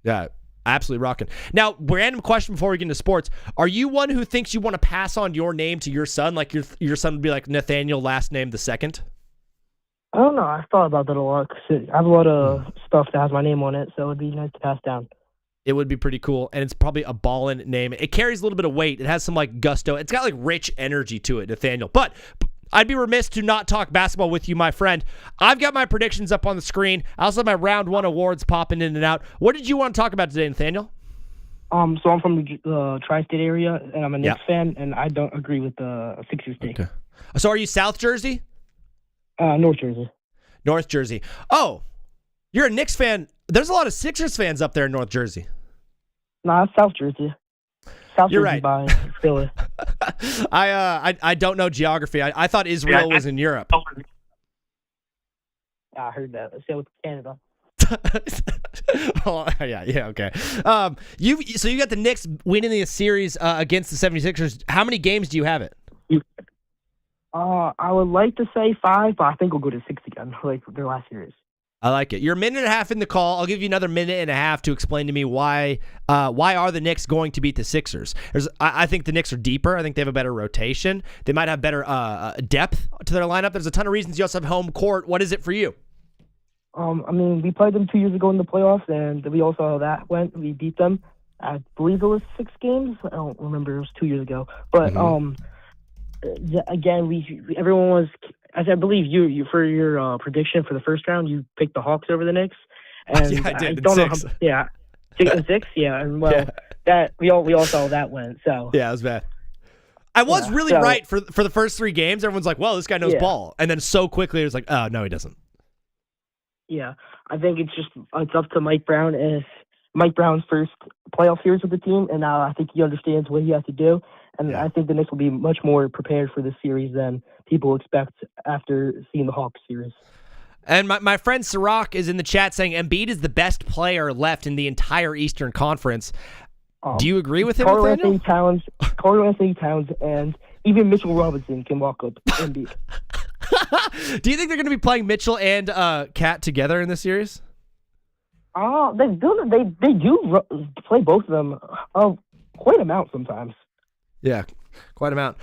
Yeah, absolutely rocking. Now, random question before we get into sports. Are you one who thinks you want to pass on your name to your son? Like your son would be like Nathaniel, last name the second? I don't know. I've thought about that a lot. 'Cause I have a lot of stuff that has my name on it, so it would be nice to pass down. It would be pretty cool, and it's probably a ballin' name. It carries a little bit of weight. It has some, like, gusto. It's got, like, rich energy to it, Nathaniel. But I'd be remiss to not talk basketball with you, my friend. I've got my predictions up on the screen. I also have my round 1 awards popping in and out. What did you want to talk about today, Nathaniel? So I'm from the tri-state area, and I'm a Knicks fan, and I don't agree with the Sixers take. Okay. So are you South Jersey? North Jersey. North Jersey. Oh, you're a Knicks fan. There's a lot of Sixers fans up there in North Jersey. Nah, South Jersey. You're Jersey right. By Philly. I don't know geography. I thought Israel was in Europe. I heard that. Let's say with Canada. Oh, yeah, okay. You got the Knicks winning the series against the 76ers. How many games do you have it? I would like to say 5, but I think we'll go to 6 again, like their last series. I like it. You're a minute and a half in the call. I'll give you another minute and a half to explain to me why are the Knicks going to beat the Sixers. I think the Knicks are deeper. I think they have a better rotation. They might have better depth to their lineup. There's a ton of reasons. You also have home court. What is it for you? I mean, we played them 2 years ago in the playoffs, and we all saw how that went. We beat them. I believe it was 6 games. I don't remember. It was 2 years ago. But again, everyone was. As I believe you for your prediction for the first round, you picked the Hawks over the Knicks. And yeah, I did. I don't know how, 6 and 6, yeah. And that we all saw how that went. So yeah, it was bad. I was really right for the first 3 games. Everyone's like, "Well, this guy knows ball," and then so quickly it was like, "Oh no, he doesn't." Yeah, I think it's up to Mike Brown. If Mike Brown's first playoff series with the team, and now I think he understands what he has to do. And I think the Knicks will be much more prepared for this series than people expect after seeing the Hawks series. And my friend Sirach is in the chat saying Embiid is the best player left in the entire Eastern Conference. Do you agree with him, Nathaniel? Carl Anthony Towns, and even Mitchell Robinson can walk up Embiid. Do you think they're going to be playing Mitchell and Cat together in this series? They do play both of them. quite an amount sometimes. Yeah, quite an amount.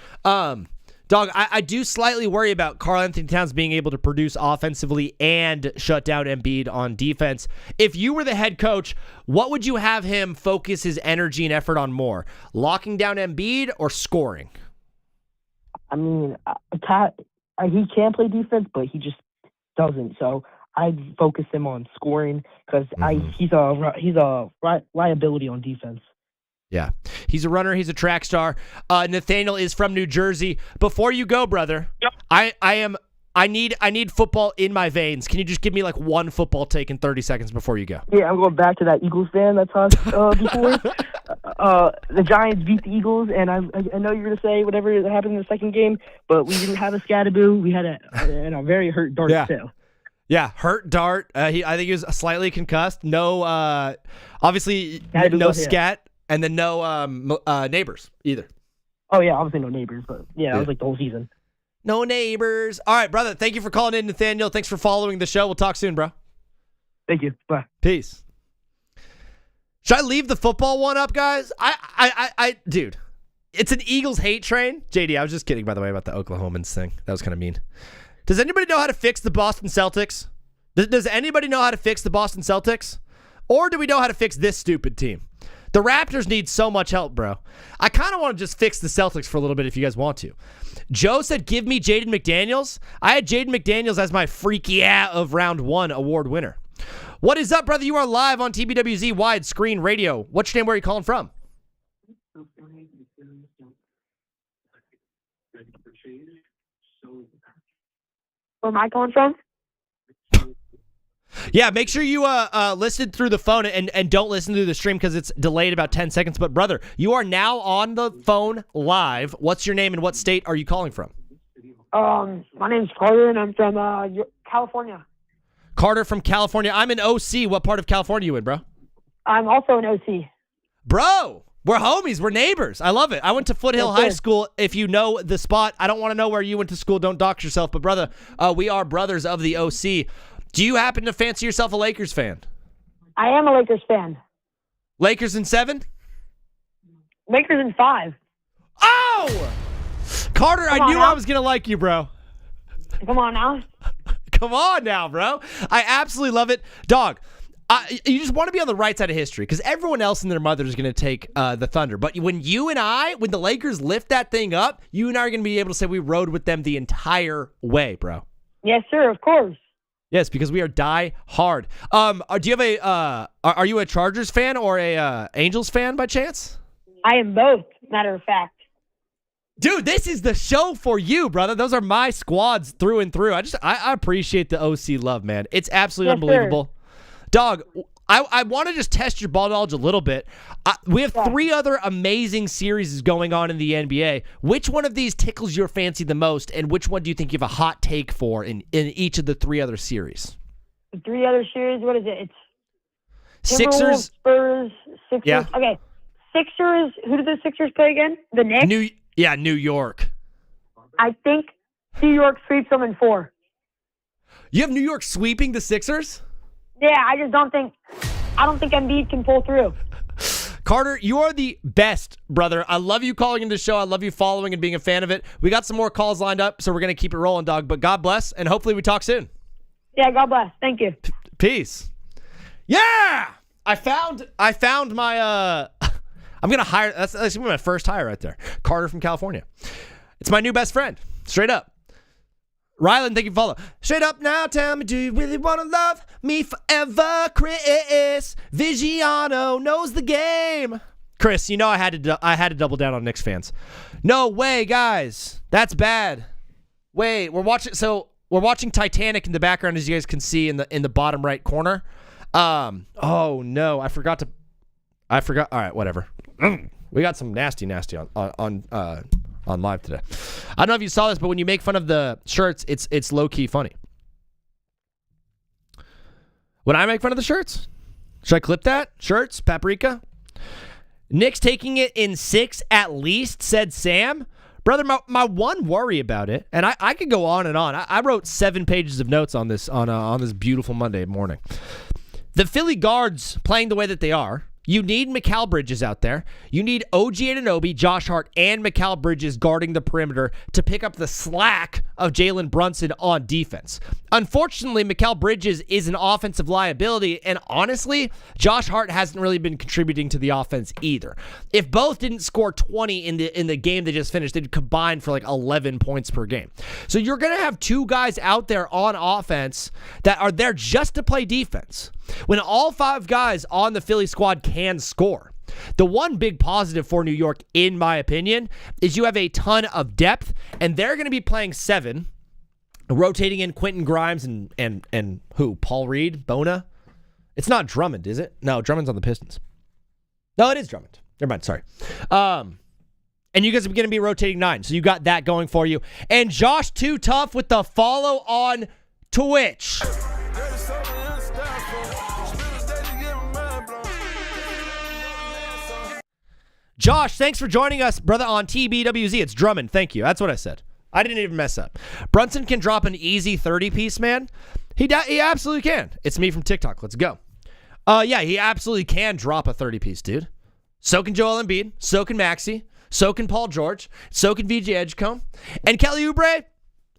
Dog, I do slightly worry about Karl Anthony Towns being able to produce offensively and shut down Embiid on defense. If you were the head coach, what would you have him focus his energy and effort on more? Locking down Embiid or scoring? I mean, he can play defense, but he just doesn't. So I'd focus him on scoring because he's a liability on defense. Yeah, he's a runner. He's a track star. Nathaniel is from New Jersey. Before you go, brother, yep. I need football in my veins. Can you just give me like one football take in 30 seconds before you go? Yeah, I'm going back to that Eagles fan that talked before. The Giants beat the Eagles, and I know you're going to say whatever happened in the second game, but we didn't have a Scadaboo. We had a very hurt Dart too. Yeah, hurt Dart. I think he was slightly concussed. No, obviously no scat. And then no neighbors either. Oh, yeah, obviously no neighbors, but yeah, that was like the whole season. No neighbors. All right, brother, thank you for calling in, Nathaniel. Thanks for following the show. We'll talk soon, bro. Thank you. Bye. Peace. Should I leave the football one up, guys? Dude, it's an Eagles hate train. JD, I was just kidding, by the way, about the Oklahomans thing. That was kind of mean. Does anybody know how to fix the Boston Celtics? Does anybody know how to fix the Boston Celtics? Or do we know how to fix this stupid team? The Raptors need so much help, bro. I kind of want to just fix the Celtics for a little bit if you guys want to. Joe said, give me Jaden McDaniels. I had Jaden McDaniels as my freaky of round 1 award winner. What is up, brother? You are live on TBWZ Widescreen Radio. What's your name? Where are you calling from? Where am I calling from? Yeah, make sure you listen through the phone and don't listen through the stream because it's delayed about 10 seconds. But, brother, you are now on the phone live. What's your name and what state are you calling from? My name's Carter, and I'm from California. Carter from California. I'm in OC. What part of California are you in, bro? I'm also in OC. Bro, we're homies. We're neighbors. I love it. I went to Foothill High School. If you know the spot, I don't want to know where you went to school. Don't dox yourself. But, brother, we are brothers of the OC. Do you happen to fancy yourself a Lakers fan? I am a Lakers fan. Lakers in 7? Lakers in 5. Oh! Carter, I knew I was going to like you, bro. Come on now. Come on now, bro. I absolutely love it. Dog, you just want to be on the right side of history because everyone else and their mother is going to take the thunder. But when when the Lakers lift that thing up, you and I are going to be able to say we rode with them the entire way, bro. Yes, sir, of course. Yes, because we are die hard. Do you have are you a Chargers fan or a Angels fan by chance? I am both, matter of fact. Dude, this is the show for you, brother. Those are my squads through and through. I appreciate the OC love, man. It's absolutely unbelievable. Sir. Dog, I want to just test your ball knowledge a little bit. We have 3 other amazing series going on in the NBA. Which one of these tickles your fancy the most, and which one do you think you have a hot take for in each of the 3 other series? The 3 other series, what is it? It's Sixers, Spurs, Sixers. Yeah. Okay, Sixers. Who do the Sixers play again? The Knicks? New York. I think New York sweeps them in 4. You have New York sweeping the Sixers? Yeah, I don't think Embiid can pull through. Carter, you are the best, brother. I love you calling into the show. I love you following and being a fan of it. We got some more calls lined up, so we're going to keep it rolling, dog. But God bless, and hopefully we talk soon. Yeah, God bless. Thank you. Peace. Yeah! I found my, I'm going to hire, that's going to be my first hire right there. Carter from California. It's my new best friend. Straight up. Rylan, thank you for follow. Straight up now, tell me, do you really want to love me forever? Chris Vigiano knows the game. Chris, you know I had to double down on Knicks fans. No way, guys. That's bad. Wait, we're watching Titanic in the background, as you guys can see in the bottom right corner. Oh no, I forgot. All right, whatever. We got some nasty on live today. I don't know if you saw this, but when you make fun of the shirts, it's low-key funny. When I make fun of the shirts, should I clip that? Shirts, paprika. Knicks taking it in 6 at least, said Sam. Brother, my one worry about it, and I could go on and on. I wrote 7 pages of notes on this on this beautiful Monday morning. The Philly guards playing the way that they are, You need Mikal Bridges out there. You need OG Anunoby, Josh Hart, and Mikal Bridges guarding the perimeter to pick up the slack of Jalen Brunson on defense. Unfortunately, Mikal Bridges is an offensive liability, and honestly, Josh Hart hasn't really been contributing to the offense either. If both didn't score 20 in the game they just finished, they'd combine for like 11 points per game. So you're going to have two guys out there on offense that are there just to play defense, when all five guys on the Philly squad can score. The one big positive for New York, in my opinion, is you have a ton of depth, and they're going to be playing 7, rotating in Quentin Grimes and who? Paul Reed? Bona? It's not Drummond, is it? No, Drummond's on the Pistons. No, it is Drummond. Never mind, sorry. And you guys are going to be rotating 9, so you got that going for you. And Josh Too Tough with the follow on Twitch. Josh, thanks for joining us, brother, on TBWZ. It's Drummond. Thank you. That's what I said. I didn't even mess up. Brunson can drop an easy 30-piece, man. He absolutely can. It's me from TikTok. Let's go. Yeah, he absolutely can drop a 30-piece, dude. So can Joel Embiid. So can Maxey. So can Paul George. So can VJ Edgecombe. And Kelly Oubre,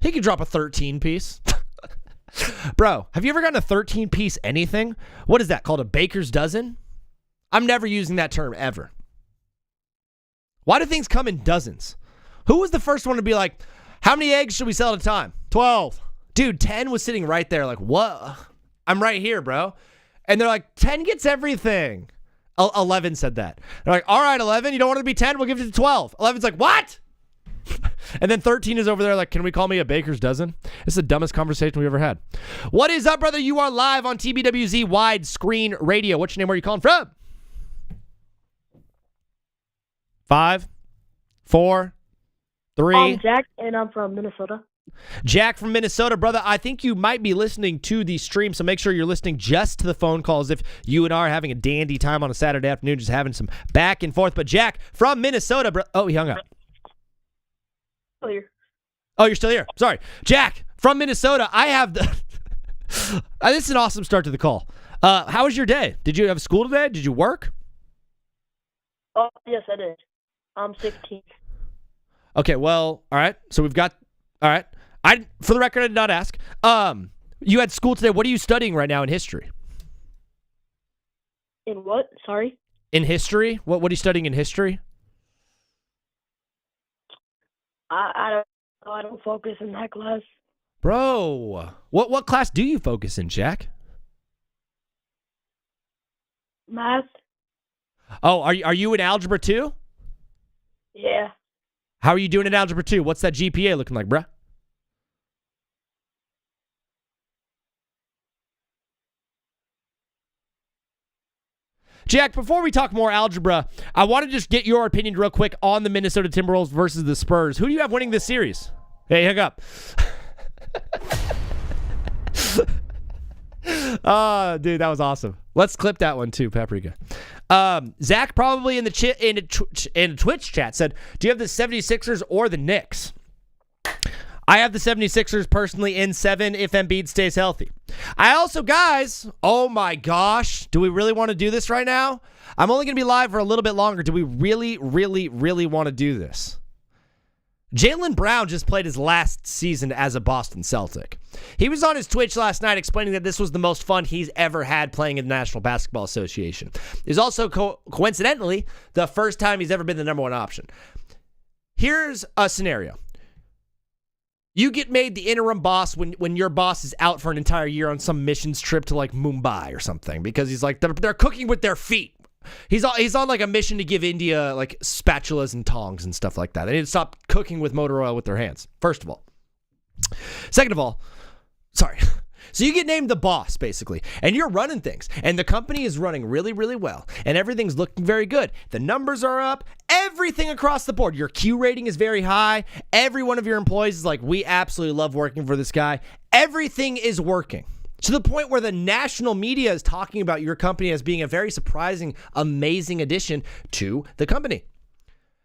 he can drop a 13-piece. Bro, have you ever gotten a 13-piece anything? What is that called, a baker's dozen? I'm never using that term ever. Why do things come in dozens? Who was the first one to be like, how many eggs should we sell at a time? 12. Dude, 10 was sitting right there like, what? I'm right here, bro. And they're like, 10 gets everything. 11 said that. They're like, all right, 11, you don't want it to be 10? We'll give it to 12. 11's like, what? And then 13 is over there like, can we call me a baker's dozen? This is the dumbest conversation we ever had. What is up, brother? You are live on TBWZ Widescreen Radio. What's your name? Where are you calling from? 5, 4, 3. I'm Jack, and I'm from Minnesota. Jack from Minnesota, brother. I think you might be listening to the stream, so make sure you're listening just to the phone calls if you and I are having a dandy time on a Saturday afternoon, just having some back and forth. But Jack from Minnesota, bro. Oh, he hung up. Still here. Oh, you're still here. Sorry. Jack from Minnesota. I have the... This is an awesome start to the call. How was your day? Did you have school today? Did you work? Oh, yes, I did. I'm 16. Okay, well, all right. So we've got... All right. For the record, I did not ask. You had school today. What are you studying right now in history? In what? Sorry? In history? What are you studying in history? I don't focus in that class. Bro, what class do you focus in, Jack? Math. Oh, are you in algebra 2? Yeah. How are you doing in algebra 2? What's that GPA looking like, bruh? Jack, before we talk more algebra, I want to just get your opinion real quick on the Minnesota Timberwolves versus the Spurs. Who do you have winning this series? Hey, hang up. Oh, dude, that was awesome. Let's clip that one too, Paprika. Zach probably in the Twitch chat said, do you have the 76ers or the Knicks? I have the 76ers personally in 7 if Embiid stays healthy. I also, guys, oh my gosh, do we really want to do this right now? I'm only going to be live for a little bit longer. Do we really, really, really want to do this? Jaylen Brown just played his last season as a Boston Celtic. He was on his Twitch last night explaining that this was the most fun he's ever had playing in the National Basketball Association. It's also coincidentally the first time he's ever been the number 1 option. Here's a scenario. You get made the interim boss when your boss is out for an entire year on some missions trip to like Mumbai or something because he's like, they're cooking with their feet. He's on like a mission to give India like spatulas and tongs and stuff like that. They need to stop cooking with motor oil with their hands, first of all. Second of all, sorry. So you get named the boss, basically, and you're running things, and the company is running really, really well, and everything's looking very good. The numbers are up, everything across the board. Your Q rating is very high. Every one of your employees is like, we absolutely love working for this guy. Everything is working. To the point where the national media is talking about your company as being a very surprising, amazing addition to the company.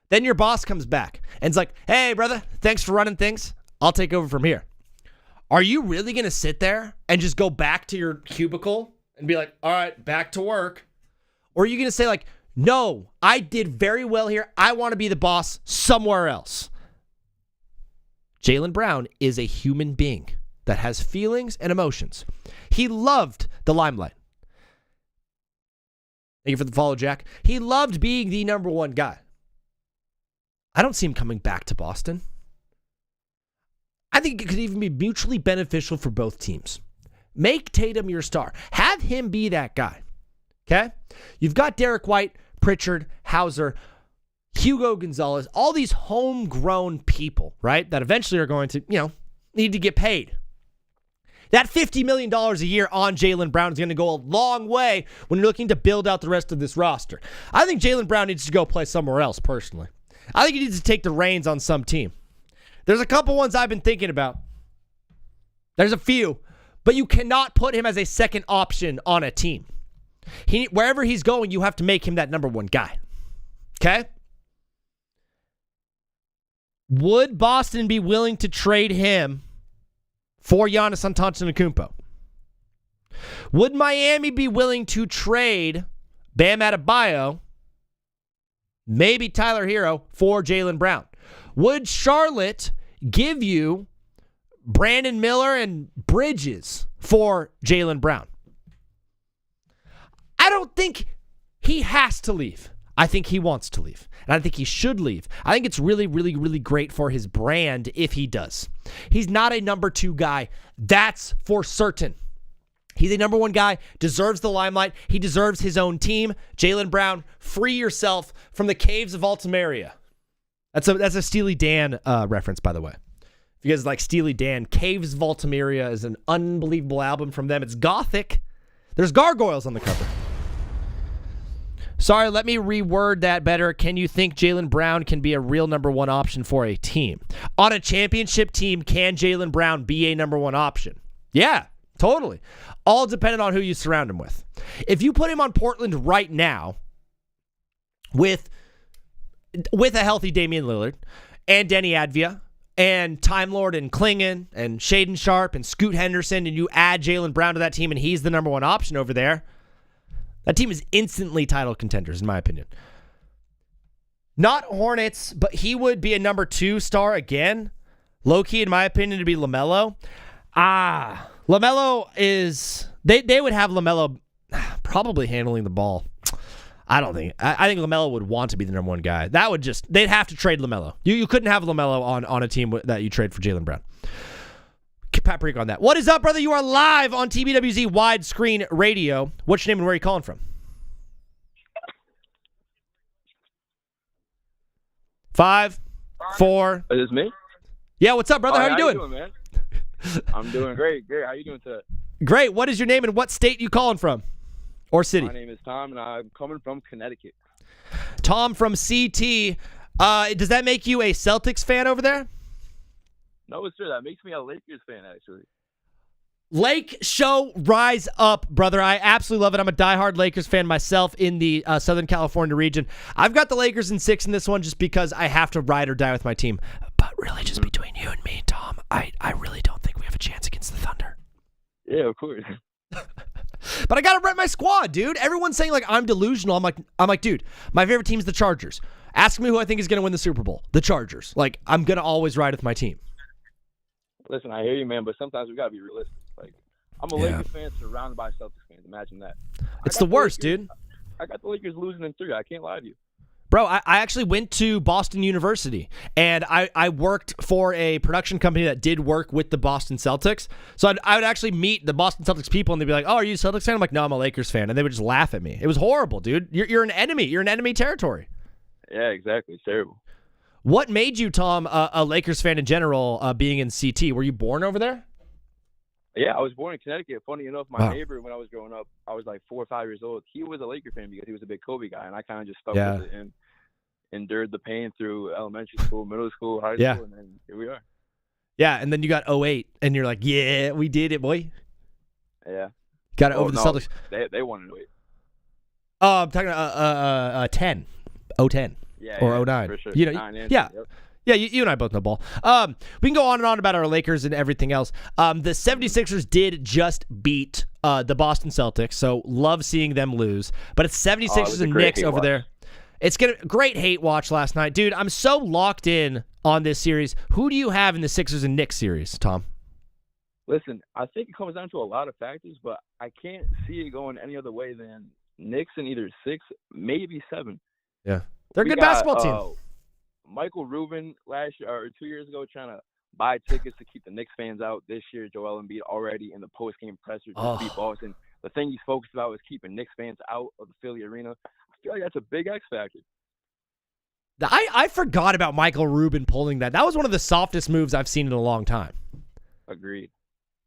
Then your boss comes back and is like, hey, brother, thanks for running things. I'll take over from here. Are you really going to sit there and just go back to your cubicle and be like, all right, back to work? Or are you going to say, like, no, I did very well here. I want to be the boss somewhere else? Jaylen Brown is a human being that has feelings and emotions. He loved the limelight. Thank you for the follow, Jack. He loved being the number one guy. I don't see him coming back to Boston. I think it could even be mutually beneficial for both teams. Make Tatum your star. Have him be that guy. Okay? You've got Derek White, Pritchard, Hauser, Hugo Gonzalez, all these homegrown people, right, that eventually are going to, need to get paid. That $50 million a year on Jaylen Brown is going to go a long way when you're looking to build out the rest of this roster. I think Jaylen Brown needs to go play somewhere else, personally. I think he needs to take the reins on some team. There's a couple ones I've been thinking about. There's a few, but you cannot put him as a second option on a team. Wherever he's going, you have to make him that number one guy. Okay? Would Boston be willing to trade him for Giannis Antetokounmpo? Would Miami be willing to trade Bam Adebayo, maybe Tyler Hero, for Jaylen Brown? Would Charlotte give you Brandon Miller and Bridges for Jaylen Brown? I don't think he has to leave. I think he wants to leave. And I think he should leave. I think it's really, really, really great for his brand if he does. He's not a number two guy. That's for certain. He's a number one guy, deserves the limelight. He deserves his own team. Jaylen Brown, free yourself from the caves of Altimeria. That's a Steely Dan reference, by the way. If you guys like Steely Dan, Caves of Altimeria is an unbelievable album from them. It's gothic. There's gargoyles on the cover. Sorry, let me reword that better. Can you think Jaylen Brown can be a real number one option for a team? On a championship team, can Jaylen Brown be a number one option? Yeah, totally. All dependent on who you surround him with. If you put him on Portland right now with a healthy Damian Lillard and Denny Advia and Time Lord and Klingon and Shaden Sharp and Scoot Henderson, and you add Jaylen Brown to that team and he's the number one option over there, that team is instantly title contenders, in my opinion. Not Hornets, but he would be a number two star again. Low-key, in my opinion, to be LaMelo. LaMelo is... They would have LaMelo probably handling the ball. I think LaMelo would want to be the number one guy. That would just... They'd have to trade LaMelo. You couldn't have LaMelo on a team that you trade for Jaylen Brown. Paprika on that. What is up, brother? You are live on TBWZ Widescreen Radio. What's your name and where are you calling from? 5, 4. Is this me? Yeah, what's up, brother? How you doing? Man? I'm doing great. How you doing today? Great. What is your name and what state you calling from? Or city? My name is Tom, and I'm coming from Connecticut. Tom from CT. Does that make you a Celtics fan over there? No, sir. That makes me a Lakers fan, actually. Lake Show, rise up, brother. I absolutely love it. I'm a diehard Lakers fan myself in the Southern California region. I've got the Lakers in 6 in this one just because I have to ride or die with my team. But really, just between you and me, Tom, I really don't think we have a chance against the Thunder. Yeah, of course. But I got to rep my squad, dude. Everyone's saying, like, I'm delusional. I'm like, dude, my favorite team's the Chargers. Ask me who I think is going to win the Super Bowl. The Chargers. Like, I'm going to always ride with my team. Listen, I hear you, man, but sometimes we got to be realistic. Like, I'm a Lakers fan surrounded by Celtics fans. Imagine that. It's the worst, dude. I got the Lakers losing in 3. I can't lie to you. Bro, I actually went to Boston University, and I worked for a production company that did work with the Boston Celtics. So I would actually meet the Boston Celtics people, and they'd be like, oh, are you a Celtics fan? I'm like, no, I'm a Lakers fan. And they would just laugh at me. It was horrible, dude. You're an enemy. You're in enemy territory. Yeah, exactly. It's terrible. What made you, Tom, a Lakers fan in general, being in CT? Were you born over there? Yeah, I was born in Connecticut. Funny enough, my neighbor, when I was growing up, I was like 4 or 5 years old. He was a Laker fan because he was a big Kobe guy, and I kind of just stuck with it and endured the pain through elementary school, middle school, high school, and then here we are. Yeah, and then you got 08, and you're like, yeah, we did it, boy. Yeah. Got it over the Celtics. They won in 08. Oh, I'm talking 10. 010. Yeah, or 09. For sure. You know, 9 and yeah. 10, yep. Yeah, you and I both know ball. We can go on and on about our Lakers and everything else. The 76ers did just beat the Boston Celtics, so love seeing them lose. But it's 76ers and Knicks over there. It's great hate watch last night. Dude, I'm so locked in on this series. Who do you have in the Sixers and Knicks series, Tom? Listen, I think it comes down to a lot of factors, but I can't see it going any other way than Knicks in either 6, maybe 7. Yeah. They're a good basketball team. Michael Rubin last year or 2 years ago trying to buy tickets to keep the Knicks fans out. This year, Joel Embiid already in the post-game presser to beat Boston. The thing he's focused about is keeping Knicks fans out of the Philly arena. I feel like that's a big X factor. I forgot about Michael Rubin pulling that. That was one of the softest moves I've seen in a long time. Agreed.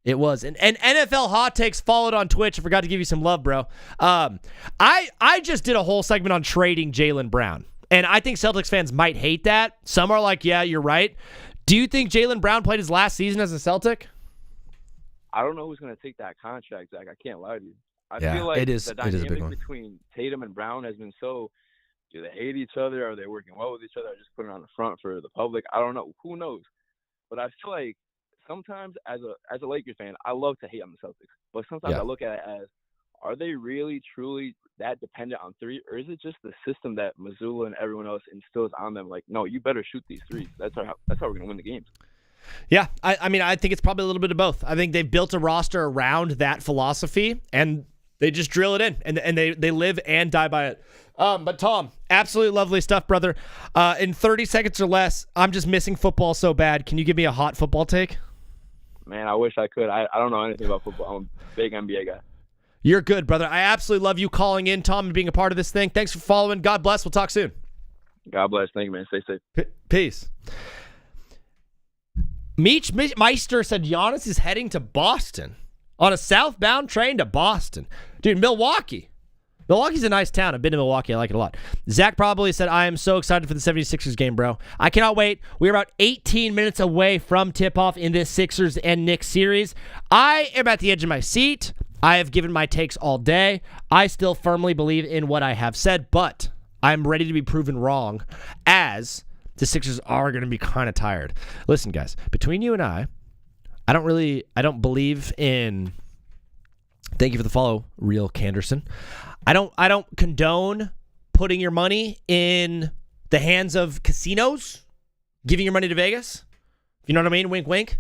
It was. And NFL Hot Takes followed on Twitch. I forgot to give you some love, bro. I just did a whole segment on trading Jaylen Brown. And I think Celtics fans might hate that. Some are like, yeah, you're right. Do you think Jaylen Brown played his last season as a Celtic? I don't know who's going to take that contract, Zach. I can't lie to you. I feel like the dynamic between Tatum and Brown has been so, do they hate each other? Are they working well with each other? Or just putting it on the front for the public? I don't know. Who knows? But I feel like sometimes as a Lakers fan, I love to hate on the Celtics. But sometimes I look at it as, are they really, truly that dependent on 3? Or is it just the system that Mazzulla and everyone else instills on them? Like, no, you better shoot these 3s. That's how we're going to win the games. Yeah, I mean, I think it's probably a little bit of both. I think they've built a roster around that philosophy, and they just drill it in, and they live and die by it. But Tom, absolutely lovely stuff, brother. In 30 seconds or less, I'm just missing football so bad. Can you give me a hot football take? Man, I wish I could. I don't know anything about football. I'm a big NBA guy. You're good, brother. I absolutely love you calling in, Tom, and being a part of this thing. Thanks for following. God bless. We'll talk soon. God bless. Thank you, man. Stay safe. Peace. Meech Meister said Giannis is heading to Boston on a southbound train to Boston. Dude, Milwaukee. Milwaukee's a nice town. I've been to Milwaukee. I like it a lot. Zach probably said, I am so excited for the 76ers game, bro. I cannot wait. We're about 18 minutes away from tip-off in this Sixers and Knicks series. I am at the edge of my seat. I have given my takes all day. I still firmly believe in what I have said, but I'm ready to be proven wrong as the Sixers are going to be kind of tired. Listen, guys, between you and I don't believe in, thank you for the follow, Real Canderson. I don't condone putting your money in the hands of casinos, giving your money to Vegas. You know what I mean? Wink, wink.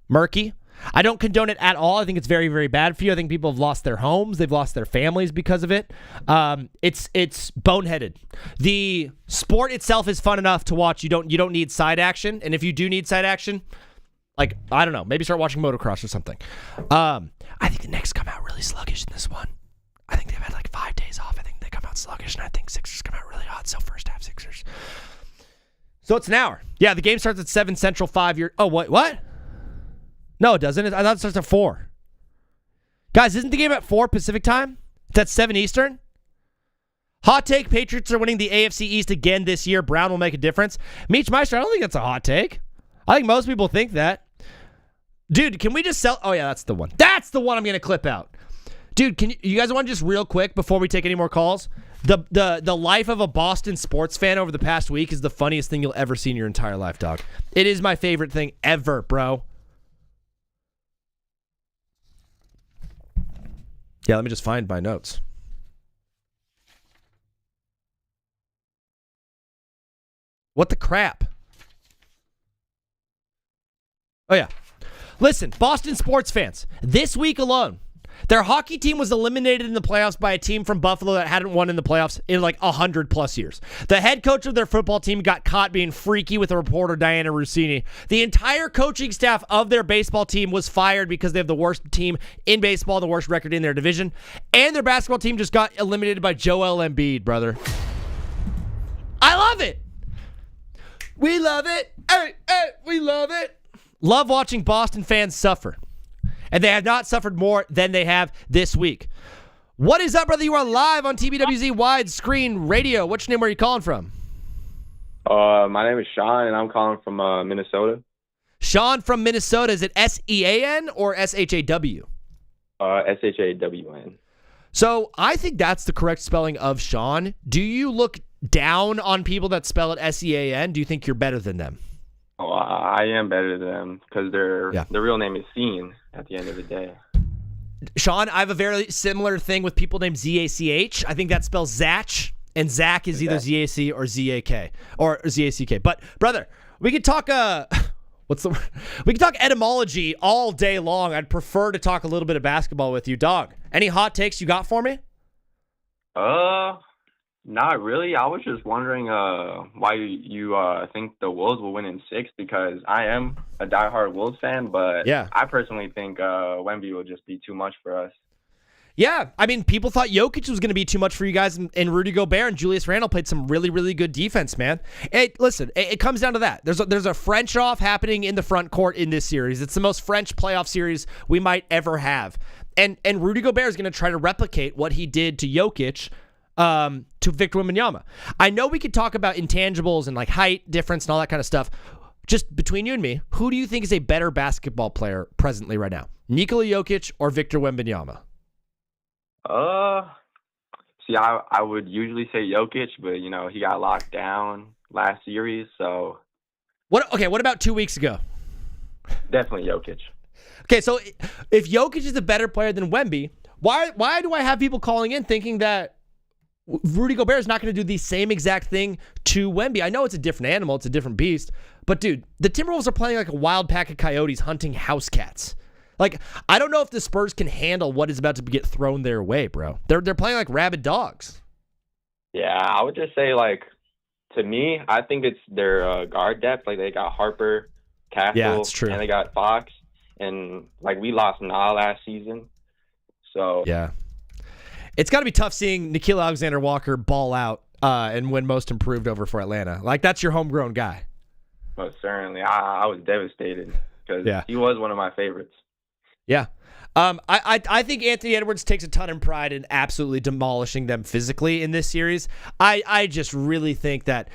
Murky. I don't condone it at all. I think it's very, very bad for you. I think people have lost their homes. They've lost their families because of it. It's boneheaded. The sport itself is fun enough to watch. You don't need side action. And if you do need side action, like, I don't know, maybe start watching motocross or something. I think the Knicks come out really sluggish in this one. I think they've had like 5 days off. I think they come out sluggish, and I think Sixers come out really hot. So first half Sixers. So it's an hour. Yeah, the game starts at 7 Central, 5. Oh, what? No, it doesn't. I thought it starts at 4. Guys, isn't the game at 4 Pacific time? It's at 7 Eastern? Hot take, Patriots are winning the AFC East again this year. Brown will make a difference. Meech Meister, I don't think that's a hot take. I think most people think that. Dude, can we just sell? Oh, yeah, that's the one. That's the one I'm going to clip out. Dude, can you guys want to just real quick before we take any more calls? The life of a Boston sports fan over the past week is the funniest thing you'll ever see in your entire life, dog. It is my favorite thing ever, bro. Yeah, let me just find my notes. What the crap? Oh, yeah. Listen, Boston sports fans, this week alone, their hockey team was eliminated in the playoffs by a team from Buffalo that hadn't won in the playoffs in like 100+ years. The head coach of their football team got caught being freaky with a reporter, Diana Rossini. The entire coaching staff of their baseball team was fired because they have the worst team in baseball, the worst record in their division. And their basketball team just got eliminated by Joel Embiid, brother. I love it. We love it. Hey, we love it. Love watching Boston fans suffer. And they have not suffered more than they have this week. What is up, brother? You are live on TBWZ Widescreen Radio. Which name are you calling from? My name is Sean, and I'm calling from Minnesota. Sean from Minnesota. Is it S-E-A-N or S-H-A-W? S-H-A-W-N. So I think that's the correct spelling of Sean. Do you look down on people that spell it SEAN? Do you think you're better than them? Oh, I am better than them because their real name is Scene at the end of the day. Sean, I have a very similar thing with people named ZACH. I think that spells Zach, and Zach is either ZAC or ZAK or ZACK. But brother, we could talk we could talk etymology all day long. I'd prefer to talk a little bit of basketball with you, dog. Any hot takes you got for me? Not really. I was just wondering why you think the Wolves will win in 6, because I am a diehard Wolves fan, but I personally think Wemby will just be too much for us. Yeah, I mean, people thought Jokic was going to be too much for you guys, and Rudy Gobert and Julius Randle played some really, really good defense, man. Listen, it comes down to that. There's a French off happening in the front court in this series. It's the most French playoff series we might ever have. And Rudy Gobert is going to try to replicate what he did to Jokic to Victor Wembanyama. I know we could talk about intangibles and like height difference and all that kind of stuff. Just between you and me, who do you think is a better basketball player presently right now? Nikola Jokic or Victor Wembanyama? See, I would usually say Jokic, but he got locked down last series, so. What about 2 weeks ago? Definitely Jokic. Okay, so if Jokic is a better player than Wemby, why do I have people calling in thinking that Rudy Gobert is not going to do the same exact thing to Wemby? I know it's a different animal, it's a different beast, but dude, the Timberwolves are playing like a wild pack of coyotes hunting house cats. Like, I don't know if the Spurs can handle what is about to get thrown their way, bro. They're playing like rabid dogs. Yeah, I would just say, like, to me, I think it's their guard depth. Like, they got Harper, Castle, and they got Fox. And, like, we lost Na last season. So, yeah. It's got to be tough seeing Nickeil Alexander-Walker ball out and win Most Improved over for Atlanta. Like, that's your homegrown guy. Most certainly. I was devastated because he was one of my favorites. Yeah. I think Anthony Edwards takes a ton of pride in absolutely demolishing them physically in this series. I just really think that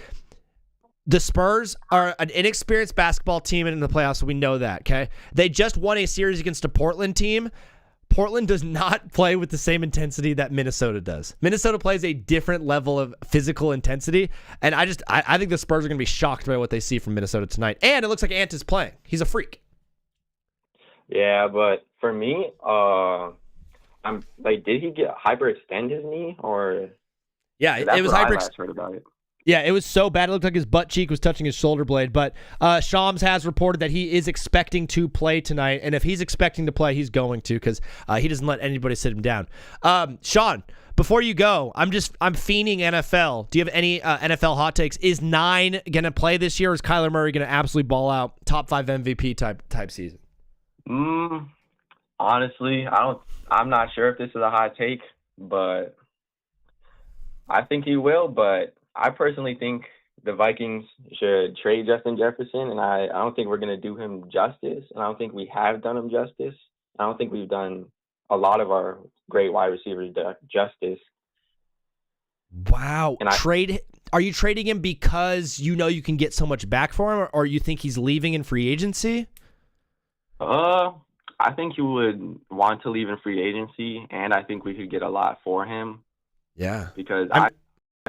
the Spurs are an inexperienced basketball team in the playoffs. So we know that, okay? They just won a series against a Portland team. Portland does not play with the same intensity that Minnesota does. Minnesota plays a different level of physical intensity, and I think the Spurs are going to be shocked by what they see from Minnesota tonight. And it looks like Ant is playing. He's a freak. Yeah, but for me, I'm like, did he hyperextend his knee or? Yeah, it was hyperextended. I last heard about it. Yeah, it was so bad. It looked like his butt cheek was touching his shoulder blade. But Shams has reported that he is expecting to play tonight. And if he's expecting to play, he's going to, because he doesn't let anybody sit him down. Sean, before you go, I'm fiending NFL. Do you have any NFL hot takes? Is 9 going to play this year, or is Kyler Murray going to absolutely ball out top 5 MVP type season? Honestly, I'm not sure if this is a hot take, but I think he will. But I personally think the Vikings should trade Justin Jefferson, and I don't think we're going to do him justice, and I don't think we have done him justice. I don't think we've done a lot of our great wide receivers justice. Wow. Are you trading him because you know you can get so much back for him, or you think he's leaving in free agency? I think he would want to leave in free agency, and I think we could get a lot for him. Yeah. Because I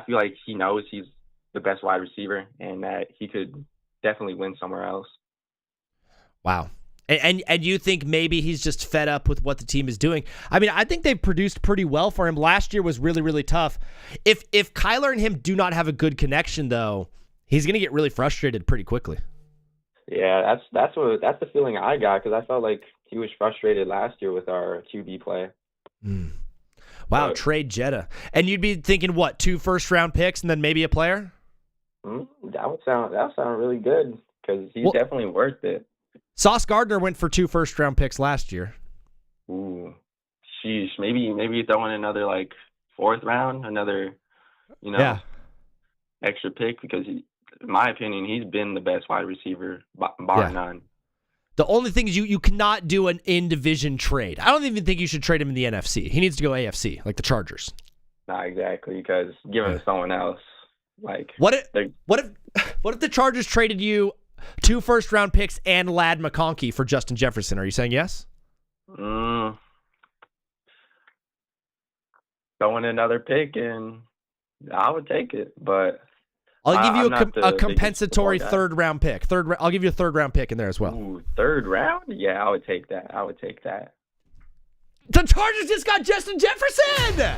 feel like he knows he's the best wide receiver and that he could definitely win somewhere else. Wow. And you think maybe he's just fed up with what the team is doing? I mean, I think they've produced pretty well for him. Last year was really, really tough. If Kyler and him do not have a good connection, though, he's going to get really frustrated pretty quickly. Yeah, that's the feeling I got, because I felt like he was frustrated last year with our QB play. Wow, trade Jetta. And you'd be thinking, what, 2 first-round picks and then maybe a player? That would sound really good, because he's definitely worth it. Sauce Gardner went for 2 first-round picks last year. Ooh, sheesh. Maybe throw in another, like, 4th round, another, extra pick, because in my opinion, he's been the best wide receiver, bar none. The only thing is you cannot do an in-division trade. I don't even think you should trade him in the NFC. He needs to go AFC, like the Chargers. Not exactly, because give him someone else. Like what if the Chargers traded you 2 first-round picks and Ladd McConkey for Justin Jefferson? Are you saying yes? Throw in another pick and I would take it, but I'll give you a compensatory third-round pick. I'll give you a third-round pick in there as well. Ooh, third round? Yeah, I would take that. The Chargers just got Justin Jefferson!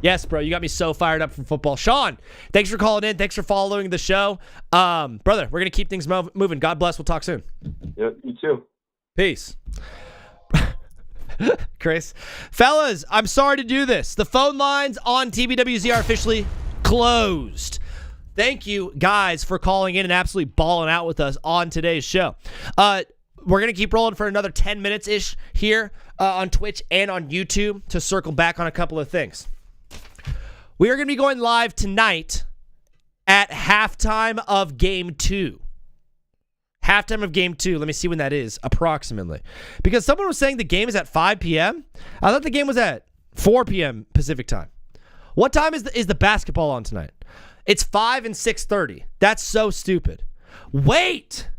Yes, bro, you got me so fired up for football. Sean, thanks for calling in. Thanks for following the show. Brother, we're going to keep things moving. God bless. We'll talk soon. Yep, you too. Peace. Chris. Fellas, I'm sorry to do this. The phone lines on TBWZ are officially closed. Thank you, guys, for calling in and absolutely balling out with us on today's show. We're going to keep rolling for another 10 minutes-ish here on Twitch and on YouTube to circle back on a couple of things. We are going to be going live tonight at halftime of Game 2. Halftime of Game 2. Let me see when that is, approximately. Because someone was saying the game is at 5 p.m. I thought the game was at 4 p.m. Pacific time. What time is the basketball on tonight? It's 5 and 6:30. That's so stupid. Wait,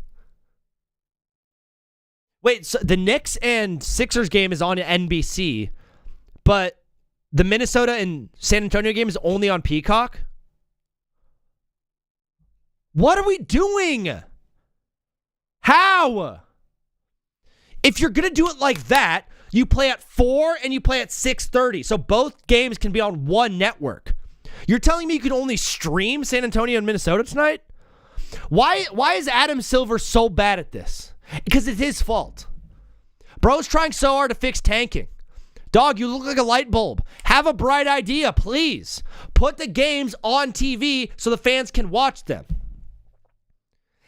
so the Knicks and Sixers game is on NBC, but the Minnesota and San Antonio game is only on Peacock? What are we doing? How? If you're going to do it like that, you play at 4 and you play at 6:30, so both games can be on one network. You're telling me you can only stream San Antonio and Minnesota tonight? Why is Adam Silver so bad at this? Because it's his fault. Bro's trying so hard to fix tanking. Dog, you look like a light bulb. Have a bright idea, please. Put the games on TV so the fans can watch them.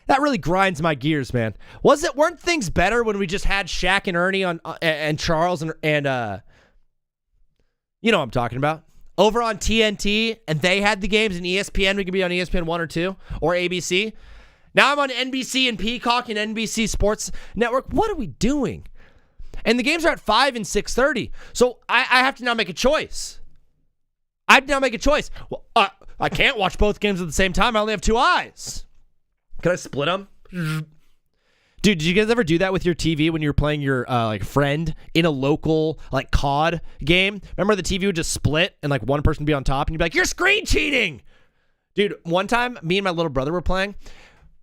That really grinds my gears, man. Weren't things better when we just had Shaq and Ernie on and Charles and you know what I'm talking about? Over on TNT, and they had the games, and ESPN, we could be on ESPN 1 or 2, or ABC. Now I'm on NBC and Peacock and NBC Sports Network. What are we doing? And the games are at 5 and 6:30, so I have to now make a choice. Well, I can't watch both games at the same time. I only have 2 eyes. Can I split them? Dude, did you guys ever do that with your TV when you were playing your friend in a local COD game? Remember the TV would just split and one person would be on top and you'd be like, you're screen cheating! Dude, one time me and my little brother were playing.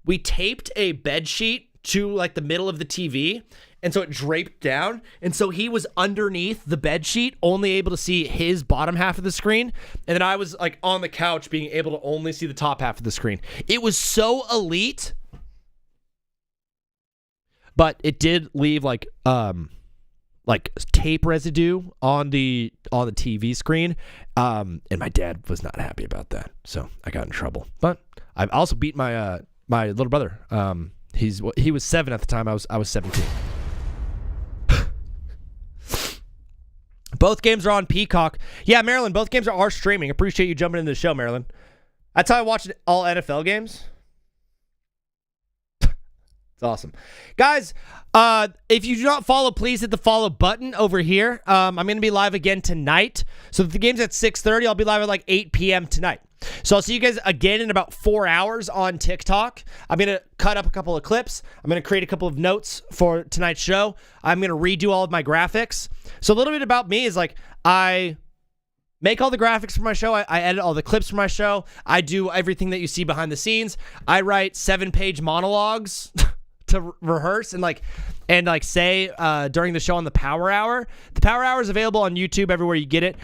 We taped a bed sheet to the middle of the TV, and so it draped down, and so he was underneath the bed sheet, only able to see his bottom half of the screen, and then I was on the couch being able to only see the top half of the screen. It was so elite. But it did leave tape residue on the TV screen, and my dad was not happy about that, so I got in trouble. But I also beat my my little brother. He was 7 at the time. I was 17. Both games are on Peacock. Yeah, Maryland. Both games are streaming. Appreciate you jumping into the show, Maryland. That's how I watch all NFL games. It's awesome. Guys, if you do not follow, please hit the follow button over here. I'm going to be live again tonight. So if the game's at 6:30, I'll be live at 8 p.m. tonight. So I'll see you guys again in about 4 hours on TikTok. I'm going to cut up a couple of clips. I'm going to create a couple of notes for tonight's show. I'm going to redo all of my graphics. So a little bit about me is I make all the graphics for my show. I edit all the clips for my show. I do everything that you see behind the scenes. I write 7-page monologues to rehearse and say during the show on the Power Hour. The Power Hour is available on YouTube everywhere you get it.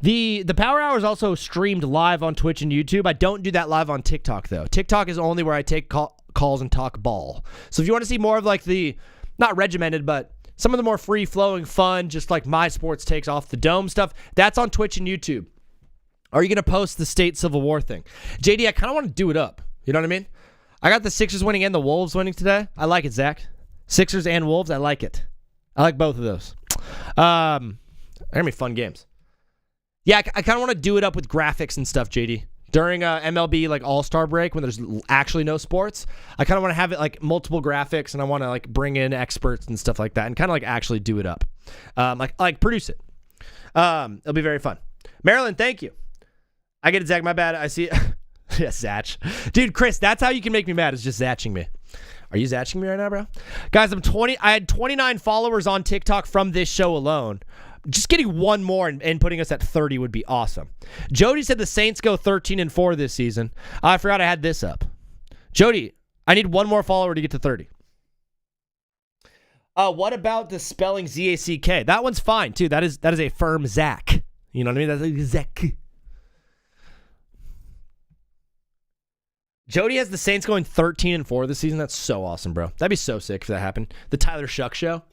The Power Hour is also streamed live on Twitch and YouTube. I don't do that live on TikTok though. TikTok is only where I take calls and talk ball. So if you want to see more of the not regimented but some of the more free flowing fun, just my sports takes off the dome stuff, that's on Twitch and YouTube. Are you gonna post the state Civil War thing? JD, I kind of want to do it up. You know what I mean? I got the Sixers winning and the Wolves winning today. I like it, Zach. Sixers and Wolves, I like it. I like both of those. They're going to be fun games. Yeah, I kind of want to do it up with graphics and stuff, JD. During MLB All-Star break when there's actually no sports, I kind of want to have it multiple graphics, and I want to bring in experts and stuff like that and kind of actually do it up. Produce it. It'll be very fun. Maryland, thank you. I get it, Zach. My bad. I see Yes, Zatch. Dude, Chris, that's how you can make me mad, is just Zatching me. Are you Zatching me right now, bro? Guys, I had 29 followers on TikTok from this show alone. Just getting one more and putting us at 30 would be awesome. Jody said the Saints go 13-4 this season. I forgot I had this up. Jody, I need one more follower to get to 30. What about the spelling Z-A-C-K? That one's fine, too. That is a firm Zach. You know what I mean? That's like Zach. Jody has the Saints going 13-4 this season. That's so awesome, bro. That'd be so sick if that happened. The Tyler Shuck Show.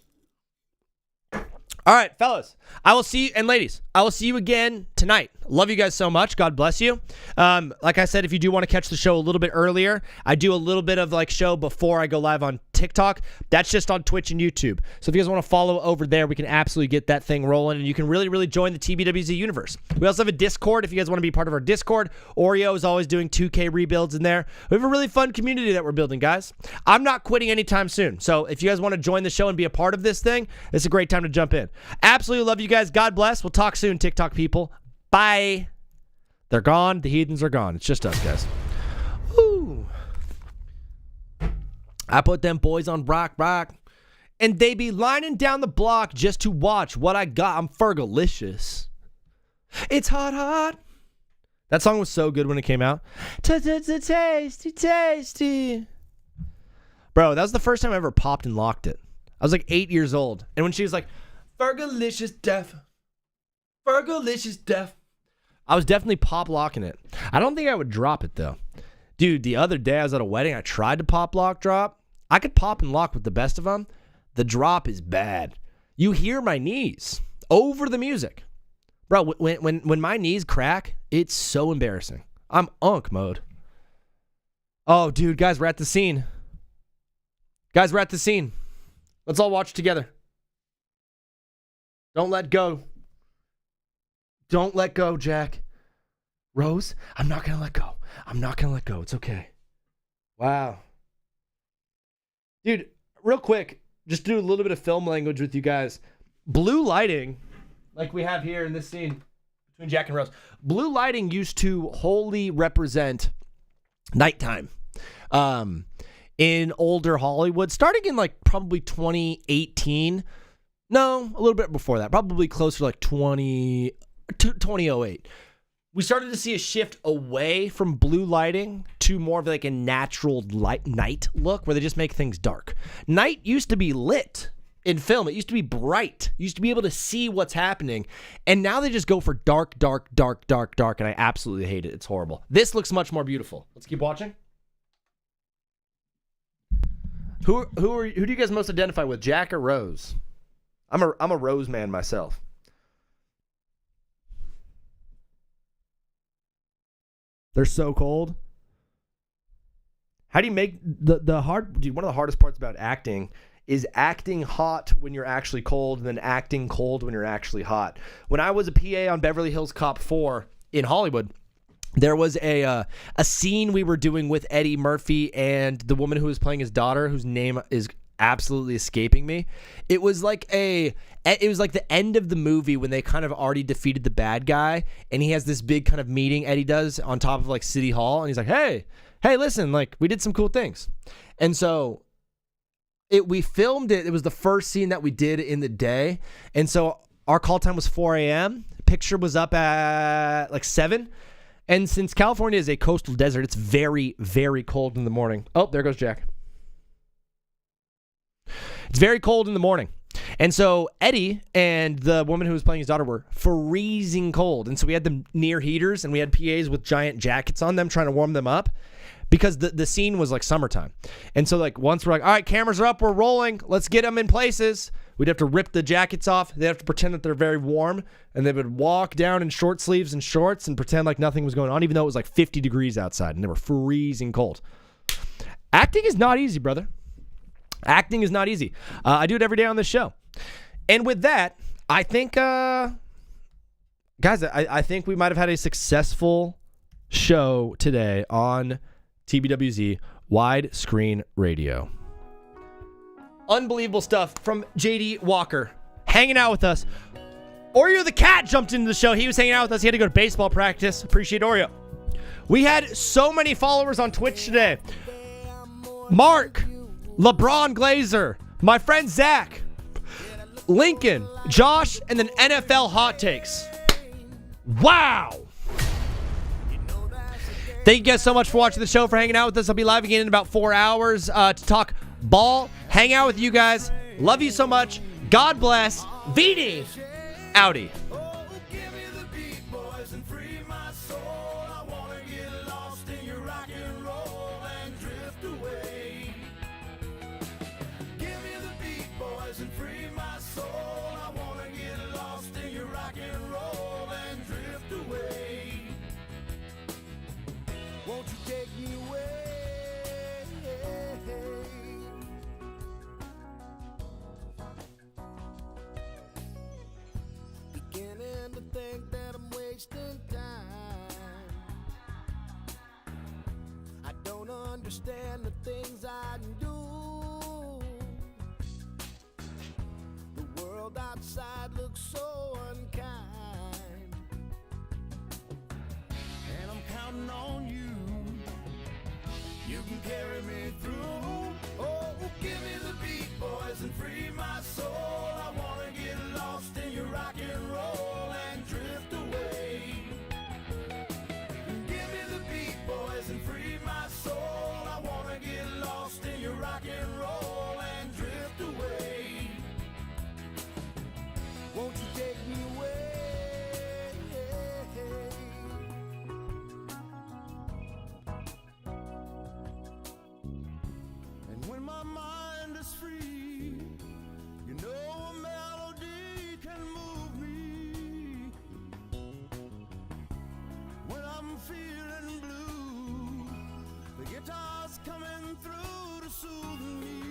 All right, fellas. I will see you, and ladies, I will see you again tonight. Love you guys so much. God bless you. Like I said, if you do want to catch the show a little bit earlier, I do a little bit of like show before I go live on TikTok. That's just on Twitch and YouTube. So if you guys want to follow over there, we can absolutely get that thing rolling, and you can really, really join the TBWZ universe. We also have a Discord if you guys want to be part of our Discord. Oreo is always doing 2K rebuilds in there. We have a really fun community that we're building, guys. I'm not quitting anytime soon. So if you guys want to join the show and be a part of this thing, it's a great time to jump in. Absolutely love you guys. God bless. We'll talk soon, TikTok people. Bye. They're gone. The heathens are gone. It's just us, guys. Ooh. I put them boys on rock, and they be lining down the block just to watch what I got. I'm Fergalicious. It's hot. That song was so good when it came out. Tasty. Bro, that was the first time I ever popped and locked it. I was like 8 years old. And when she was like, Fergalicious deaf. I was definitely pop locking it. I don't think I would drop it though. Dude, the other day I was at a wedding. I tried to pop lock drop. I could pop and lock with the best of them. The drop is bad. You hear my knees over the music. Bro, when my knees crack, it's so embarrassing. I'm unk mode. Oh, dude, guys, we're at the scene. Let's all watch together. Don't let go. Don't let go, Jack. Rose, I'm not going to let go. It's okay. Wow. Dude, real quick, just do a little bit of film language with you guys. Blue lighting, like we have here in this scene between Jack and Rose. Blue lighting used to wholly represent nighttime. In older Hollywood, starting in like probably 2018. No, a little bit before that. Probably closer to like 2008. We started to see a shift away from blue lighting to more of like a natural night look where they just make things dark. Night used to be lit in film. It used to be bright. You used to be able to see what's happening. And now they just go for dark. And I absolutely hate it. It's horrible. This looks much more beautiful. Let's keep watching. Who do you guys most identify with, Jack or Rose? I'm a Rose man myself. They're so cold. How do you make the hard? Dude, one of the hardest parts about acting is acting hot when you're actually cold, and then acting cold when you're actually hot. When I was a PA on Beverly Hills Cop 4 in Hollywood, there was a scene we were doing with Eddie Murphy and the woman who was playing his daughter, whose name is absolutely escaping me. It was like the end of the movie when they kind of already defeated the bad guy, and he has this big kind of meeting Eddie does on top of like City Hall, and he's like, hey, listen, like we did some cool things. And so we filmed it. It was the first scene that we did in the day. And so our call time was 4 a.m. Picture was up at like 7. And since California is a coastal desert, it's very, very cold in the morning. Oh, there goes Jack. It's very cold in the morning. And so Eddie and the woman who was playing his daughter were freezing cold. And so we had them near heaters, and we had PAs with giant jackets on them trying to warm them up because the scene was like summertime. And so like once we're like, all right, cameras are up, we're rolling, let's get them in places. We'd have to rip the jackets off. They'd have to pretend that they're very warm, and they would walk down in short sleeves and shorts and pretend like nothing was going on, even though it was like 50 degrees outside, and they were freezing cold. Acting is not easy, brother. Acting is not easy. I do it every day on this show. And with that, I think, guys, I think we might have had a successful show today on TBWZ Widescreen Radio. Unbelievable stuff from JD Walker hanging out with us. Oreo the cat jumped into the show. He was hanging out with us. He had to go to baseball practice. Appreciate Oreo. We had so many followers on Twitch today. Mark, LeBron Glazer, my friend Zach, Lincoln, Josh, and then NFL hot takes. Wow. Thank you guys so much for watching the show, for hanging out with us. I'll be live again in about 4 hours to talk ball, hang out with you guys. Love you so much. God bless. VD. Outie. Understand the things I do. The world outside looks so unkind, and I'm counting on you. You can carry me through. Oh, give me the beat, boys, and free my soul. I wanna get lost in your rock and roll and drift away. Give me the beat, boys, and free my soul. Rock and roll and drift away. Won't you take me away? And when my mind is free, you know a melody can move me. When I'm feeling blue, the guitar's coming through to soothe me.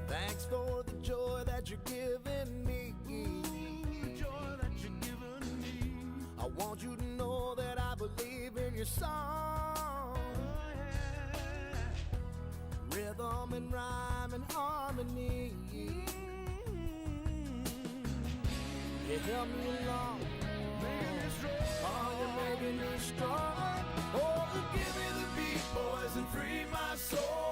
Thanks for the joy that you're giving me. The joy that you're giving me. I want you to know that I believe in your song. Rhythm and rhyme and harmony. You help me along. Oh, you're making me strong. Oh, give me the beat, boys, and free my soul.